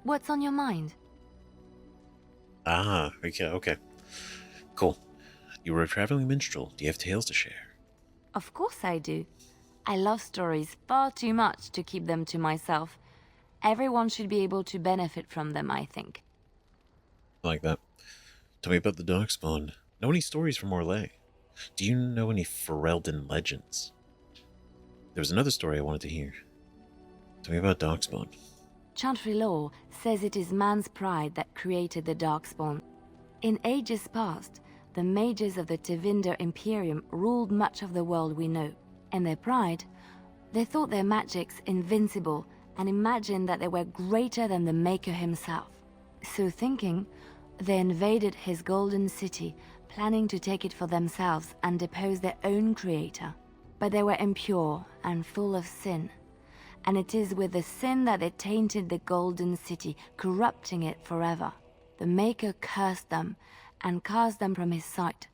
F: What's on your mind?
A: Ah, okay, cool. You were a traveling minstrel. Do you have tales to share?
F: Of course I do. I love stories far too much to keep them to myself. Everyone should be able to benefit from them, I think.
A: I like that. Tell me about the Darkspawn. Know any stories from Orlais? Do you know any Ferelden legends? There was another story I wanted to hear. Tell me about Darkspawn.
F: Chantry lore says it is man's pride that created the Darkspawn. In ages past, the mages of the Tevinder Imperium ruled much of the world we know. In their pride, they thought their magics invincible and imagined that they were greater than the Maker himself. So thinking, they invaded his golden city, planning to take it for themselves and depose their own creator. But they were impure and full of sin. And it is with the sin that they tainted the golden city, corrupting it forever. The Maker cursed them and cast them from his sight.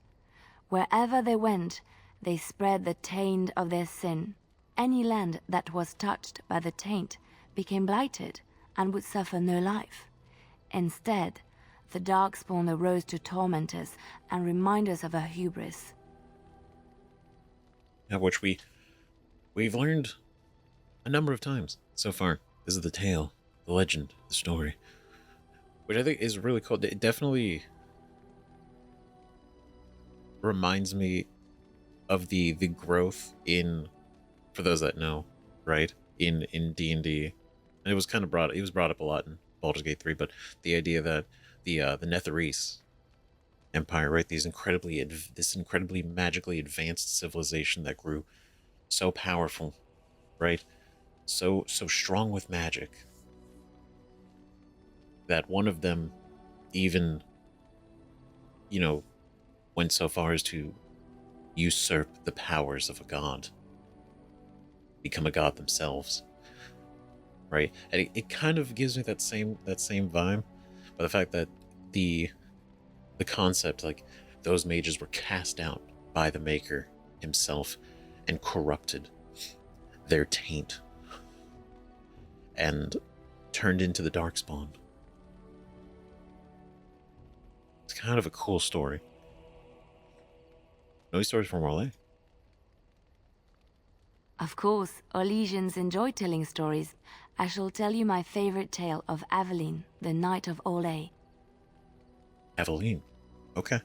F: Wherever they went, they spread the taint of their sin. Any land that was touched by the taint became blighted and would suffer no life. Instead, the Darkspawn arose to torment us and remind us of our hubris.
A: Which we've learned a number of times so far. This is the tale, the legend, the story, which I think is really cool. It definitely reminds me of the growth in, for those that know, right, in D&D. And it was kind of brought up a lot in Baldur's Gate 3, but the idea that the Netherese Empire, right, this incredibly magically advanced civilization that grew so powerful, right, so strong with magic, that one of them even, went so far as to usurp the powers of a god, become a god themselves, right? And it kind of gives me that same vibe, by the fact that the concept, like, those mages were cast out by the Maker himself and corrupted their taint and turned into the Darkspawn. It's kind of a cool story. No stories from Orlais?
F: Of course, Orlesians enjoy telling stories. I shall tell you my favorite tale of Aveline, the Knight of Orlais.
A: Aveline? Okay.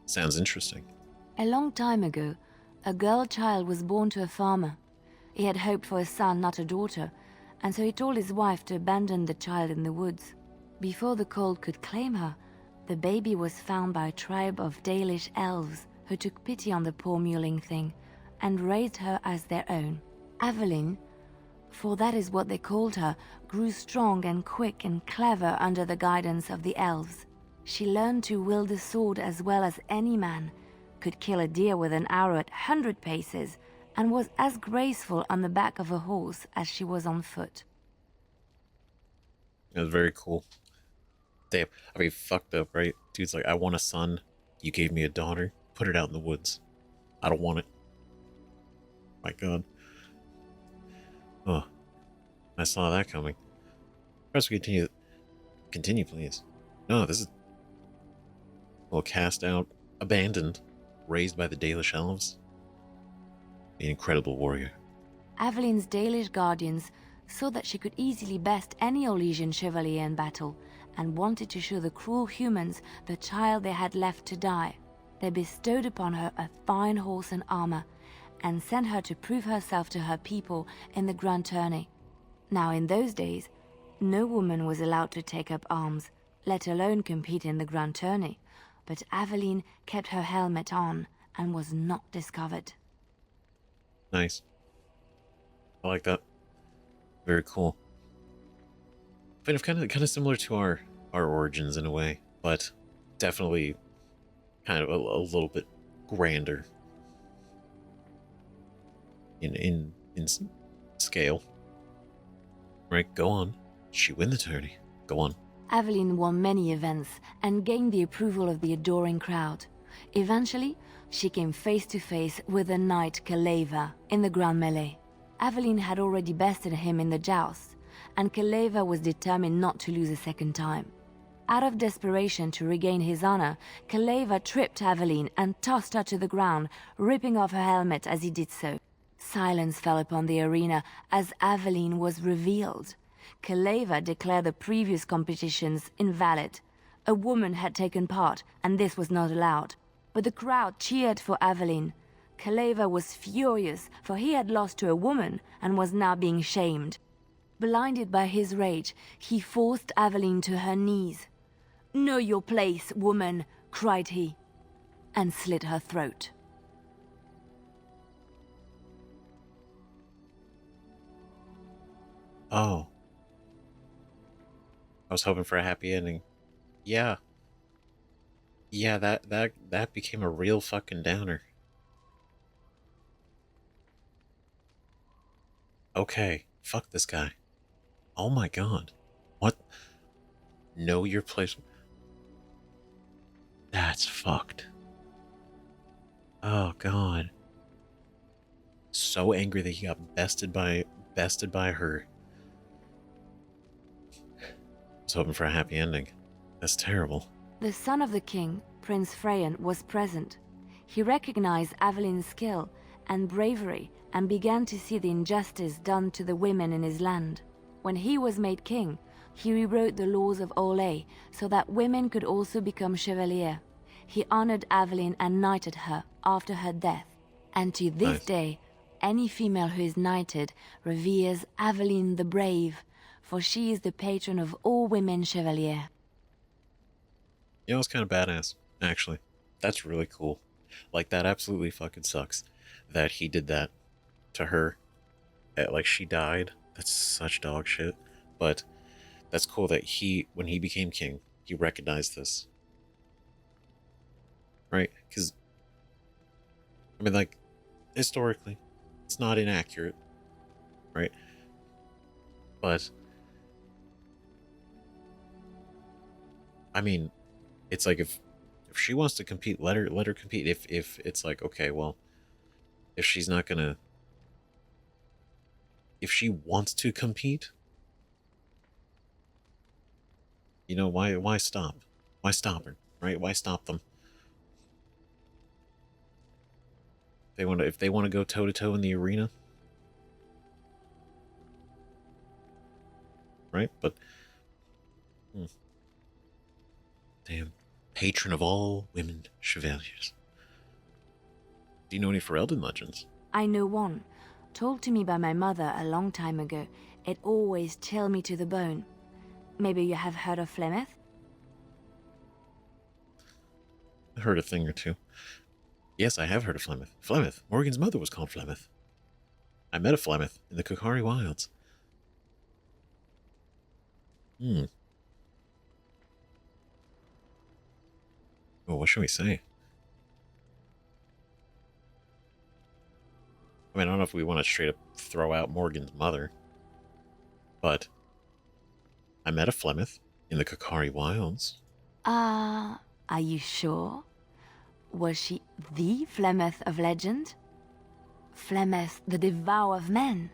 A: Sounds interesting.
F: A long time ago, a girl child was born to a farmer. He had hoped for a son, not a daughter, and so he told his wife to abandon the child in the woods. Before the cold could claim her, the baby was found by a tribe of Dalish elves who took pity on the poor mewling thing and raised her as their own. Aveline, for that is what they called her, grew strong and quick and clever under the guidance of the elves. She learned to wield the sword as well as any man, could kill a deer with an arrow at 100 paces, and was as graceful on the back of a horse as she was on foot.
A: It was very cool. Damn, I mean, fucked up, right? Dude's like, I want a son. You gave me a daughter. Put it out in the woods. I don't want it. My God. Oh, I saw that coming. Press continue. Continue, please. No, this is well cast out, abandoned, raised by the Dalish elves. An incredible warrior.
F: Avelin's Dalish guardians saw that she could easily best any Orlesian chevalier in battle, and wanted to show the cruel humans the child they had left to die. They bestowed upon her a fine horse and armor, and sent her to prove herself to her people in the grand tourney. Now in those days, no woman was allowed to take up arms, let alone compete in the grand tourney, but Aveline kept her helmet on and was not discovered.
A: Nice. I like that. Very cool. Kind of similar to our origins in a way, but definitely kind of a little bit grander in scale. Right, go on. She win the tourney. Go on.
F: Aveline won many events and gained the approval of the adoring crowd. Eventually, she came face to face with the knight Campfire in the grand melee. Aveline had already bested him in the joust, and Campfire was determined not to lose a second time. Out of desperation to regain his honor, Campfire tripped Aveline and tossed her to the ground, ripping off her helmet as he did so. Silence fell upon the arena as Aveline was revealed. Campfire declared the previous competitions invalid. A woman had taken part, and this was not allowed. But the crowd cheered for Aveline. Campfire was furious, for he had lost to a woman and was now being shamed. Blinded by his rage, he forced Aveline to her knees. "Know your place, woman," cried he, and slit her throat.
A: Oh. I was hoping for a happy ending. Yeah. Yeah, that became a real fucking downer. Okay, fuck this guy. Oh my god. What? Know your place. That's fucked. Oh god. So angry that he got bested by her. I was hoping for a happy ending. That's terrible.
F: The son of the king, Prince Freyan, was present. He recognized Aveline's skill and bravery and began to see the injustice done to the women in his land. When he was made king, he rewrote the laws of Orlais so that women could also become chevalier. He honored Aveline and knighted her after her death. And to this day, any female who is knighted reveres Aveline the Brave, for she is the patron of all women chevalier.
A: You know, it's kind of badass, actually. That's really cool. Like, that absolutely fucking sucks that he did that to her. Like, she died. That's such dog shit. But that's cool that when he became king, he recognized this. Right? Because, I mean, like, historically, it's not inaccurate. Right? But, I mean, it's like if she wants to compete, let her compete. If it's like, okay, well, if she's not gonna, if she wants to compete, you know, why stop? Why stop her? Right? Why stop them? If they want to go toe to toe in the arena, right? But damn, patron of all women chevaliers. Do you know any Ferelden legends?
F: I know one, told to me by my mother a long time ago. It always chilled me to the bone. Maybe you have heard of Flemeth?
A: I heard a thing or two. Yes, I have heard of Flemeth. Flemeth. Morgan's mother was called Flemeth. I met a Flemeth in the Kokari Wilds. Well, what should we say? I mean, I don't know if we want to straight up throw out Morgan's mother, but I met a Flemeth in the Kokari Wilds.
F: Are you sure? Was she the Flemeth of legend? Flemeth, the devourer of men?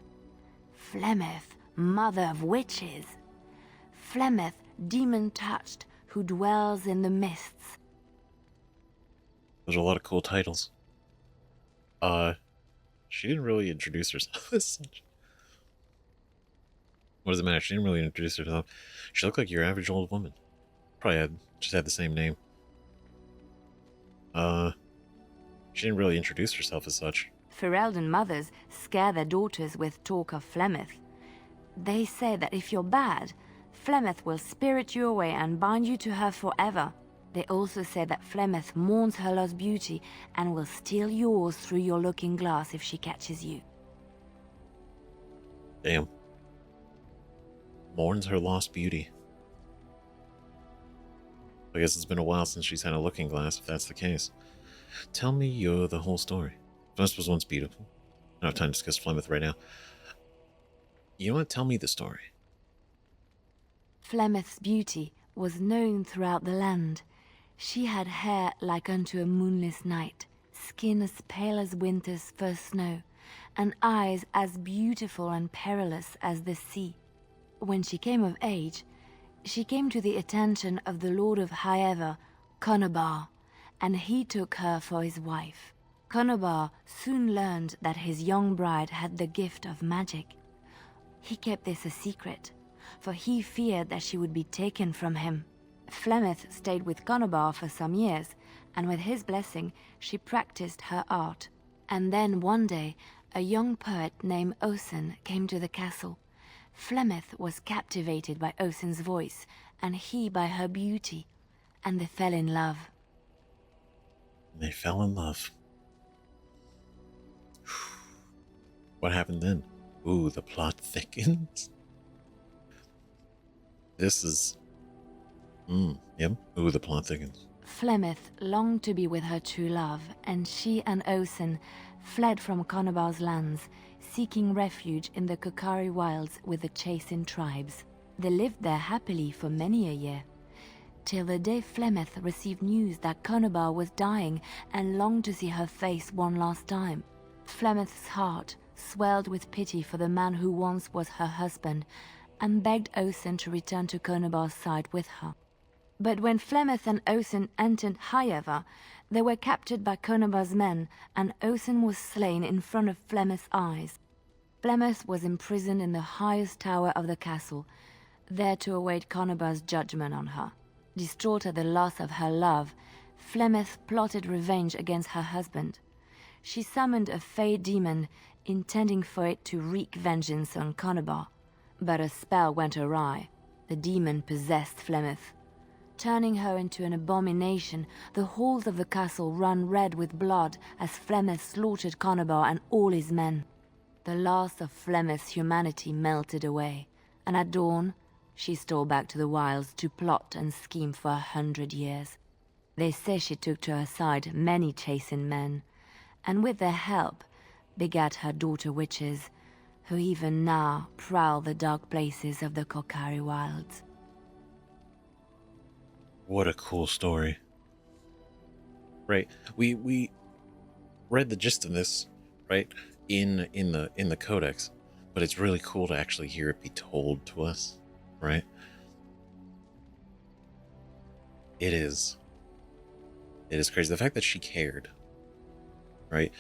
F: Flemeth, mother of witches? Flemeth, demon-touched, who dwells in the mists.
A: There's a lot of cool titles. She didn't really introduce herself as such. What does it matter? She didn't really introduce herself. She looked like your average old woman. Probably just had the same name. She didn't really introduce herself as such.
F: Ferelden mothers scare their daughters with talk of Flemeth. They say that if you're bad, Flemeth will spirit you away and bind you to her forever. They also say that Flemeth mourns her lost beauty and will steal yours through your looking glass if she catches you.
A: Damn. Mourns her lost beauty. I guess it's been a while since she's had a looking glass, if that's the case. Tell me the whole story. Flemeth was once beautiful. I don't have time to discuss Flemeth right now. You know what? Tell me the story.
F: Flemeth's beauty was known throughout the land. She had hair like unto a moonless night, skin as pale as winter's first snow, and eyes as beautiful and perilous as the sea. When she came of age, she came to the attention of the Lord of Highever, Conobar, and he took her for his wife. Conobar soon learned that his young bride had the gift of magic. He kept this a secret, for he feared that she would be taken from him. Flemeth stayed with Conobar for some years, and with his blessing, she practiced her art. And then one day, a young poet named Osen came to the castle. Flemeth was captivated by Osen's voice, and he by her beauty, and they fell in love.
A: They fell in love. What happened then? Ooh, the plot thickens. This is... yep. Ooh, the plot thickens.
F: Flemeth longed to be with her true love, and she and Osen fled from Conobar's lands, seeking refuge in the Kokari wilds with the Chasing tribes. They lived there happily for many a year, till the day Flemeth received news that Conobar was dying and longed to see her face one last time. Flemeth's heart swelled with pity for the man who once was her husband, and begged Osen to return to Conobar's side with her. But when Flemeth and Osen entered Highever, they were captured by Conobar's men, and Osen was slain in front of Flemeth's eyes. Flemeth was imprisoned in the highest tower of the castle, there to await Conobar's judgment on her. Distraught at the loss of her love, Flemeth plotted revenge against her husband. She summoned a fey demon, intending for it to wreak vengeance on Conobar. But a spell went awry. The demon possessed Flemeth. Turning her into an abomination, the halls of the castle ran red with blood as Flemeth slaughtered Conobar and all his men. The last of Flemeth's humanity melted away, and at dawn, she stole back to the wilds to plot and scheme for 100 years. They say she took to her side many Chasing men, and with their help, begat her daughter witches, who even now prowl the dark places of the Kokari wilds.
A: What a cool story. Right. We read the gist of this, right, in the Codex, but it's really cool to actually hear it be told to us, right? It is crazy. The fact that she cared, right?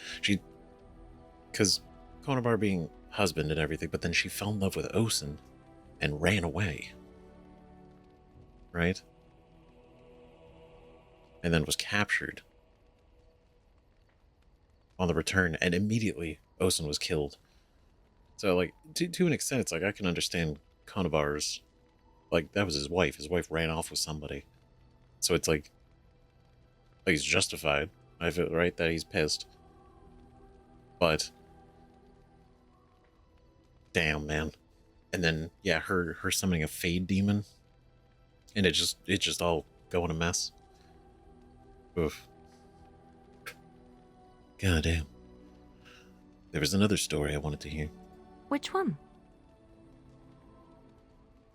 A: Because Conobar being husband and everything, but then she fell in love with Osen and ran away, right? And then was captured on the return, and immediately Osen was killed. So, like, to an extent, it's like I can understand Conobar's, like, that was his wife. His wife ran off with somebody. So it's like he's justified. I feel, right, that he's pissed. But damn, man. And then, yeah, her summoning a Fade demon, and it just all go in a mess. Oof. God damn. There was another story I wanted to hear.
F: Which one?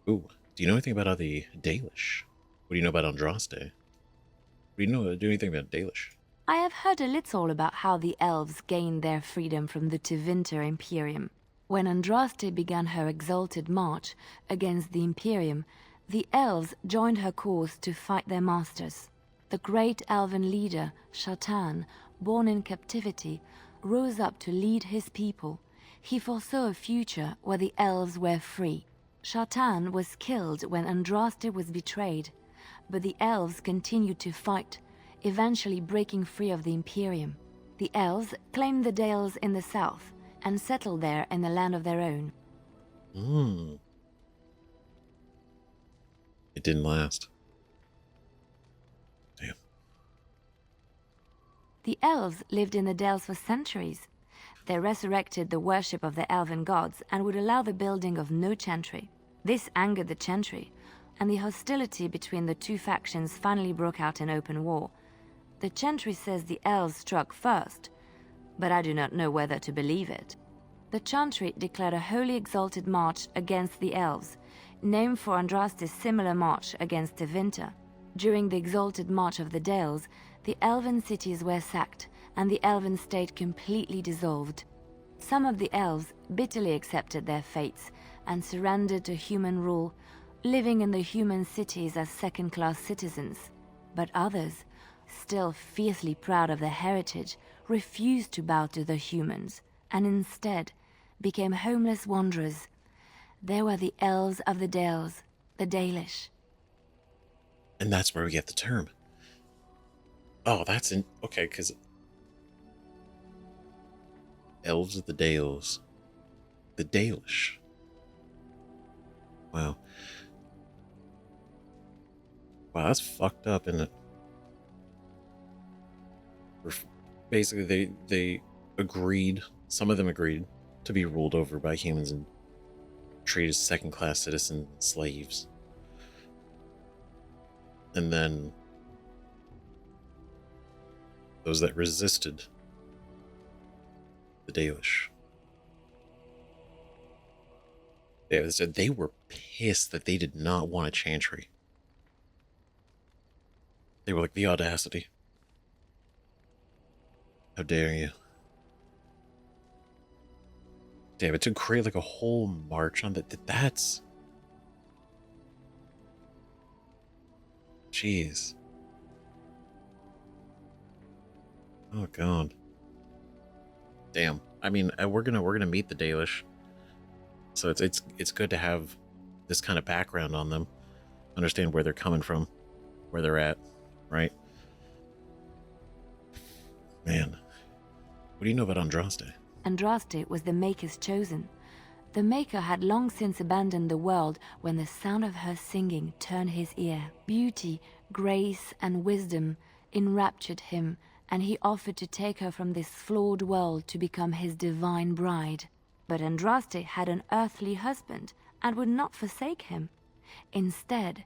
A: Ooh, do you know anything about the Dalish? What do you know about Andraste? Do anything about Dalish?
F: I have heard a little about how the elves gained their freedom from the Tevinter Imperium. When Andraste began her exalted march against the Imperium, The elves joined her cause to fight their masters. The great elven leader, Shatan, born in captivity, rose up to lead his people. He foresaw a future where the elves were free. Shatan was killed when Andraste was betrayed, but the elves continued to fight, eventually breaking free of the Imperium. The elves claimed the Dales in the south and settled there in a land of their own.
A: It didn't last. Damn.
F: The elves lived in the Dales for centuries. They resurrected the worship of the elven gods and would allow the building of no chantry. This angered the chantry, and the hostility between the two factions finally broke out in open war. The chantry says the elves struck first, but I do not know whether to believe it. The chantry declared a holy exalted march against the elves, named for Andraste's similar march against Tevinter. During the exalted march of the Dales, the elven cities were sacked, and the elven state completely dissolved. Some of the elves bitterly accepted their fates and surrendered to human rule, living in the human cities as second-class citizens. But others, still fiercely proud of their heritage, refused to bow to the humans, and instead became homeless wanderers. They were the elves of the Dales, the Dalish.
A: And that's where we get the term. Oh, that's in... Okay, because... Elves of the Dales. The Dalish. Wow. Wow, that's fucked up, isn't it? Basically, they agreed, some of them agreed, to be ruled over by humans and treated as second-class citizen slaves. And then those that resisted the Dalish. They said they were pissed that they did not want a chantry. They were like, the audacity. How dare you? Damn, it to create like a whole march on that. That's... Jeez. Oh god. Damn. I mean, we're gonna meet the Dalish, so it's good to have this kind of background on them, understand where they're coming from, where they're at, right? Man, what do you know about Andraste?
F: Andraste was the Maker's chosen. The Maker had long since abandoned the world when the sound of her singing turned his ear. Beauty, grace, and wisdom enraptured him, and he offered to take her from this flawed world to become his divine bride. But Andraste had an earthly husband and would not forsake him. Instead,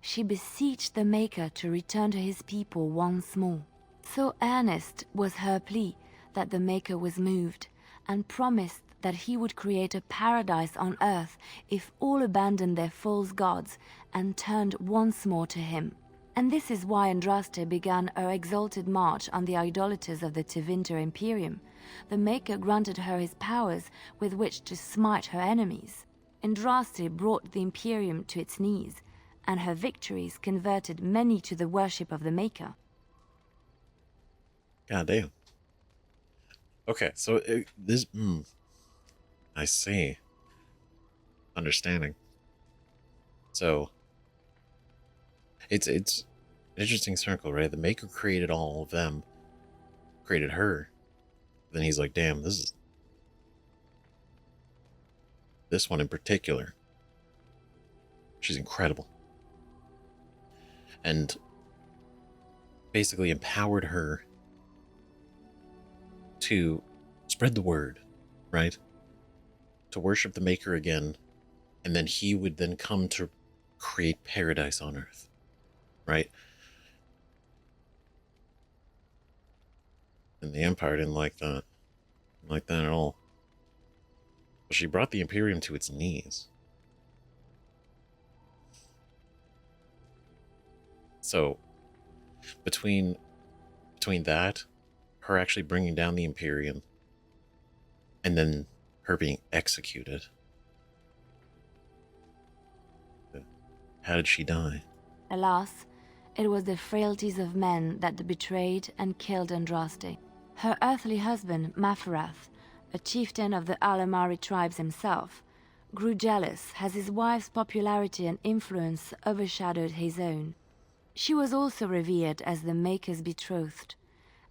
F: she beseeched the Maker to return to his people once more. So earnest was her plea that the Maker was moved, and promised that he would create a paradise on earth if all abandoned their false gods and turned once more to him. And this is why Andraste began her exalted march on the idolaters of the Tevinter Imperium. The Maker granted her his powers with which to smite her enemies. Andraste brought the Imperium to its knees, and her victories converted many to the worship of the Maker.
A: God damn. Okay, so this... I see. Understanding. So, it's an interesting circle, right? The Maker created all of them, created her. Then he's like, damn, this one in particular, she's incredible. And basically empowered her to spread the word, right? To worship the Maker again, and then he would then come to create paradise on earth, right? And the Empire didn't like that. Didn't like that at all. But she brought the Imperium to its knees. So, between that, her actually bringing down the Imperium, and then her being executed. How did she die?
F: Alas, it was the frailties of men that betrayed and killed Andraste. Her earthly husband, Maferath, a chieftain of the Alamari tribes himself, grew jealous as his wife's popularity and influence overshadowed his own. She was also revered as the Maker's betrothed,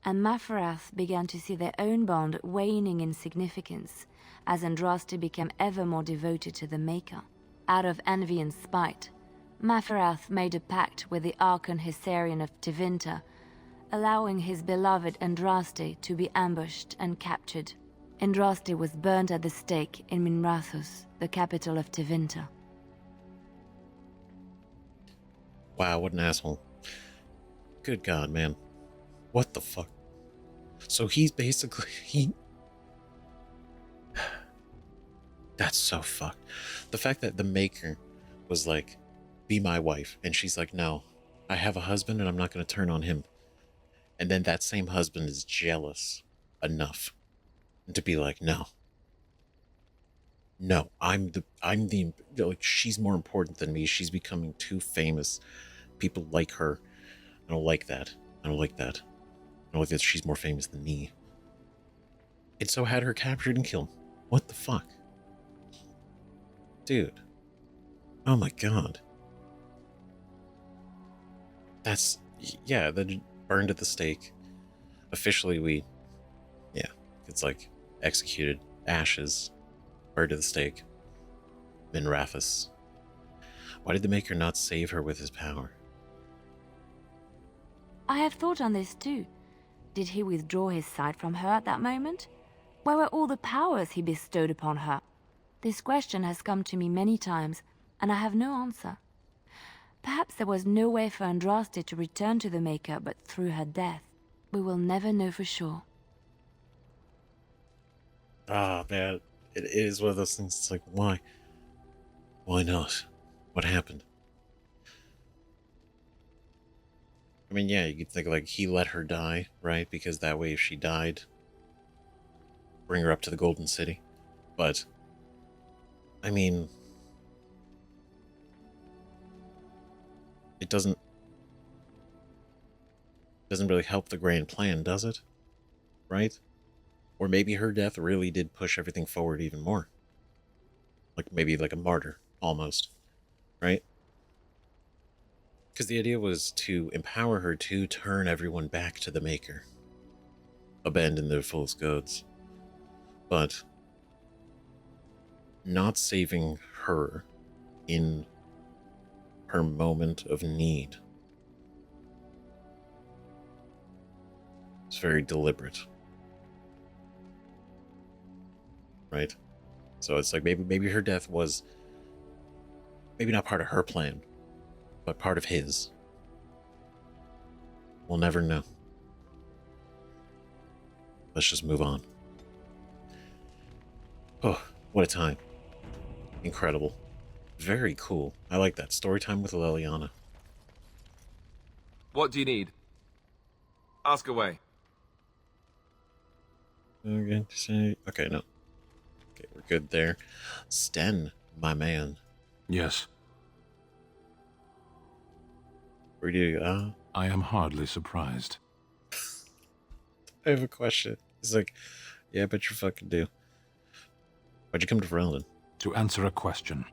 F: and Maferath began to see their own bond waning in significance as Andraste became ever more devoted to the Maker. Out of envy and spite, Maferath made a pact with the Archon Hessarian of Tevinter, allowing his beloved Andraste to be ambushed and captured. Andraste was burned at the stake in Minrathous, the capital of Tevinter.
A: Wow, what an asshole. Good God, man. What the fuck? So he's basically... That's so fucked. The fact that the Maker was like, be my wife, and she's like, no, I have a husband and I'm not going to turn on him. And then that same husband is jealous enough to be like, no, I'm the, like, she's more important than me. She's becoming too famous. People like her. I don't like that. I don't like that. I don't like that she's more famous than me. And so had her captured and killed. What the fuck? Dude. Oh my God. That's, yeah, then burned at the stake. Officially, it's like executed, ashes, burned at the stake. Minrathous. Why did the Maker not save her with his power?
F: I have thought on this too. Did he withdraw his sight from her at that moment? Where were all the powers he bestowed upon her? This question has come to me many times, and I have no answer. Perhaps there was no way for Andraste to return to the Maker but through her death. We will never know for sure.
A: Ah, man. It is one of those things. It's like, why? Why not? What happened? I mean, yeah, you could think like he let her die, right? Because that way if she died, bring her up to the Golden City. But, I mean, it doesn't really help the grand plan, does it? Right? Or maybe her death really did push everything forward even more. Like maybe like a martyr, almost. Right? Because the idea was to empower her to turn everyone back to the Maker. Abandon their false gods. But not saving her in her moment of need. It's very deliberate. Right? So it's like maybe her death was maybe not part of her plan, but part of his. We'll never know. Let's just move on. Oh, what a time. Incredible. Very cool. I like that. Story time with Leliana.
O: What do you need? Ask away.
A: Okay, no. Okay, we're good there. Sten, my man.
K: Yes.
A: Where do you
K: I am hardly surprised.
A: I have a question. He's like, yeah, I bet you fucking do. Why'd you come to Ferelden?
K: To answer a question.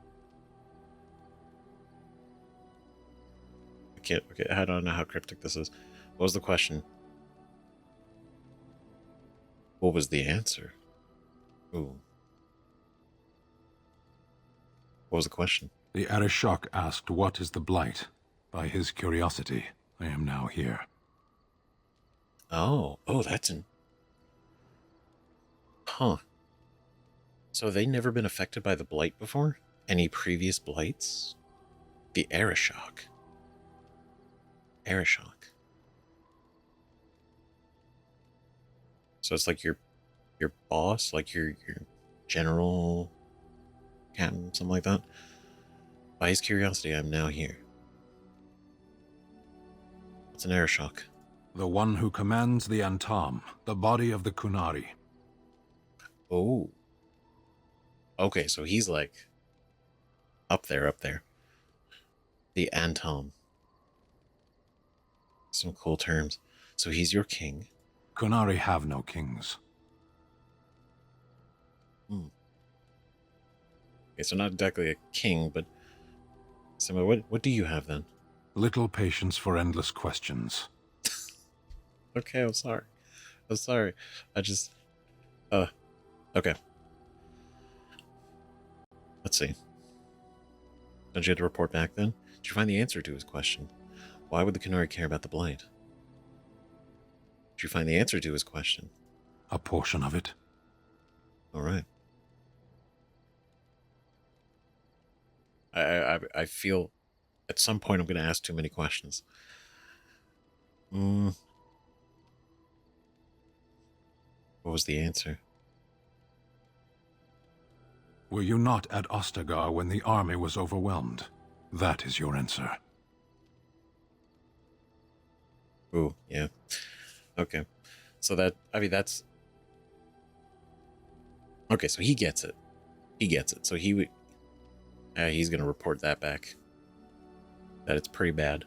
A: Okay, I don't know how cryptic this is. What was the question? What was the answer? Ooh. What was the question?
K: The Arishok asked what is the Blight. By his curiosity, I am now here.
A: Oh, that's an... Huh. So they never been affected by the Blight before? Any previous Blights? The Arishok. So it's like your boss, like your general captain, something like that. By his curiosity, I'm now here. What's an Arishok?
K: The one who commands the Antam, the body of the Kunari.
A: Oh. Okay, so he's like up there. The Antom. Some cool terms. So he's your king.
K: Kunari have no kings.
A: Okay, so not exactly a king, but... So what do you have then?
K: Little patience for endless questions.
A: Okay, I'm sorry. I'm sorry. I just... okay. Let's see. Don't you have to report back then? Did you find the answer to his question? Why would the Kunari care about the Blight? Did you find the answer to his question?
K: A portion of it.
A: Alright. I feel at some point I'm going to ask too many questions. What was the answer?
K: Were you not at Ostagar when the army was overwhelmed? That is your answer.
A: Ooh, yeah. Okay. So that's... Okay, so he gets it. He gets it. So he's going to report that back. That it's pretty bad.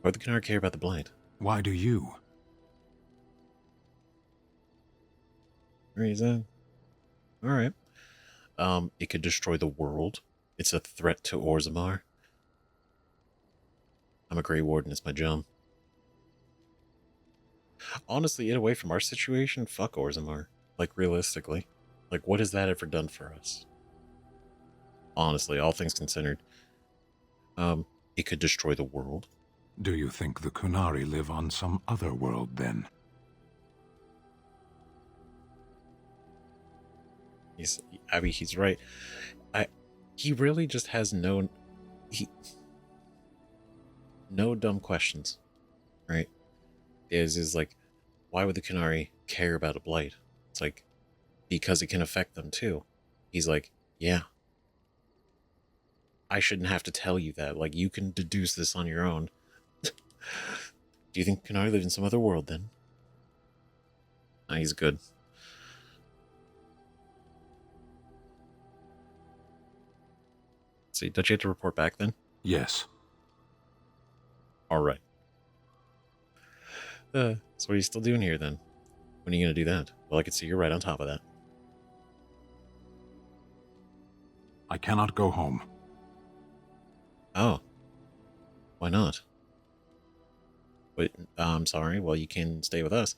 A: Why would the Kunari care about the Blight?
K: Why do you?
A: Reason. Alright. It could destroy the world. It's a threat to Orzammar. I'm a Grey Warden, it's my job. Honestly, in a way from our situation, fuck Orzammar. Like, realistically. Like, what has that ever done for us? Honestly, all things considered. It could destroy the world.
K: Do you think the Kunari live on some other world, then?
A: He's right. He really just has no dumb questions, right? Is like, why would the Kunari care about a Blight? It's like, because it can affect them too. He's like, yeah. I shouldn't have to tell you that. Like, you can deduce this on your own. Do you think Kunari live in some other world then? Nah, he's good. See, don't you have to report back then?
K: Yes.
A: Alright. So what are you still doing here then? When are you going to do that? Well, I can see you're right on top of that.
K: I cannot go home.
A: Oh. Why not? Wait, I'm sorry. Well, you can stay with us.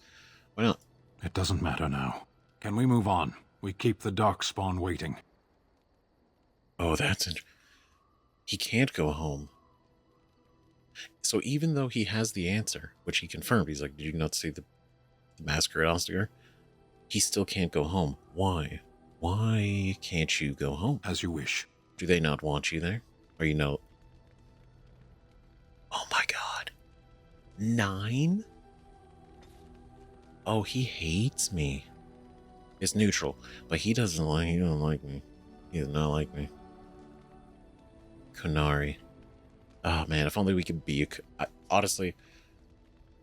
A: Why not?
K: It doesn't matter now. Can we move on? We keep the Darkspawn waiting.
A: Oh, that's interesting. He can't go home. So even though he has the answer, which he confirmed, he's like, did you not see the massacre at Ostagar? He still can't go home. Why? Why can't you go home?
K: As you wish.
A: Do they not want you there? Or you know... Oh my god. 9? Oh, he hates me. It's neutral, but he don't like me. He does not like me. Kunari. Oh man, if only we could be honestly,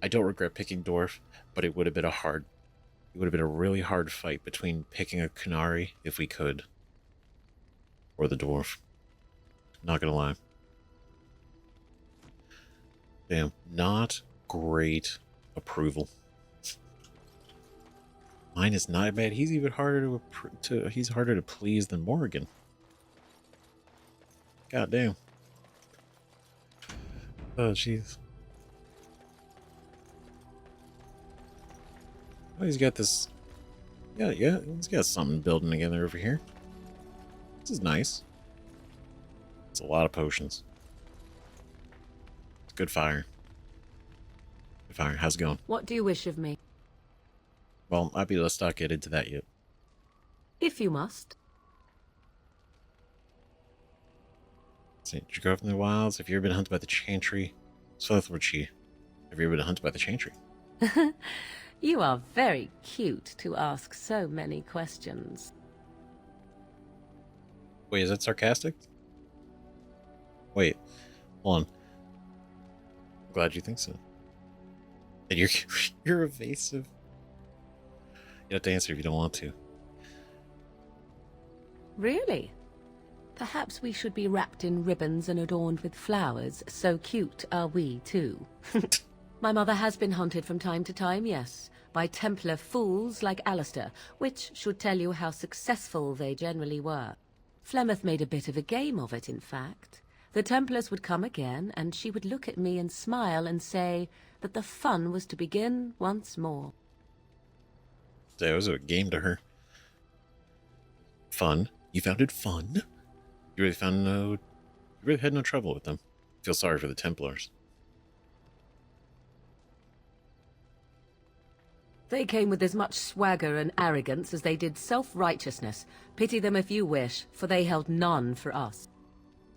A: I don't regret picking Dwarf, but it would have been a really hard fight between picking a Kunari if we could, or the Dwarf. Not gonna lie. Damn, not great approval. Mine is not bad. He's even harder he's harder to please than Morrigan. God damn. Oh, jeez. Oh, he's got this... Yeah, he's got something building together over here. This is nice. It's a lot of potions. It's good fire. Good fire. How's it going?
L: What do you wish of me?
A: Well, let's not get into that yet.
L: If you must.
A: Did you grow up in the wilds? Have you ever been hunted by the Chantry? Slothwardchi. Have you ever been hunted by the Chantry?
L: You are very cute to ask so many questions.
A: Wait, is that sarcastic? Wait, hold on. I'm glad you think so. And you're evasive. You have to answer if you don't want to.
L: Really? Perhaps we should be wrapped in ribbons and adorned with flowers. So cute are we, too. My mother has been hunted from time to time, yes, by Templar fools like Alistair, which should tell you how successful they generally were. Flemeth made a bit of a game of it, in fact. The Templars would come again, and she would look at me and smile and say that the fun was to begin once more.
A: So it was a game to her. Fun? You found it fun? You really had no trouble with them. Feel sorry for the Templars.
L: They came with as much swagger and arrogance as they did self-righteousness. Pity them if you wish, for they held none for us.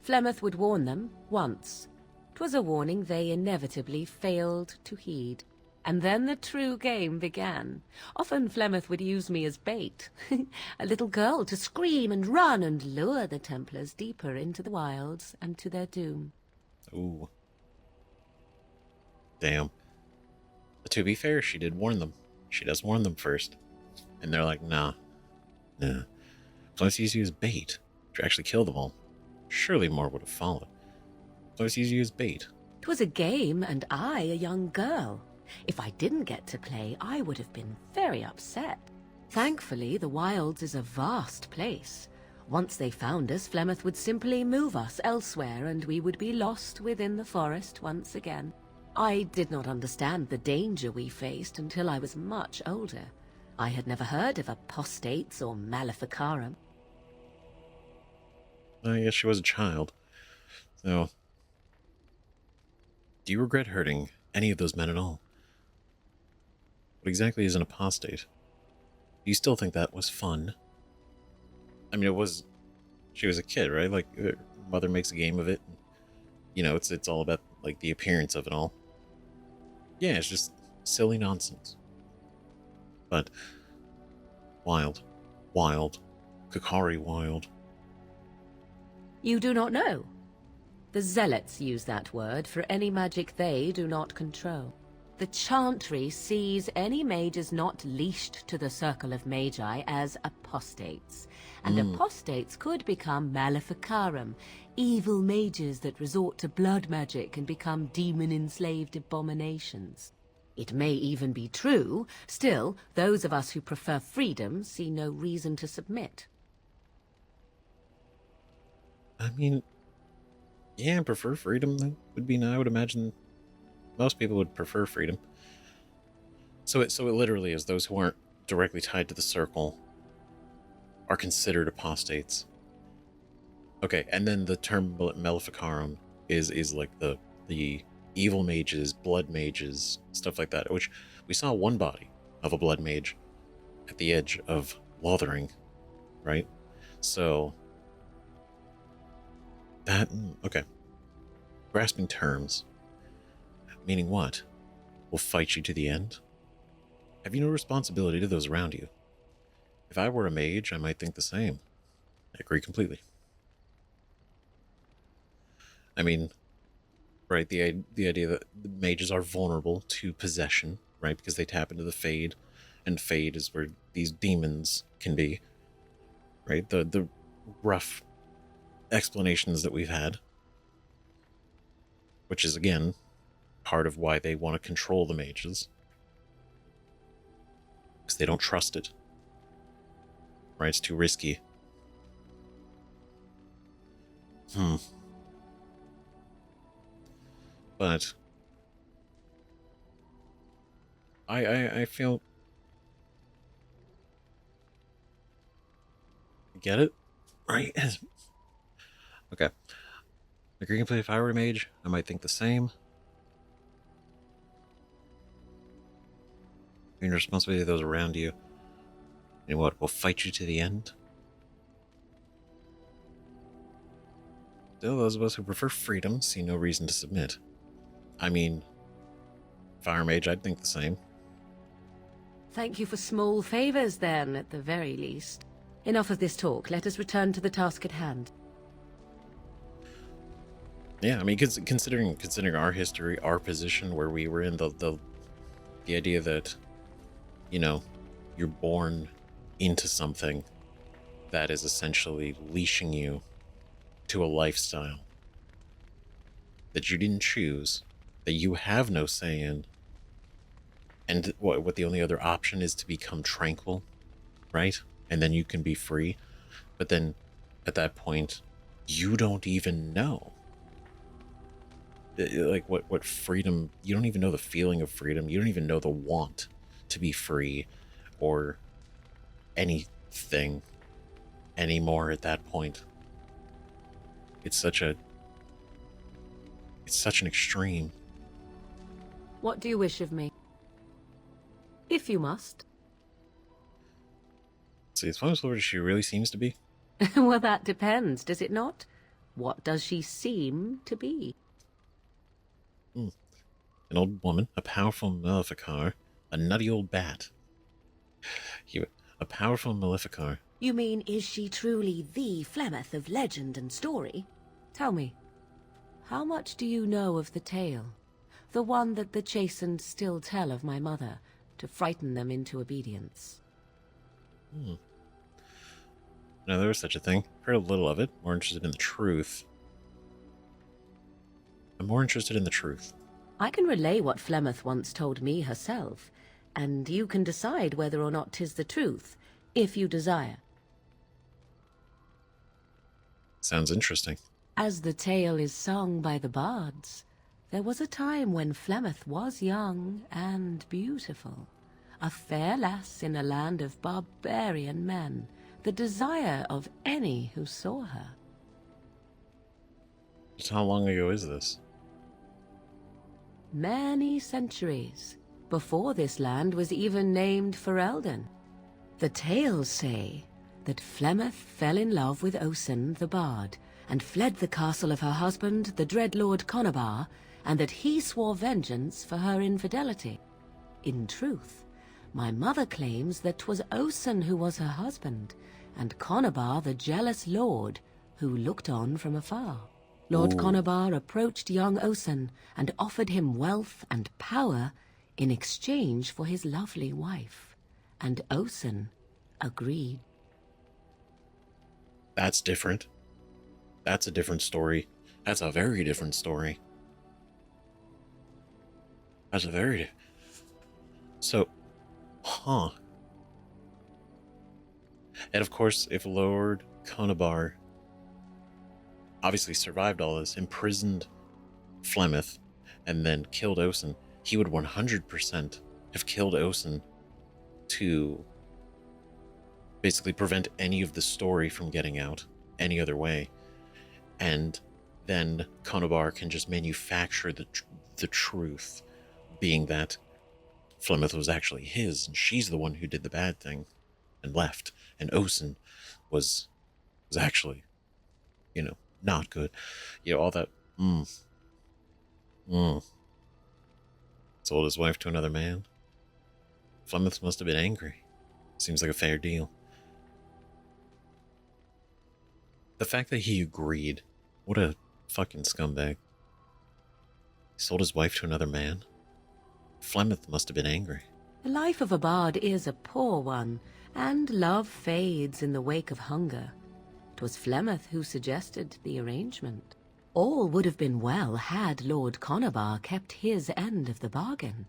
L: Flemeth would warn them, once. 'Twas a warning they inevitably failed to heed. And then the true game began. Often Flemeth would use me as bait. A little girl to scream and run and lure the Templars deeper into the wilds and to their doom.
A: Ooh. Damn. But to be fair, she did warn them. She does warn them first. And they're like, nah. Plus, he's used bait to actually kill them all. Surely more would have followed. Plus, he's used bait.
L: 'Twas a game, and I a young girl. If I didn't get to play, I would have been very upset. Thankfully, the wilds is a vast place. Once they found us, Flemeth would simply move us elsewhere, and we would be lost within the forest once again. I did not understand the danger we faced until I was much older. I had never heard of apostates or maleficarum.
A: I guess she was a child. So, do you regret hurting any of those men at all? What exactly is an apostate? Do you still think that was fun? I mean, she was a kid, right? Like, her mother makes a game of it. You know, it's all about, like, the appearance of it all. Yeah, it's just silly nonsense. But, wild. Kakari wild.
L: You do not know? The Zealots use that word for any magic they do not control. The Chantry sees any mages not leashed to the Circle of Magi as apostates. And apostates could become maleficarum, evil mages that resort to blood magic and become demon-enslaved abominations. It may even be true. Still, those of us who prefer freedom see no reason to submit.
A: I mean, yeah, prefer freedom. That would be, I would imagine most people would prefer freedom. So it literally is those who aren't directly tied to the circle are considered apostates. Okay, and then the term maleficarum is like the evil mages, blood mages, stuff like that, which we saw one body of a blood mage at the edge of Lothering, right? So that, okay. Grasping terms. Meaning what? We'll fight you to the end? Have you no responsibility to those around you? If I were a mage, I might think the same. I agree completely. I mean, right, the idea that the mages are vulnerable to possession, right, because they tap into the Fade, and Fade is where these demons can be, right? The rough explanations that we've had, which is, again, part of why they want to control the mages, because they don't trust it, right? It's too risky. But I feel, get it, right? Okay. Agree completely. If I were a mage, I might think the same. Being responsibility of those around you. And what? We'll fight you to the end. Still, those of us who prefer freedom see no reason to submit. I mean, Fire Mage, I'd think the same.
L: Thank you for small favors, then, at the very least. Enough of this talk. Let us return to the task at hand.
A: Yeah, I mean, considering our history, our position, where we were in, the idea that, you know, you're born into something that is essentially leashing you to a lifestyle that you didn't choose, that you have no say in, and what the only other option is to become tranquil, right? And then you can be free. But then at that point, you don't even know. Like what freedom, you don't even know the feeling of freedom. You don't even know the want to be free or anything anymore at that point. It's such an extreme.
L: What do you wish of me? If you must.
A: See, as far as Lord as she really seems to be.
L: Well, that depends, does it not? What does she seem to be?
A: An old woman, a powerful maleficar, a nutty old bat. A powerful maleficar.
L: You mean, is she truly the Flemeth of legend and story? Tell me, how much do you know of the tale? The one that the chastened still tell of my mother, to frighten them into obedience.
A: No, there was such a thing. Heard a little of it. More interested in the truth. I'm more interested in the truth.
L: I can relay what Flemeth once told me herself, and you can decide whether or not 'tis the truth, if you desire.
A: Sounds interesting.
L: As the tale is sung by the bards, there was a time when Flemeth was young and beautiful, a fair lass in a land of barbarian men, the desire of any who saw her.
A: Just how long ago is this?
L: Many centuries, before this land was even named Ferelden. The tales say that Flemeth fell in love with Osen the bard, and fled the castle of her husband, the dread Lord Conabar, and that he swore vengeance for her infidelity. In truth, my mother claims that 'twas Osen who was her husband, and Conabar the jealous lord who looked on from afar. Lord Conabar approached young Osen and offered him wealth and power in exchange for his lovely wife, and Osen agreed.
A: That's different. That's a different story. That's a very different story. That's a very... So, huh. And of course, if Lord Conabar obviously survived all this, imprisoned Flemeth, and then killed Osen, he would 100% have killed Osen to basically prevent any of the story from getting out any other way. And then Conabar can just manufacture the truth, being that Flemeth was actually his, and she's the one who did the bad thing and left, and Osen was actually, not good. All that. Sold his wife to another man. Flemeth must have been angry. Seems like a fair deal. The fact that he agreed, what a fucking scumbag. He sold his wife to another man. Flemeth must have been angry.
L: The life of a bard is a poor one, and love fades in the wake of hunger. 'Twas Flemeth who suggested the arrangement. All would have been well had Lord Conabar kept his end of the bargain.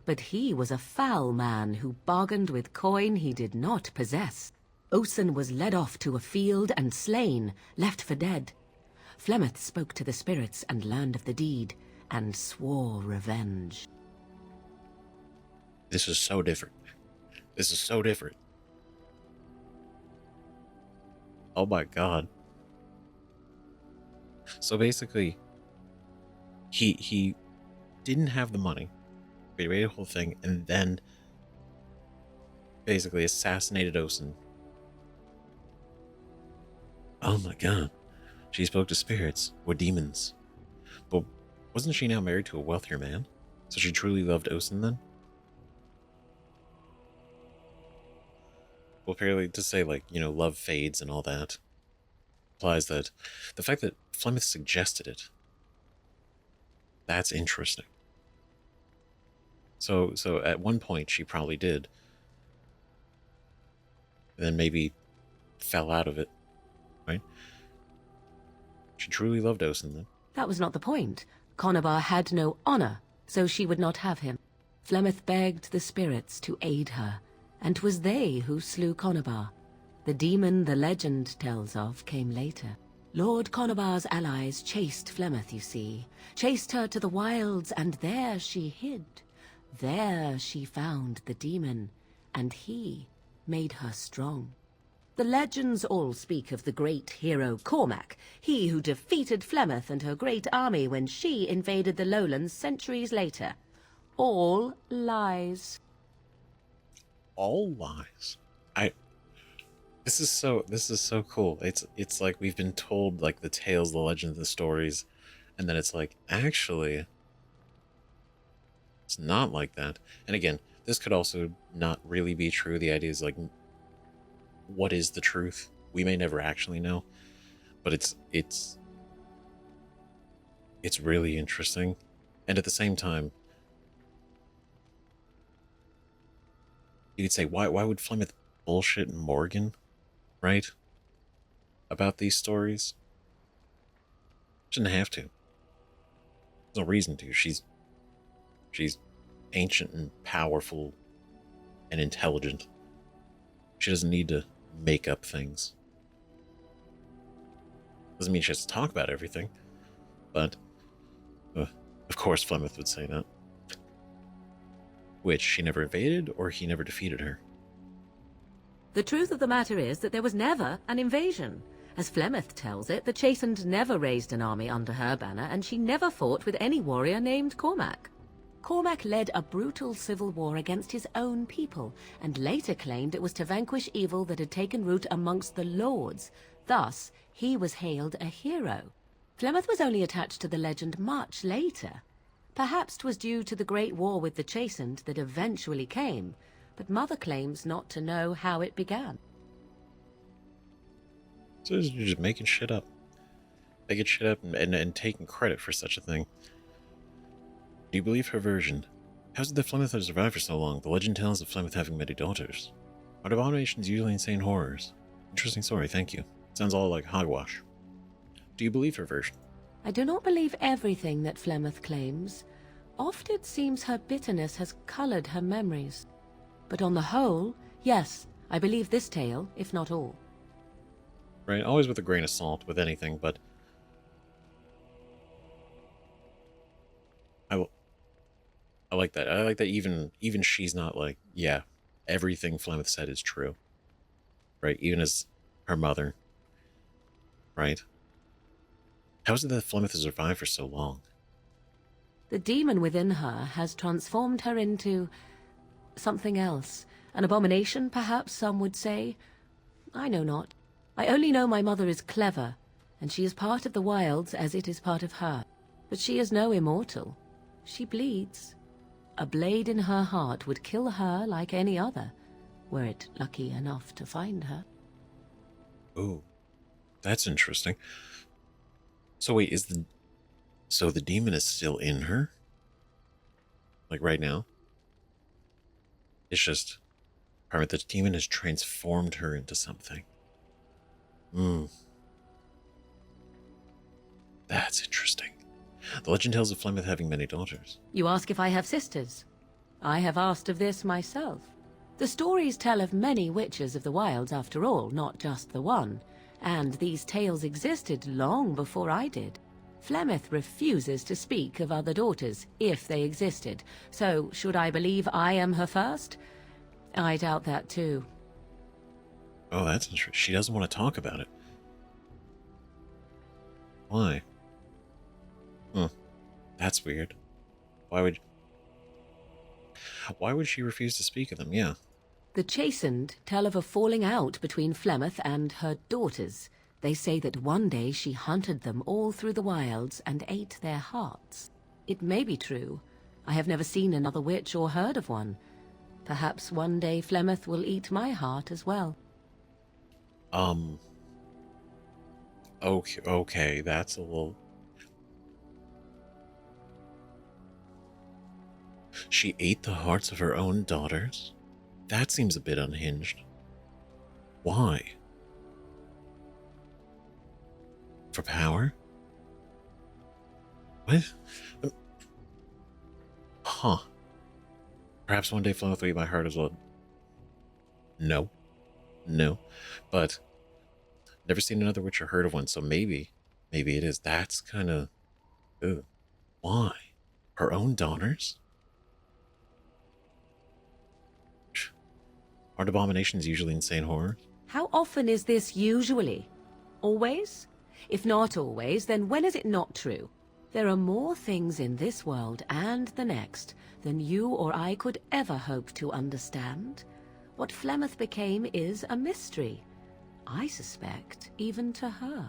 L: But he was a foul man who bargained with coin he did not possess. Osen was led off to a field and slain, left for dead. Flemeth spoke to the spirits and learned of the deed, and swore revenge.
A: This is so different. This is so different. Oh my god. So basically, he didn't have the money. He made a whole thing, and then basically assassinated Osen. Oh my god. She spoke to spirits, or demons. But wasn't she now married to a wealthier man? So she truly loved Osen then? Well, apparently to say, love fades and all that implies that the fact that Flemeth suggested it, that's interesting. So at one point she probably did. And then maybe fell out of it, right? She truly loved Osen then.
L: That was not the point. Conobar had no honor, so she would not have him. Flemeth begged the spirits to aid her, and 'twas they who slew Conobar. The demon the legend tells of came later. Lord Conobar's allies chased Flemeth, you see. Chased her to the wilds, and there she hid. There she found the demon, and he made her strong. The legends all speak of the great hero Cormac, he who defeated Flemeth and her great army when she invaded the lowlands centuries later. All lies.
A: All lies. This is so cool. It's like we've been told like the tales, the legends, the stories, and then it's like, actually, it's not like that. And again, this could also not really be true. The idea is like, what is the truth? We may never actually know, but it's really interesting. And at the same time, you could say, why would Flemeth bullshit Morgan, right? About these stories? Shouldn't have to. There's no reason to. She's ancient and powerful and intelligent. She doesn't need to make up things. Doesn't mean she has to talk about everything, but of course Flemeth would say that. Which, she never invaded, or he never defeated her?
L: The truth of the matter is that there was never an invasion. As Flemeth tells it, the Chastened never raised an army under her banner, and she never fought with any warrior named Cormac. Cormac led a brutal civil war against his own people, and later claimed it was to vanquish evil that had taken root amongst the lords. Thus, he was hailed a hero. Flemeth was only attached to the legend much later. Perhaps 'twas due to the great war with the Chastened that eventually came, but Mother claims not to know how it began.
A: So you're just making shit up. Making shit up and taking credit for such a thing. Do you believe her version? How is it that Flemeth has survived for so long? The legend tells of Flemeth having many daughters. Are abominations usually insane horrors? Interesting story, thank you. Sounds all like hogwash. Do you believe her version?
L: I do not believe everything that Flemeth claims. Oft it seems her bitterness has colored her memories. But on the whole, yes, I believe this tale, if not all.
A: Right, always with a grain of salt with anything, but I like that. I like that even she's not like, yeah, everything Flemeth said is true. Right? Even as her mother. Right? How is it that Flemeth has survived for so long?
L: The demon within her has transformed her into something else. An abomination, perhaps some would say. I know not. I only know my mother is clever, and she is part of the wilds as it is part of her. But she is no immortal. She bleeds. A blade in her heart would kill her like any other, were it lucky enough to find her.
A: Oh, that's interesting. So wait, so the demon is still in her? Like right now? It's just, the demon has transformed her into something. That's interesting. The legend tells of Flemeth having many daughters.
L: You ask if I have sisters. I have asked of this myself. The stories tell of many witches of the wilds after all, not just the one. And these tales existed long before I did. Flemeth refuses to speak of other daughters, if they existed. So, should I believe I am her first? I doubt that too.
A: Oh, that's interesting. She doesn't want to talk about it. Why? That's weird. Why would she refuse to speak of them? Yeah.
L: The Chastened tell of a falling out between Flemeth and her daughters. They say that one day she hunted them all through the wilds and ate their hearts. It may be true. I have never seen another witch or heard of one. Perhaps one day Flemeth will eat my heart as well.
A: Okay, that's a little... She ate the hearts of her own daughters? That seems a bit unhinged. Why? For power? What? Huh. Perhaps one day flowing through my heart as well. No. No. But never seen another witch or heard of one, so maybe it is. That's kind of... Why? Her own daughters? Aren't abominations usually insane horrors?
L: How often is this usually? Always? If not always, then when is it not true? There are more things in this world and the next than you or I could ever hope to understand. What Flemeth became is a mystery. I suspect, even to her.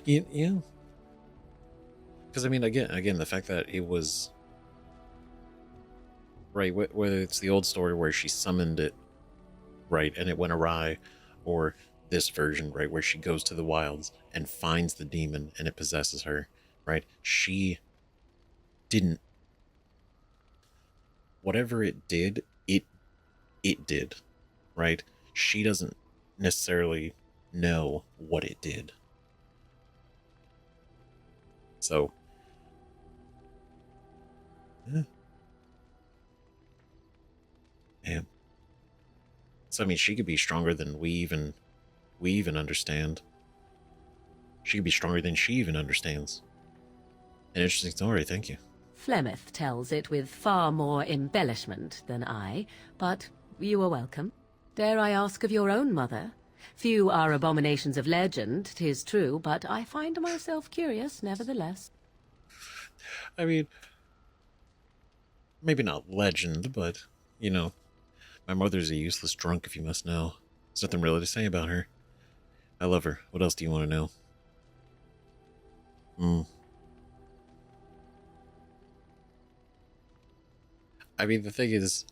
A: Yeah. Because, I mean, again, the fact that it was... Right, whether it's the old story where she summoned it, right, and it went awry, or this version, right, where she goes to the wilds and finds the demon and it possesses her, right? She didn't... Whatever it did, it did, right? She doesn't necessarily know what it did. So, yeah. Yeah. So I mean, she could be stronger than we even understand. She could be stronger than she even understands. An interesting story, thank you.
L: Flemeth tells it with far more embellishment than I, but you are welcome. Dare I ask of your own mother? Few are abominations of legend, 'tis true, but I find myself curious nevertheless.
A: I mean, maybe not legend, but, you know, my mother's a useless drunk, if you must know. There's nothing really to say about her. I love her. What else do you want to know? I mean, the thing is,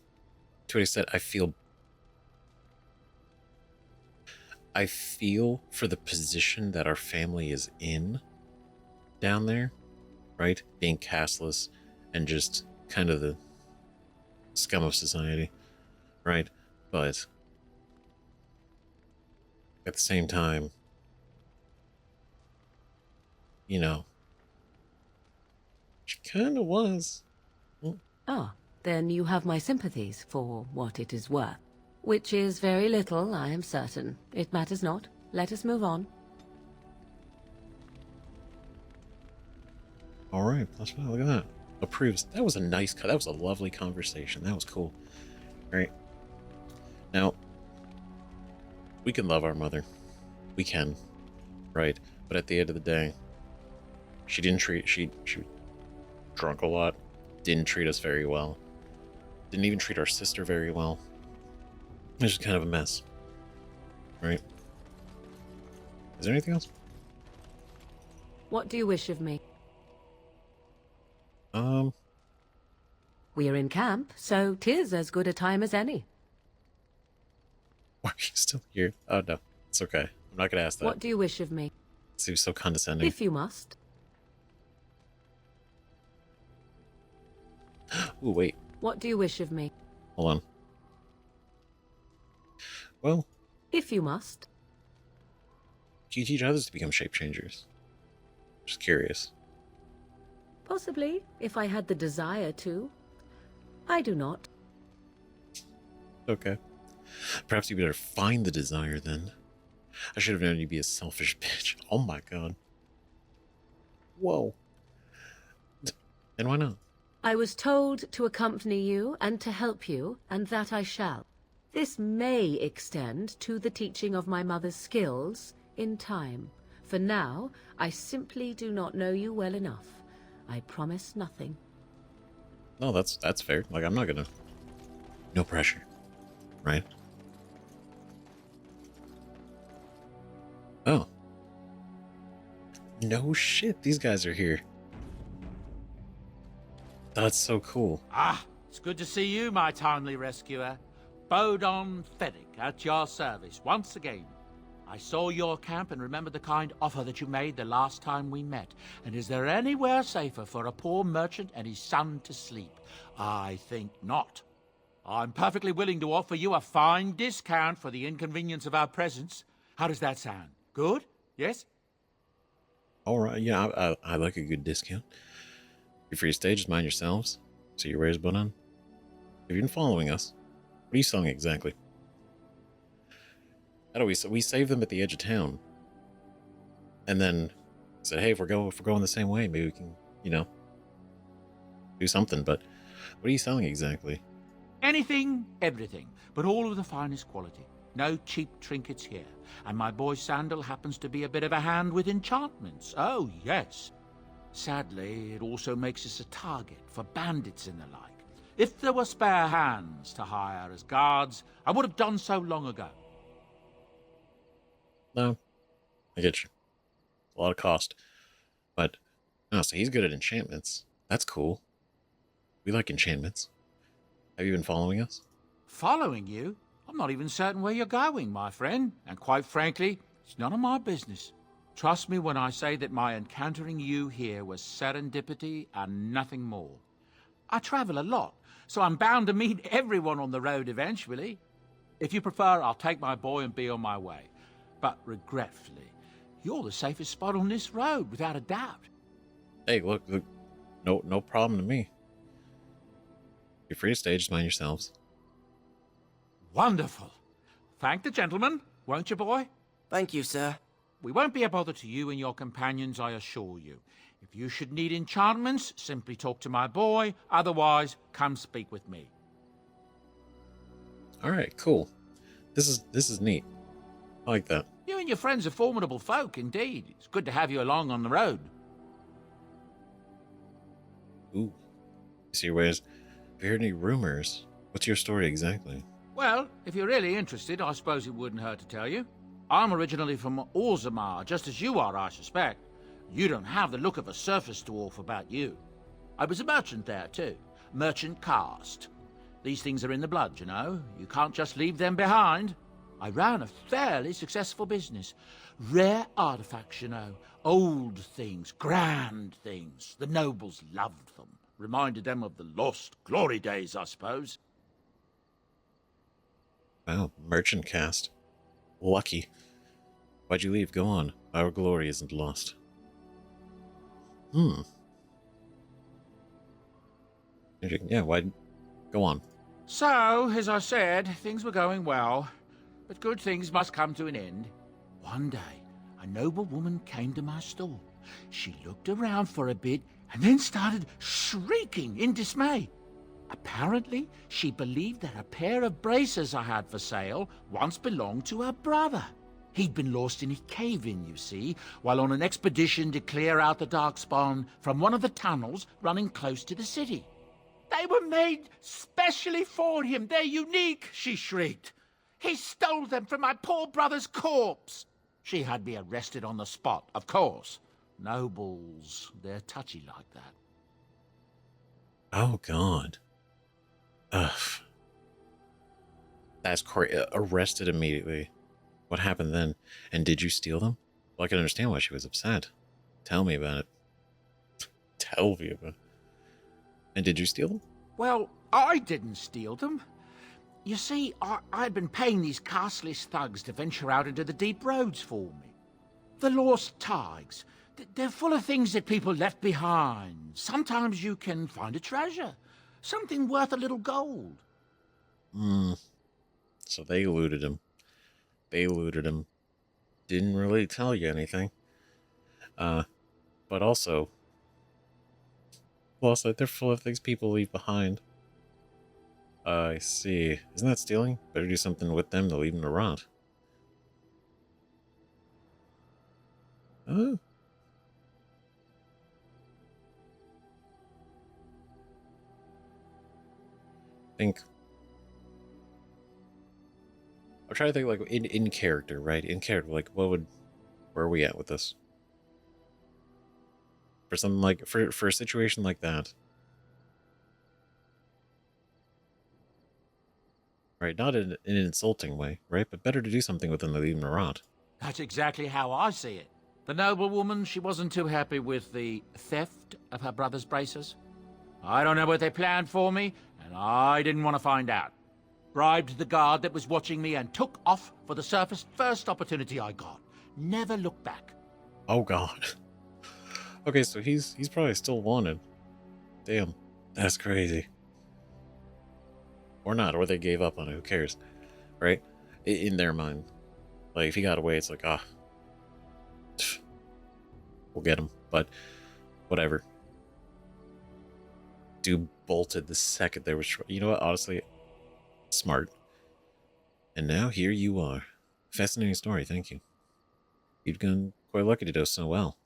A: to an extent, I feel for the position that our family is in down there, right? Being castless and just kind of the scum of society, right? But at the same time, you know, she kind of was.
L: Ah, then you have my sympathies for what it is worth. Which is very little, I am certain. It matters not. Let us move on.
A: All right, that's fine. Look at that. Approves. That was a nice cut. That was a lovely conversation. That was cool. All right. Now, we can love our mother. We can, right? But at the end of the day, she didn't treat. She drunk a lot. Didn't treat us very well. Didn't even treat our sister very well. It was just kind of a mess, right? Is there anything else?
L: What do you wish of me? We are in camp, so 'tis as good a time as any.
A: Why are you still here? Oh, no. It's okay. I'm not going to ask that.
L: What do you wish of me?
A: It seems so condescending.
L: If you must.
A: Ooh, wait.
L: What do you wish of me?
A: Hold on. Well...
L: If you must.
A: Do you teach others to become shape changers? Just curious.
L: Possibly, if I had the desire to. I do not.
A: Okay. Perhaps you better find the desire then. I should have known you'd be a selfish bitch. Oh my god. Whoa. And why not?
L: I was told to accompany you and to help you, and that I shall. This may extend to the teaching of my mother's skills in time. For now, I simply do not know you well enough. I promise nothing.
A: No, that's fair. Like, I'm not gonna... No pressure. Right? Oh. No shit, these guys are here. That's so cool.
P: Ah, it's good to see you, my timely rescuer. Bodon Fennick, at your service, once again. I saw your camp and remembered the kind offer that you made the last time we met. And is there anywhere safer for a poor merchant and his son to sleep? I think not. I'm perfectly willing to offer you a fine discount for the inconvenience of our presence. How does that sound? Good? Yes?
A: All right, yeah, I like a good discount. You're free stage, just mind yourselves. See your wares, on. Have you been following us? What are you selling exactly? How do we saved them at the edge of town, and then said, hey, if we're going the same way, maybe we can, do something. But what are you selling exactly?
P: Anything, everything, but all of the finest quality. No cheap trinkets here. And my boy Sandal happens to be a bit of a hand with enchantments. Oh, yes. Sadly, it also makes us a target for bandits and the like. If there were spare hands to hire as guards, I would have done so long ago.
A: No, I get you. A lot of cost. But, no, so he's good at enchantments. That's cool. We like enchantments. Have you been following us?
P: Following you? I'm not even certain where you're going, my friend. And quite frankly, it's none of my business. Trust me when I say that my encountering you here was serendipity and nothing more. I travel a lot, so I'm bound to meet everyone on the road eventually. If you prefer, I'll take my boy and be on my way. But regretfully, you're the safest spot on this road, without a doubt.
A: Hey, look, no problem to me. You're free to stay, just mind yourselves.
P: Wonderful. Thank the gentleman, won't you, boy?
Q: Thank you, sir.
P: We won't be a bother to you and your companions, I assure you. If you should need enchantments, simply talk to my boy. Otherwise, come speak with me.
A: All right, cool. This is neat. I like that.
P: You and your friends are formidable folk, indeed. It's good to have you along on the road.
A: Ooh. You see your ways. Have you heard any rumors? What's your story exactly?
P: Well, if you're really interested, I suppose it wouldn't hurt to tell you. I'm originally from Orzammar, just as you are, I suspect. You don't have the look of a surface dwarf about you. I was a merchant there, too. Merchant caste. These things are in the blood, you know. You can't just leave them behind. I ran a fairly successful business. Rare artifacts, you know. Old things, grand things. The nobles loved them. Reminded them of the lost glory days, I suppose.
A: Wow, merchant caste. Lucky. Why'd you leave? Go on. Our glory isn't lost. Yeah, why'd... Go on.
P: So, as I said, things were going well. But good things must come to an end. One day, a noble woman came to my stall. She looked around for a bit and then started shrieking in dismay. Apparently, she believed that a pair of braces I had for sale once belonged to her brother. He'd been lost in a cave-in, you see, while on an expedition to clear out the Darkspawn from one of the tunnels running close to the city. They were made specially for him. They're unique, she shrieked. He stole them from my poor brother's corpse. She had me arrested on the spot, of course. Nobles, they're touchy like that.
A: Oh, God. Ugh. That's arrested immediately. What happened then? And did you steal them? Well, I can understand why she was upset. Tell me about it. Tell me about it. And did you steal them?
P: Well, I didn't steal them. You see, I'd been paying these castless thugs to venture out into the deep roads for me. The lost tides. They're full of things that people left behind. Sometimes you can find a treasure. Something worth a little gold.
A: So they looted him. Didn't really tell you anything. But also... Well, also, they're full of things people leave behind. I see. Isn't that stealing? Better do something with them to leave them to rot. Oh. Think. I'm trying to think, like, in character, right? In character, like, where are we at with this? For something like, for a situation like that. Right, not in an insulting way, right? But better to do something with them than leave them to rot.
P: That's exactly how I see it. The noblewoman, she wasn't too happy with the theft of her brother's braces. I don't know what they planned for me, and I didn't want to find out. Bribed the guard that was watching me and took off for the surface first opportunity I got. Never looked back.
A: Oh, God. Okay, so he's probably still wanted. Damn, that's crazy. Or not, or they gave up on it. Who cares, right? In their mind, like if he got away, it's like we'll get him. But whatever. Dude bolted the second there was. You know what? Honestly, smart. And now here you are. Fascinating story. Thank you. You've been quite lucky to do so well.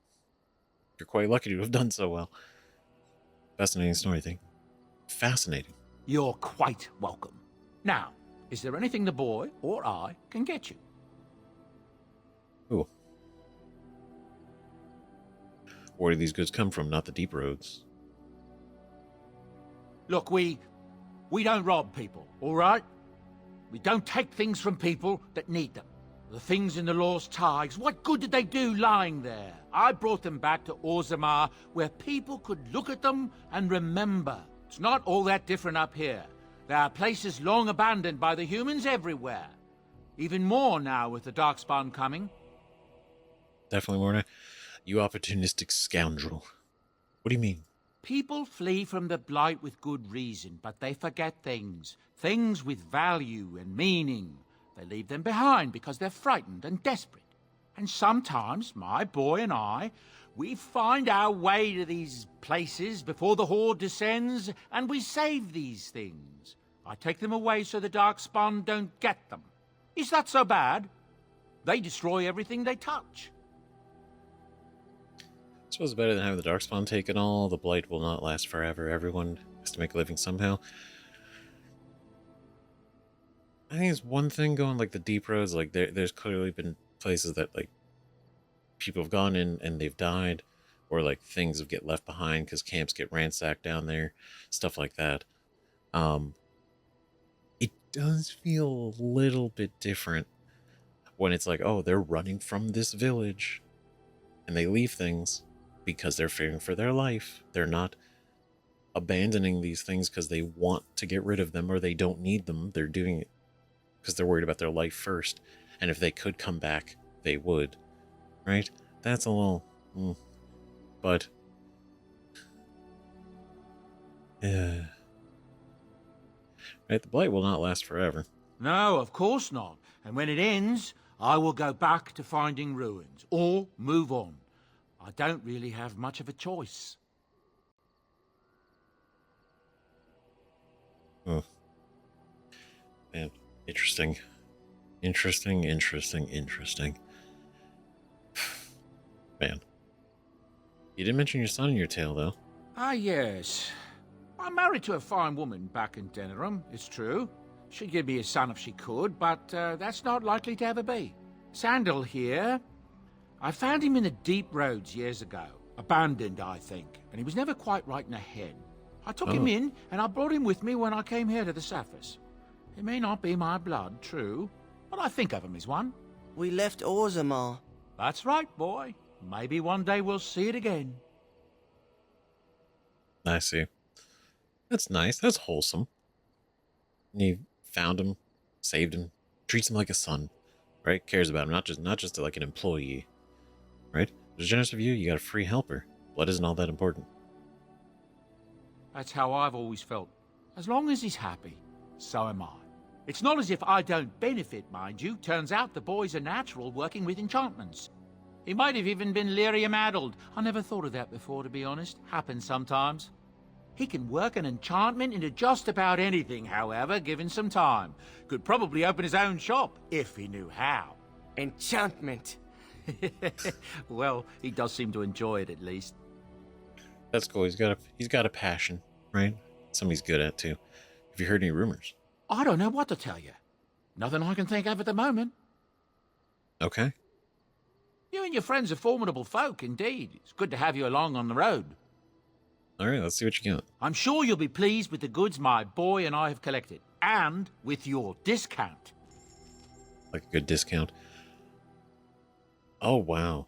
A: You're quite lucky to have done so well. Fascinating story. Thank you. Fascinating.
P: You're quite welcome. Now, is there anything the boy or I can get you?
A: Ooh. Where do these goods come from? Not the deep roads.
P: Look, we don't rob people, all right? We don't take things from people that need them. The things in the lost tigers, what good did they do lying there? I brought them back to Orzammar, where people could look at them and remember. It's not all that different up here. There are places long abandoned by the humans everywhere. Even more now with the Darkspawn coming.
A: Definitely more now. You opportunistic scoundrel. What do you mean?
P: People flee from the Blight with good reason, but they forget things. Things with value and meaning. They leave them behind because they're frightened and desperate. And sometimes, my boy and I, we find our way to these places before the Horde descends, and we save these things. I take them away so the Darkspawn don't get them. Is that so bad? They destroy everything they touch.
A: I suppose it's better than having the Darkspawn take it all. The Blight will not last forever. Everyone has to make a living somehow. I think it's one thing going like the deep roads. Like there's clearly been places that like people have gone in and they've died, or like things have get left behind because camps get ransacked down there, stuff like that. It does feel a little bit different when it's like, oh, they're running from this village and they leave things because they're fearing for their life. They're not abandoning these things because they want to get rid of them or they don't need them. They're doing it because they're worried about their life first. And if they could come back, they would. Right? That's a little... But... Right? The Blight will not last forever.
P: No, of course not. And when it ends, I will go back to finding ruins, or move on. I don't really have much of a choice.
A: Oh. Man, interesting. Interesting. Man. You didn't mention your son in your tale, though.
P: Ah, yes. I'm married to a fine woman back in Denerim, it's true. She'd give me a son if she could, but that's not likely to ever be. Sandal here. I found him in the deep roads years ago. Abandoned, I think, and he was never quite right in the head. I took him in, and I brought him with me when I came here to the surface. He may not be my blood, true, but I think of him as one.
Q: We left Orzammar.
P: That's right, boy. Maybe one day we'll see it again.
A: I see. That's nice. That's wholesome. And you found him, saved him, treats him like a son, right? Cares about him, not just like an employee, right? It's generous of you. You got a free helper. Blood isn't all that important.
P: That's how I've always felt. As long as he's happy, so am I. It's not as if I don't benefit, mind you. Turns out the boy's a natural working with enchantments. He might have even been lyrium-addled. I never thought of that before, to be honest. Happens sometimes. He can work an enchantment into just about anything, however, given some time. Could probably open his own shop, if he knew how.
Q: Enchantment.
P: Well, he does seem to enjoy it, at least.
A: That's cool. He's got a passion, right? Something he's good at, too. Have you heard any rumors?
P: I don't know what to tell you. Nothing I can think of at the moment.
A: Okay.
P: You and your friends are formidable folk, indeed. It's good to have you along on the road.
A: All right, let's see what you got.
P: I'm sure you'll be pleased with the goods my boy and I have collected. And with your discount.
A: Like a good discount. Oh, wow.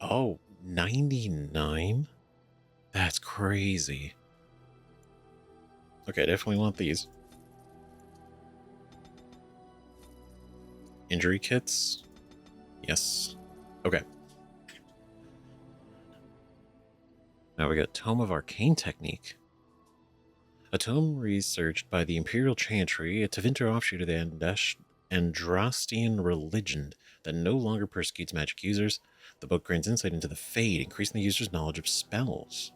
A: Oh, 99? That's crazy. Okay, I definitely want these. Injury kits? Yes. Okay. Now we got Tome of Arcane Technique. A tome researched by the Imperial Chantry, a Tevinter offshoot of the Andrastian religion that no longer persecutes magic users. The book grants insight into the Fade, increasing the user's knowledge of spells.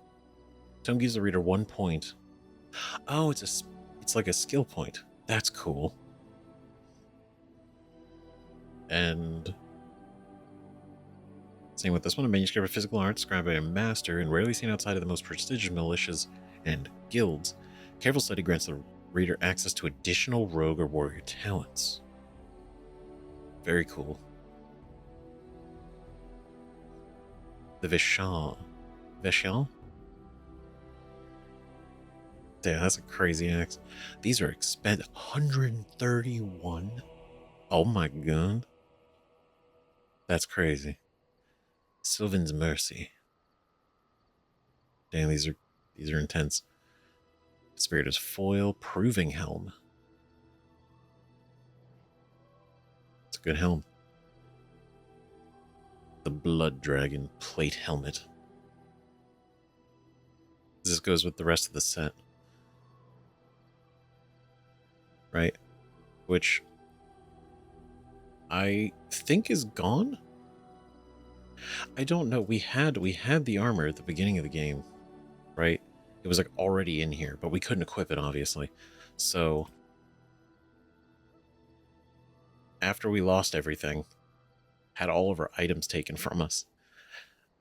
A: Tome gives the reader 1 point. Oh, it's like a skill point. That's cool. And same with this one, a manuscript of physical art described by a master and rarely seen outside of the most prestigious militias and guilds. Careful study grants the reader access to additional rogue or warrior talents. Very cool. The Vishal. Vishal? Damn, that's a crazy axe. These are expensive. 131? Oh my god. That's crazy. Sylvan's Mercy. Damn, these are intense. Spirit's Foil, Proving Helm. It's a good helm. The Blood Dragon Plate Helmet. This goes with the rest of the set. Right? Which I think is gone? I don't know. We had the armor at the beginning of the game, right? It was like already in here, but we couldn't equip it, obviously. So after we lost everything, had all of our items taken from us,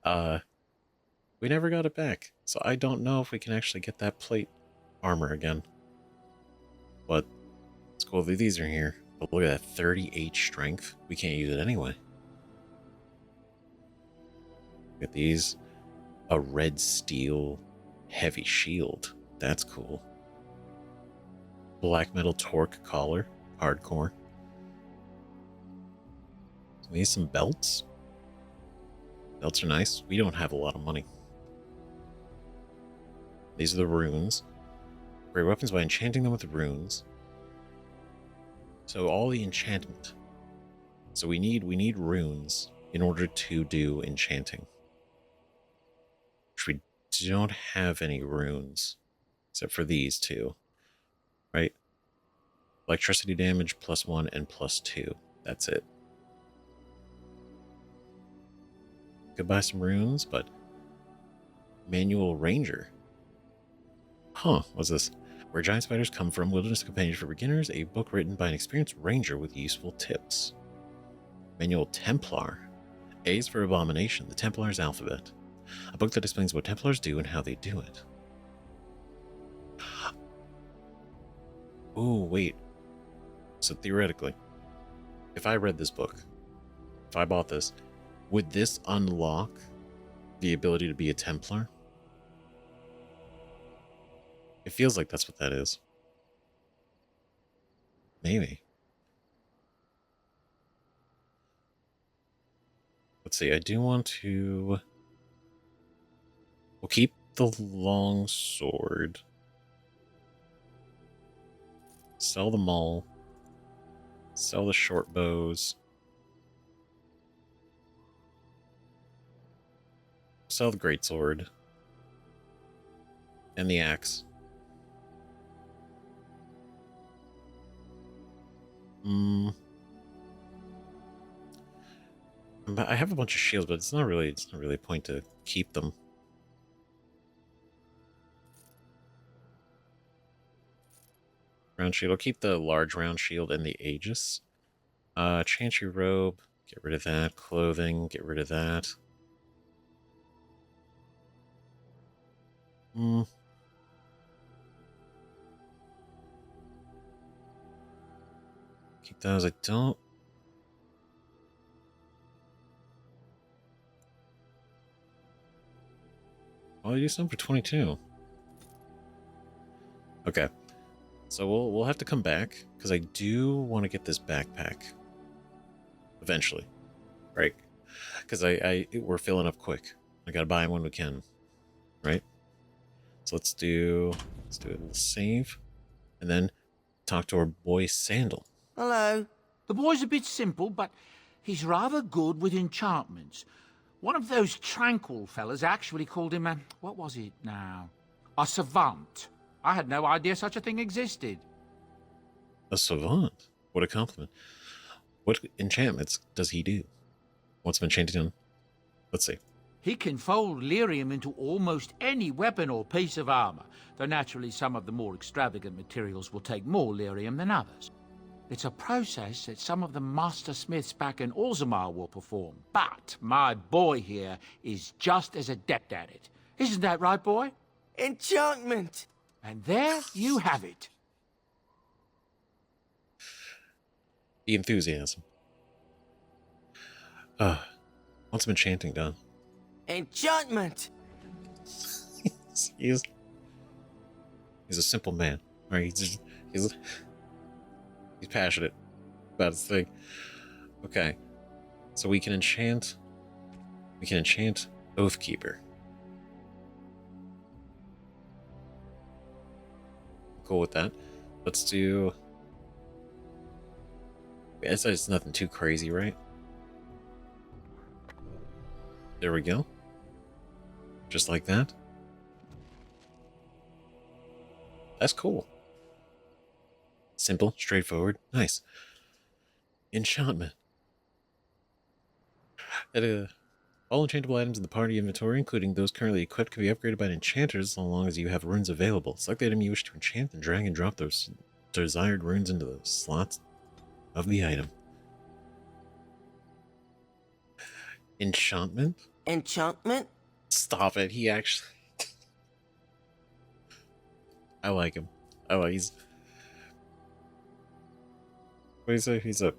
A: we never got it back. So I don't know if we can actually get that plate armor again. But it's cool that these are here. But look at that, 38 strength. We can't use it anyway. Look at these. A red steel heavy shield. That's cool. Black metal torque collar. Hardcore. We need some belts. Belts are nice. We don't have a lot of money. These are the runes. Upgrade weapons by enchanting them with runes. So all the enchantment. So we need runes in order to do enchanting. Which we don't have any runes. Except for these two. Right? Electricity damage +1 and +2. That's it. Could buy some runes, but Manual Ranger. Huh, what's this? Where Giant Spiders Come From, Wilderness Companion for Beginners, a book written by an experienced ranger with useful tips. Manual Templar. A is for Abomination, the Templar's Alphabet. A book that explains what Templars do and how they do it. Oh, wait. So theoretically, if I read this book, if I bought this, would this unlock the ability to be a Templar? It feels like that's what that is. Maybe. Let's see, I do want to... We'll keep the long sword. Sell them all. Sell the short bows. Sell the greatsword. And the axe. I have a bunch of shields, but it's not really a point to keep them. Round shield. I'll keep the large round shield and the Aegis. Chantry robe. Get rid of that. Clothing. Get rid of that. Keep those. I don't... Well, I do some for 22. Okay. So we'll have to come back, because I do want to get this backpack. Eventually. Right? Because we're filling up quick. I gotta buy them when we can. Right? So let's do a little save. And then talk to our boy Sandal.
Q: Hello.
P: The boy's a bit simple, but he's rather good with enchantments. One of those tranquil fellas actually called him a... what was it now? A savant. I had no idea such a thing existed.
A: A savant? What a compliment. What enchantments does he do? What's been enchanted on? Let's see.
P: He can fold lyrium into almost any weapon or piece of armor, though naturally some of the more extravagant materials will take more lyrium than others. It's a process that some of the master smiths back in Orzammar will perform, but my boy here is just as adept at it. Isn't that right, boy?
Q: Enchantment!
P: And there you have it.
A: The enthusiasm. What's some enchanting done?
Q: Enchantment!
A: he's a simple man. Right? He's passionate about his thing. Okay. So we can enchant Oathkeeper. Cool with that. Let's do... It's nothing too crazy, right? There we go. Just like that. That's cool. Simple, straightforward, nice. Enchantment. All enchantable items in the party inventory, including those currently equipped, can be upgraded by enchanters so long as you have runes available. Select the item you wish to enchant and drag and drop those desired runes into the slots of the item. Enchantment?
Q: Enchantment?
A: Stop it, he actually... I like him. He's... What do you say? He's a...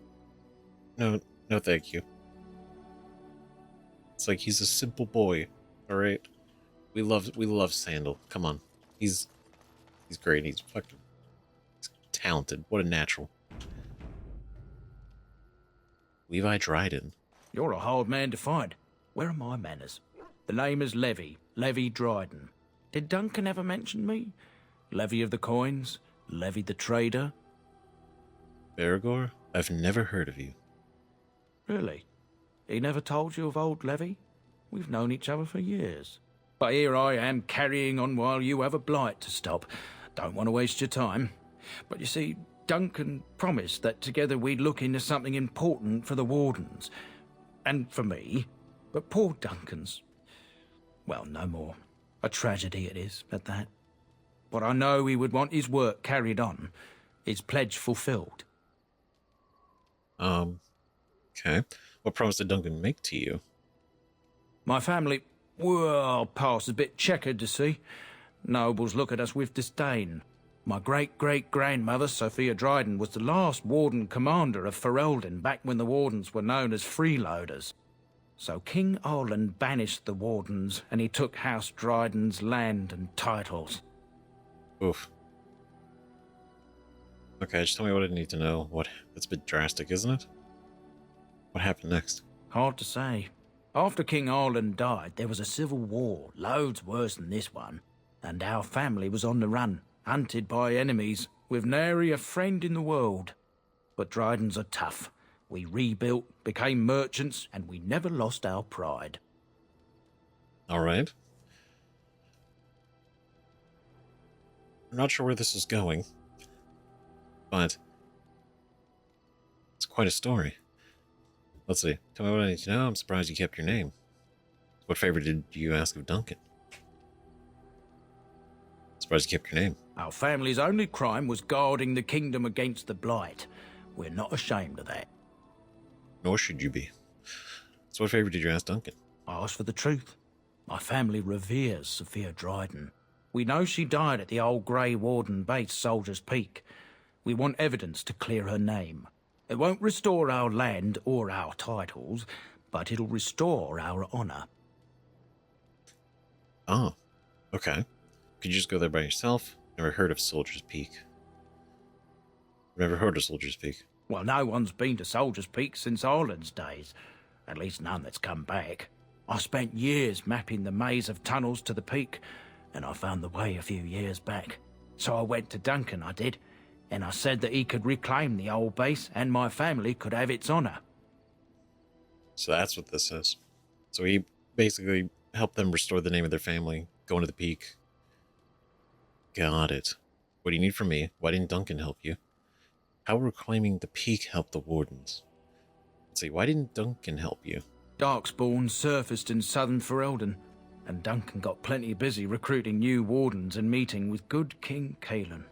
A: No thank you. It's like he's a simple boy, alright? We love Sandal. Come on. He's great. He's talented. What a natural. Levi Dryden.
R: You're a hard man to find. Where are my manners? The name is Levy Dryden. Did Duncan ever mention me? Levy of the coins? Levy the trader?
A: Baragor? I've never heard of you.
R: Really? He never told you of old Levy? We've known each other for years. But here I am carrying on while you have a blight to stop. Don't want to waste your time. But you see, Duncan promised that together we'd look into something important for the Wardens. And for me. But poor Duncan's... well, no more. A tragedy it is, at that. But I know he would want his work carried on. His pledge fulfilled.
A: Okay. What promise did Duncan make to you?
R: My family, well, past a bit checkered, to see. Nobles look at us with disdain. My great-great-grandmother, Sophia Dryden, was the last Warden Commander of Ferelden back when the Wardens were known as freeloaders. So King Arland banished the Wardens, and he took House Dryden's land and titles.
A: Oof. Okay, just tell me what I need to know. That's a bit drastic, isn't it? What happened next?
R: Hard to say. After King Arland died, there was a civil war, loads worse than this one. And our family was on the run, hunted by enemies, with nary a friend in the world. But Drydens are tough. We rebuilt, became merchants, and we never lost our pride.
A: All right. I'm not sure where this is going, but it's quite a story. Let's see. Tell me what I need to know. I'm surprised you kept your name. What favor did you ask of Duncan? Surprised you kept your name.
R: Our family's only crime was guarding the kingdom against the blight. We're not ashamed of that.
A: Nor should you be. So what favor did you ask Duncan?
R: I asked for the truth. My family reveres Sophia Dryden. We know she died at the old Grey Warden base, Soldier's Peak. We want evidence to clear her name. It won't restore our land or our titles, but it'll restore our honor.
A: Oh, okay. Could you just go there by yourself? Never heard of Soldier's Peak. Never heard of Soldier's Peak.
R: Well, no one's been to Soldier's Peak since Arland's days. At least none that's come back. I spent years mapping the maze of tunnels to the peak, and I found the way a few years back. So I went to Duncan, I did, and I said that he could reclaim the old base and my family could have its honor.
A: So that's what this is. So he basically helped them restore the name of their family, go into the peak. Got it. What do you need from me? Why didn't Duncan help you? How will reclaiming the peak help the Wardens? Let's see, why didn't Duncan help you?
R: Darkspawn surfaced in southern Ferelden, and Duncan got plenty busy recruiting new Wardens and meeting with good King Caelan.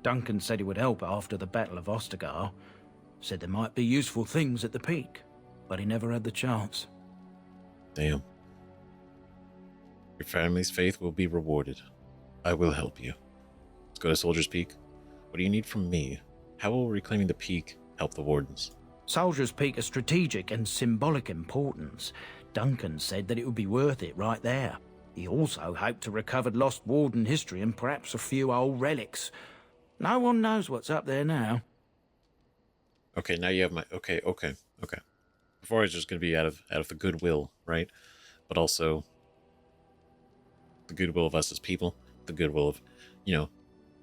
R: Duncan said he would help after the Battle of Ostagar. Said there might be useful things at the peak, but he never had the chance.
A: Damn. Your family's faith will be rewarded. I will help you. Let's go to Soldier's Peak. What do you need from me? How will reclaiming the peak help the Wardens?
R: Soldier's Peak is strategic and symbolic importance. Duncan said that it would be worth it right there. He also hoped to recover lost Warden history and perhaps a few old relics. No one knows what's up there now.
A: Okay, now you have my... Okay. Before I was just going to be out of the goodwill, right? But also the goodwill of us as people, the goodwill of,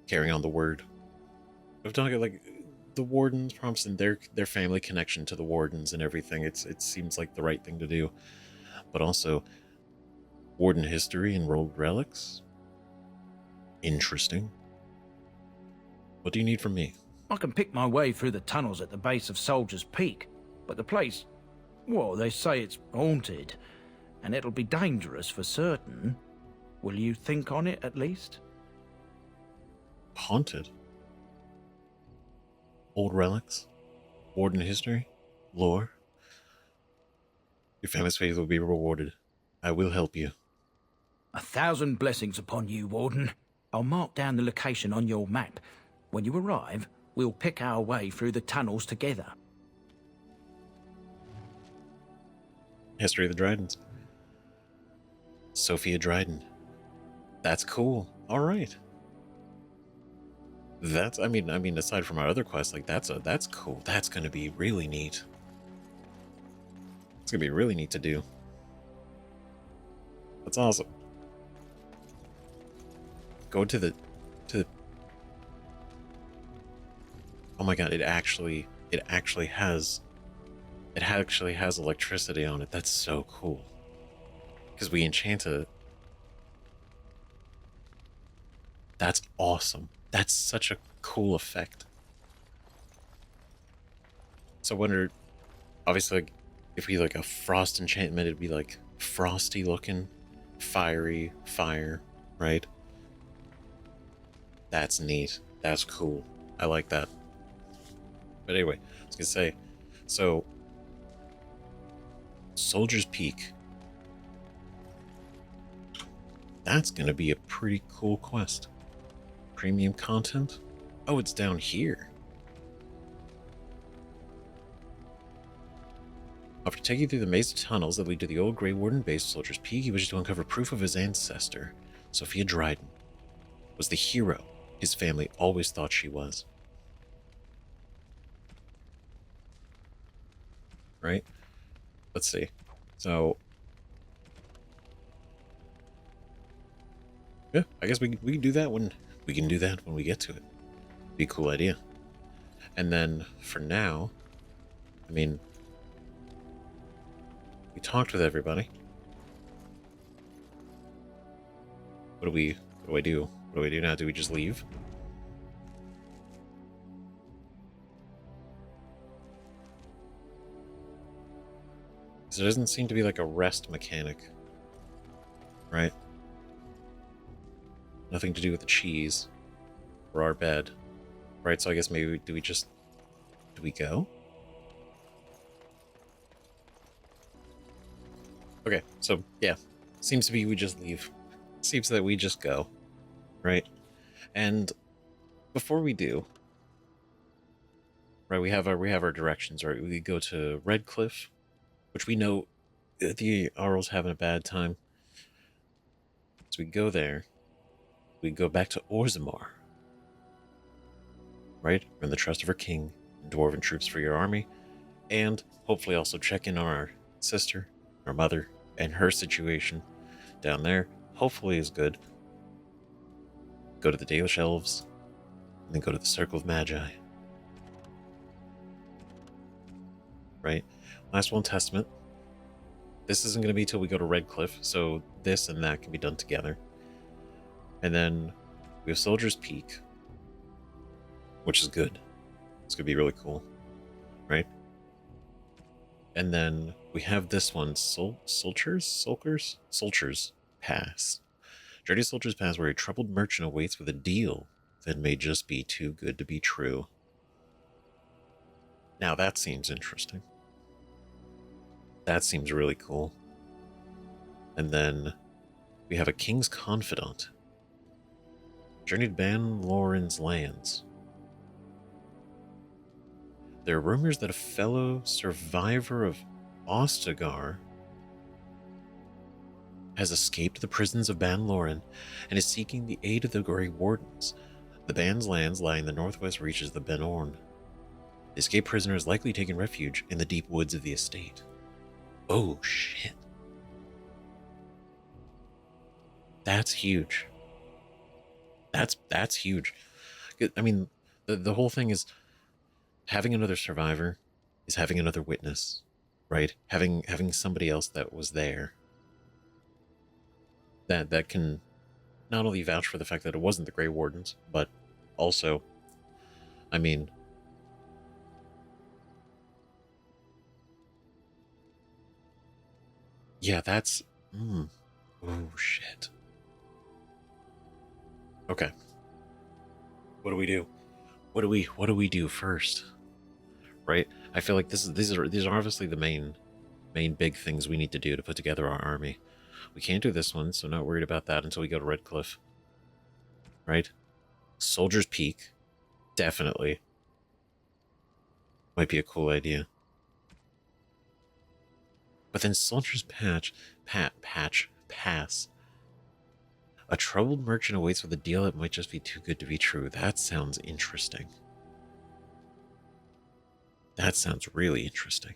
A: carrying on the word. I've done it like the Wardens, prompts and their family connection to the Wardens and everything. It seems like the right thing to do. But also Warden history and rolled relics. Interesting. What do you need from me?
R: I can pick my way through the tunnels at the base of Soldier's Peak, but the place, well, they say it's haunted, and it'll be dangerous for certain. Will you think on it at least?
A: Haunted? Old relics? Warden history? Lore? Your family's faith will be rewarded. I will help you.
R: 1,000 blessings upon you, Warden. I'll mark down the location on your map. When you arrive, we'll pick our way through the tunnels together.
A: History of the Dryadens. Sophia Dryden. That's cool. All right. I mean, aside from our other quests, like that's cool. That's going to be really neat. It's going to be really neat to do. That's awesome. Go to the oh my god, it actually has electricity on it. That's so cool. Because we enchanted it. That's awesome. That's such a cool effect. So I wonder, obviously, like, if we like a frost enchantment, it'd be like frosty looking, fiery fire, right? That's neat. That's cool. I like that. But anyway, I was gonna say, so Soldier's Peak. That's gonna be a pretty cool quest. Premium content? Oh, it's down here. After taking through the maze of tunnels that lead to the old Grey Warden base of Soldier's Peak, he wishes to uncover proof of his ancestor. Sophia Dryden was the hero his family always thought she was. Right? Let's see. So, yeah, I guess we can do that when we get to it. Be a cool idea. And then for now, I mean, we talked with everybody. What do I do? What do we do now? Do we just leave? Because there doesn't seem to be like a rest mechanic. Right? Nothing to do with the cheese. Or our bed. Right, so I guess maybe do we go? Okay, so yeah. Seems to be we just leave. Seems that we just go. Right? And before we do, right, we have our directions, right? We go to Redcliffe, which we know the Arl's having a bad time. So we go there. We go back to Orzammar. Right? Earn the trust of our king, dwarven troops for your army, and hopefully also check in on our sister, our mother, and her situation down there. Hopefully is good. Go to the Dalish Elves, and then go to the Circle of Magi. Right? Last Will and Testament. This isn't going to be till we go to Red Cliff, so this and that can be done together. And then we have Soldier's Peak, which is good. It's going to be really cool, right? And then we have this one, Sulcher's Pass. Dirty Soldier's Pass, where a troubled merchant awaits with a deal that may just be too good to be true. Now that seems interesting. That seems really cool. And then we have a King's Confidant. Journey to Ban Loren's lands. There are rumors that a fellow survivor of Ostagar has escaped the prisons of Ban Loren and is seeking the aid of the Grey Wardens. The band's lands lie in the northwest reaches of the Ben Orn. The escaped prisoner is likely taking refuge in the deep woods of the estate. Oh, shit. That's huge. That's huge. I mean, the whole thing is having another survivor is having another witness, right? Having somebody else that was there that can not only vouch for the fact that it wasn't the Grey Wardens, but also, I mean, yeah, that's oh shit. Okay. What do we do? What do we do first? Right? I feel like these are obviously the main big things we need to do to put together our army. We can't do this one, so not worried about that until we go to Red Cliff. Right? Soldier's Peak, definitely. Might be a cool idea. But then Soldier's Pass. A troubled merchant awaits with a deal that might just be too good to be true. That sounds interesting. That sounds really interesting.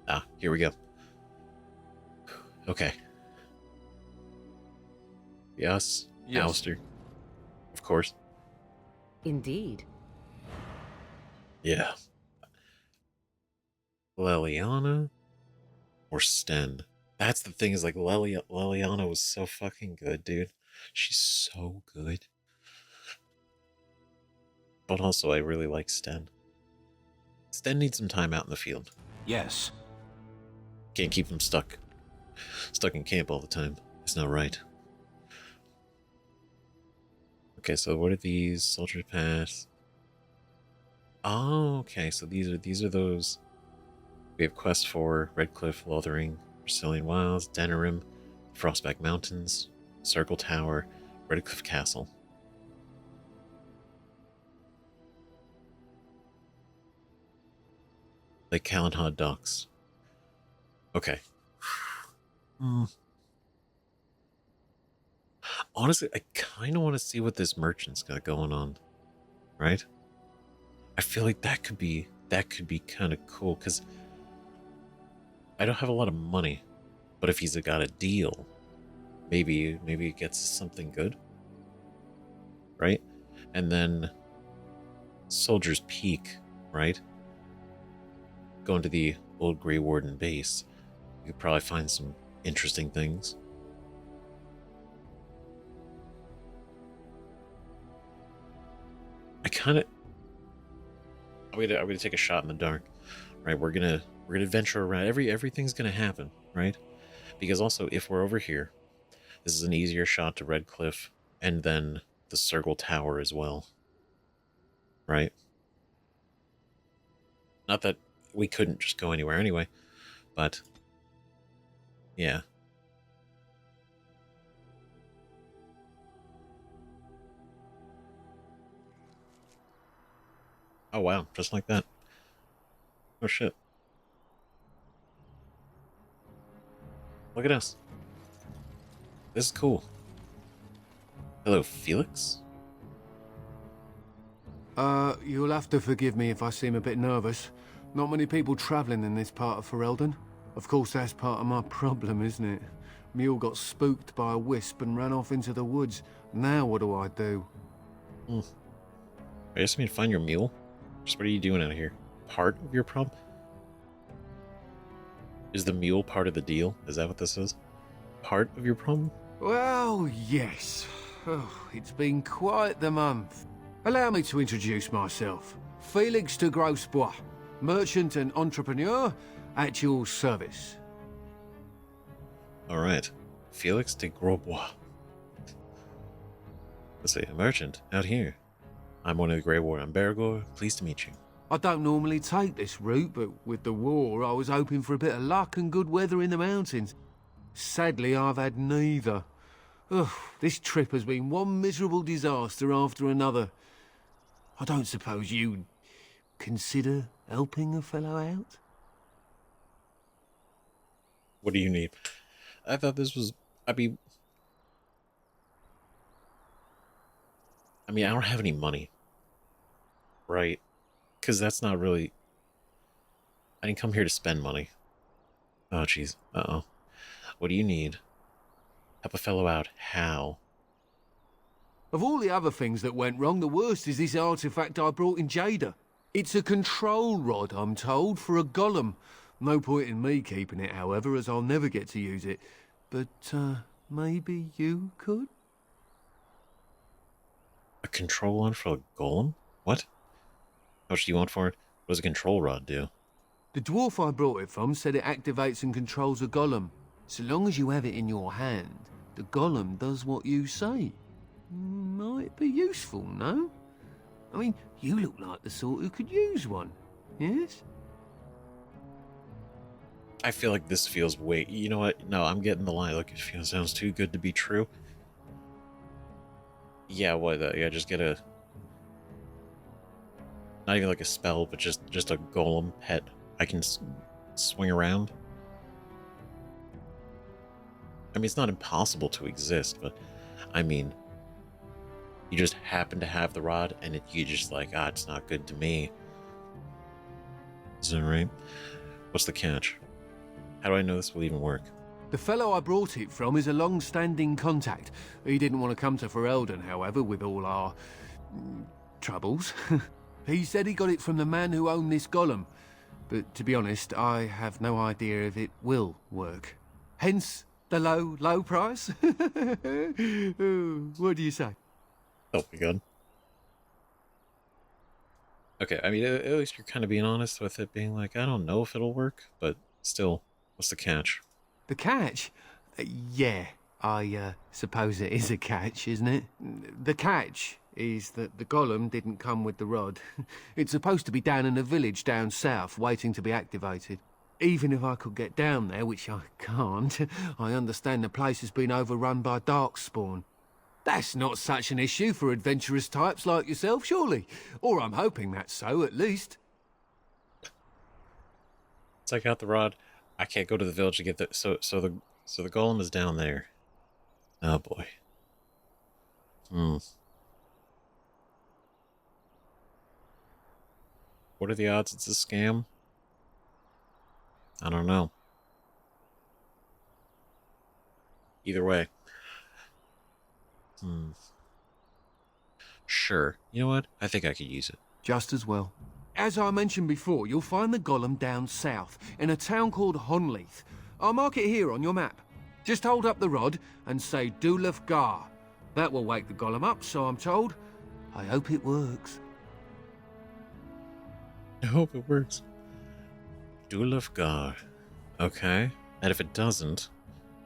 A: Ah, here we go. Okay. Yes, Alistair. Of course.
L: Indeed.
A: Yeah. Leliana or Sten. That's the thing, is like Leliana was so fucking good, dude. She's so good. But also I really like Sten. Sten needs some time out in the field.
J: Yes.
A: Can't keep him stuck in camp all the time. It's not right. Okay, so what are these? Soldier's Pass. Oh, okay, so these are those. We have quests for Red Cliff, Lothering, Brazilian Wilds, Denerim, Frostback Mountains, Circle Tower, Red Cliff Castle. Lake Calenhad Docks. Okay. Honestly, I kind of want to see what this merchant's got going on, right? I feel like that could be kind of cool, because I don't have a lot of money, but if he's got a deal, maybe he gets something good, right? And then Soldier's Peak, right? Going to the old Grey Warden base, you could probably find some interesting things. I'm gonna take a shot in the dark, right? We're gonna venture around. Everything's gonna happen, right? Because also, if we're over here, this is an easier shot to Red Cliff and then the Circle Tower as well, right? Not that we couldn't just go anywhere anyway, but yeah. Oh wow, just like that. Oh shit. Look at us. This is cool. Hello, Felix?
S: You'll have to forgive me if I seem a bit nervous. Not many people travelling in this part of Ferelden. Of course, that's part of my problem, isn't it? Mule got spooked by a wisp and ran off into the woods. Now what do I do?
A: I guess I mean find your mule. Just what are you doing out here? Part of your problem? Is the mule part of the deal? Is that what this is? Part of your problem?
S: Well, yes. Oh, it's been quite the month. Allow me to introduce myself. Felix de Grosbois, merchant and entrepreneur at your service.
A: Alright. Felix de Grosbois. Let's see, a merchant out here. I'm one of the Grey War in Bergor. Pleased to meet you.
S: I don't normally take this route, but with the war, I was hoping for a bit of luck and good weather in the mountains. Sadly, I've had neither. Ugh, this trip has been one miserable disaster after another. I don't suppose you'd consider helping a fellow out?
A: What do you need? I thought this was... I mean, I don't have any money. Right? Because that's not really... I didn't come here to spend money. Oh, jeez. Uh-oh. What do you need? Help a fellow out. How?
S: Of all the other things that went wrong, the worst is this artifact I brought in Jada. It's a control rod, I'm told, for a golem. No point in me keeping it, however, as I'll never get to use it. But, maybe you could?
A: A control rod for a golem? What? How much do you want for it? What does a control rod do?
S: The dwarf I brought it from said it activates and controls a golem. So long as you have it in your hand, the golem does what you say. Might be useful, no? I mean, you look like the sort who could use one, yes?
A: I feel like this feels way... You know what? No, I'm getting the line. Look, it sounds too good to be true. Yeah, what? Yeah, just get a... Not even like a spell, but just a golem pet I can swing around. I mean, it's not impossible to exist, but I mean, you just happen to have the rod, and you just like, it's not good to me. Is that right? What's the catch? How do I know this will even work?
S: The fellow I brought it from is a long-standing contact. He didn't want to come to Ferelden, however, with all our... troubles. He said he got it from the man who owned this golem. But to be honest, I have no idea if it will work. Hence the low price. What do you say?
A: Oh my god. Okay, I mean, at least you're kind of being honest with it, being like, I don't know if it'll work, but still, what's the catch?
S: The catch? Yeah, I suppose it is a catch, isn't it? The catch is that the golem didn't come with the rod. It's supposed to be down in a village down south, waiting to be activated. Even if I could get down there, which I can't, I understand the place has been overrun by darkspawn. That's not such an issue for adventurous types like yourself, surely? Or I'm hoping that's so, at least.
A: Take out the rod. I can't go to the village to get the... So the golem is down there. Oh boy. What are the odds it's a scam? I don't know. Either way. Sure. You know what? I think I could use it.
S: Just as well. As I mentioned before, you'll find the golem down south, in a town called Honleith. I'll mark it here on your map. Just hold up the rod and say Dulaf Gar. That will wake the golem up, so I'm told. I hope it works.
A: I hope it works. Dulaf Gar. Okay. And if it doesn't,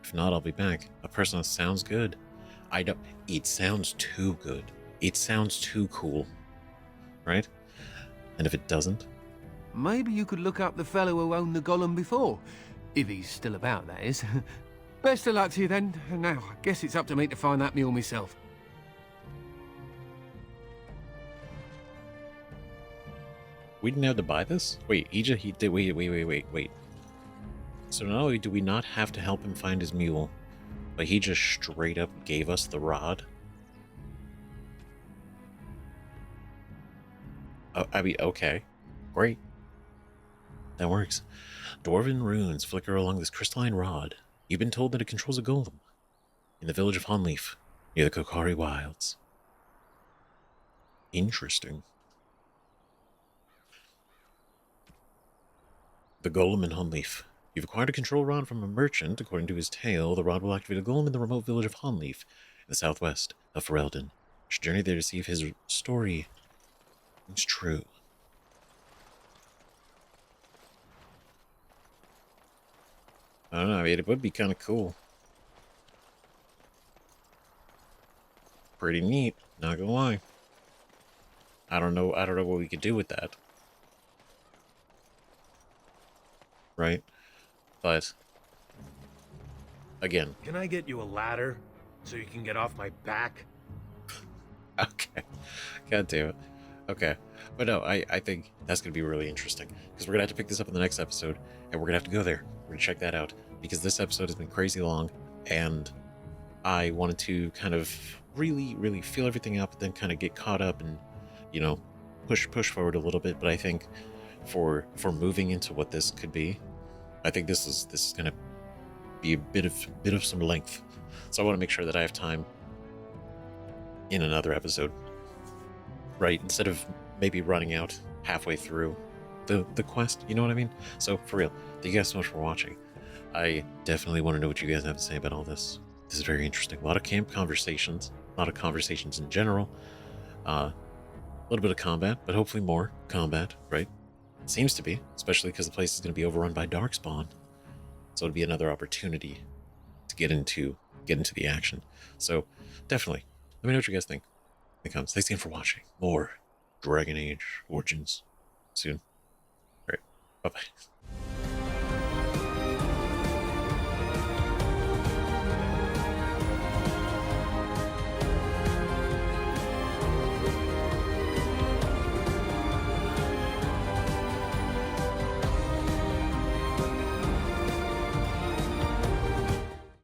A: if not, I'll be back. A person that sounds good. I don't... It sounds too good. It sounds too cool. Right? And if it doesn't?
S: Maybe you could look up the fellow who owned the golem before. If he's still about, that is. Best of luck to you then. Now, I guess it's up to me to find that mule myself.
A: We didn't have to buy this? Wait, he did... Wait. So not only do we not have to help him find his mule, but he just straight up gave us the rod? Oh, I mean, okay. Great. That works. Dwarven runes flicker along this crystalline rod. You've been told that it controls a golem. In the village of Honleaf, near the Kokari Wilds. Interesting. The Golem in Hunleaf. You've acquired a control rod from a merchant. According to his tale, the rod will activate a golem in the remote village of Hunleaf, in the southwest of Ferelden. You should journey there to see if his story is true. I don't know, I mean, it would be kind of cool. Pretty neat, not gonna lie. I don't know what we could do with that. Right? But again.
T: Can I get you a ladder so you can get off my back?
A: Okay. God damn it. Okay. But no, I think that's going to be really interesting. Because we're going to have to pick this up in the next episode. And we're going to have to go there. We're going to check that out. Because this episode has been crazy long. And I wanted to kind of really, really feel everything out. But then kind of get caught up and, you know, push forward a little bit. But I think for moving into what this could be, I think this is going to be a bit of some length. So I want to make sure that I have time in another episode, right? Instead of maybe running out halfway through the quest, you know what I mean? So for real, thank you guys so much for watching. I definitely want to know what you guys have to say about all this. This is very interesting. A lot of camp conversations, a lot of conversations in general, a little bit of combat, but hopefully more combat, right? It seems to be, especially because the place is going to be overrun by Darkspawn. So it'll be another opportunity to get into the action. So definitely, let me know what you guys think in the comments. Thanks again for watching. More Dragon Age Origins soon. All right, bye-bye.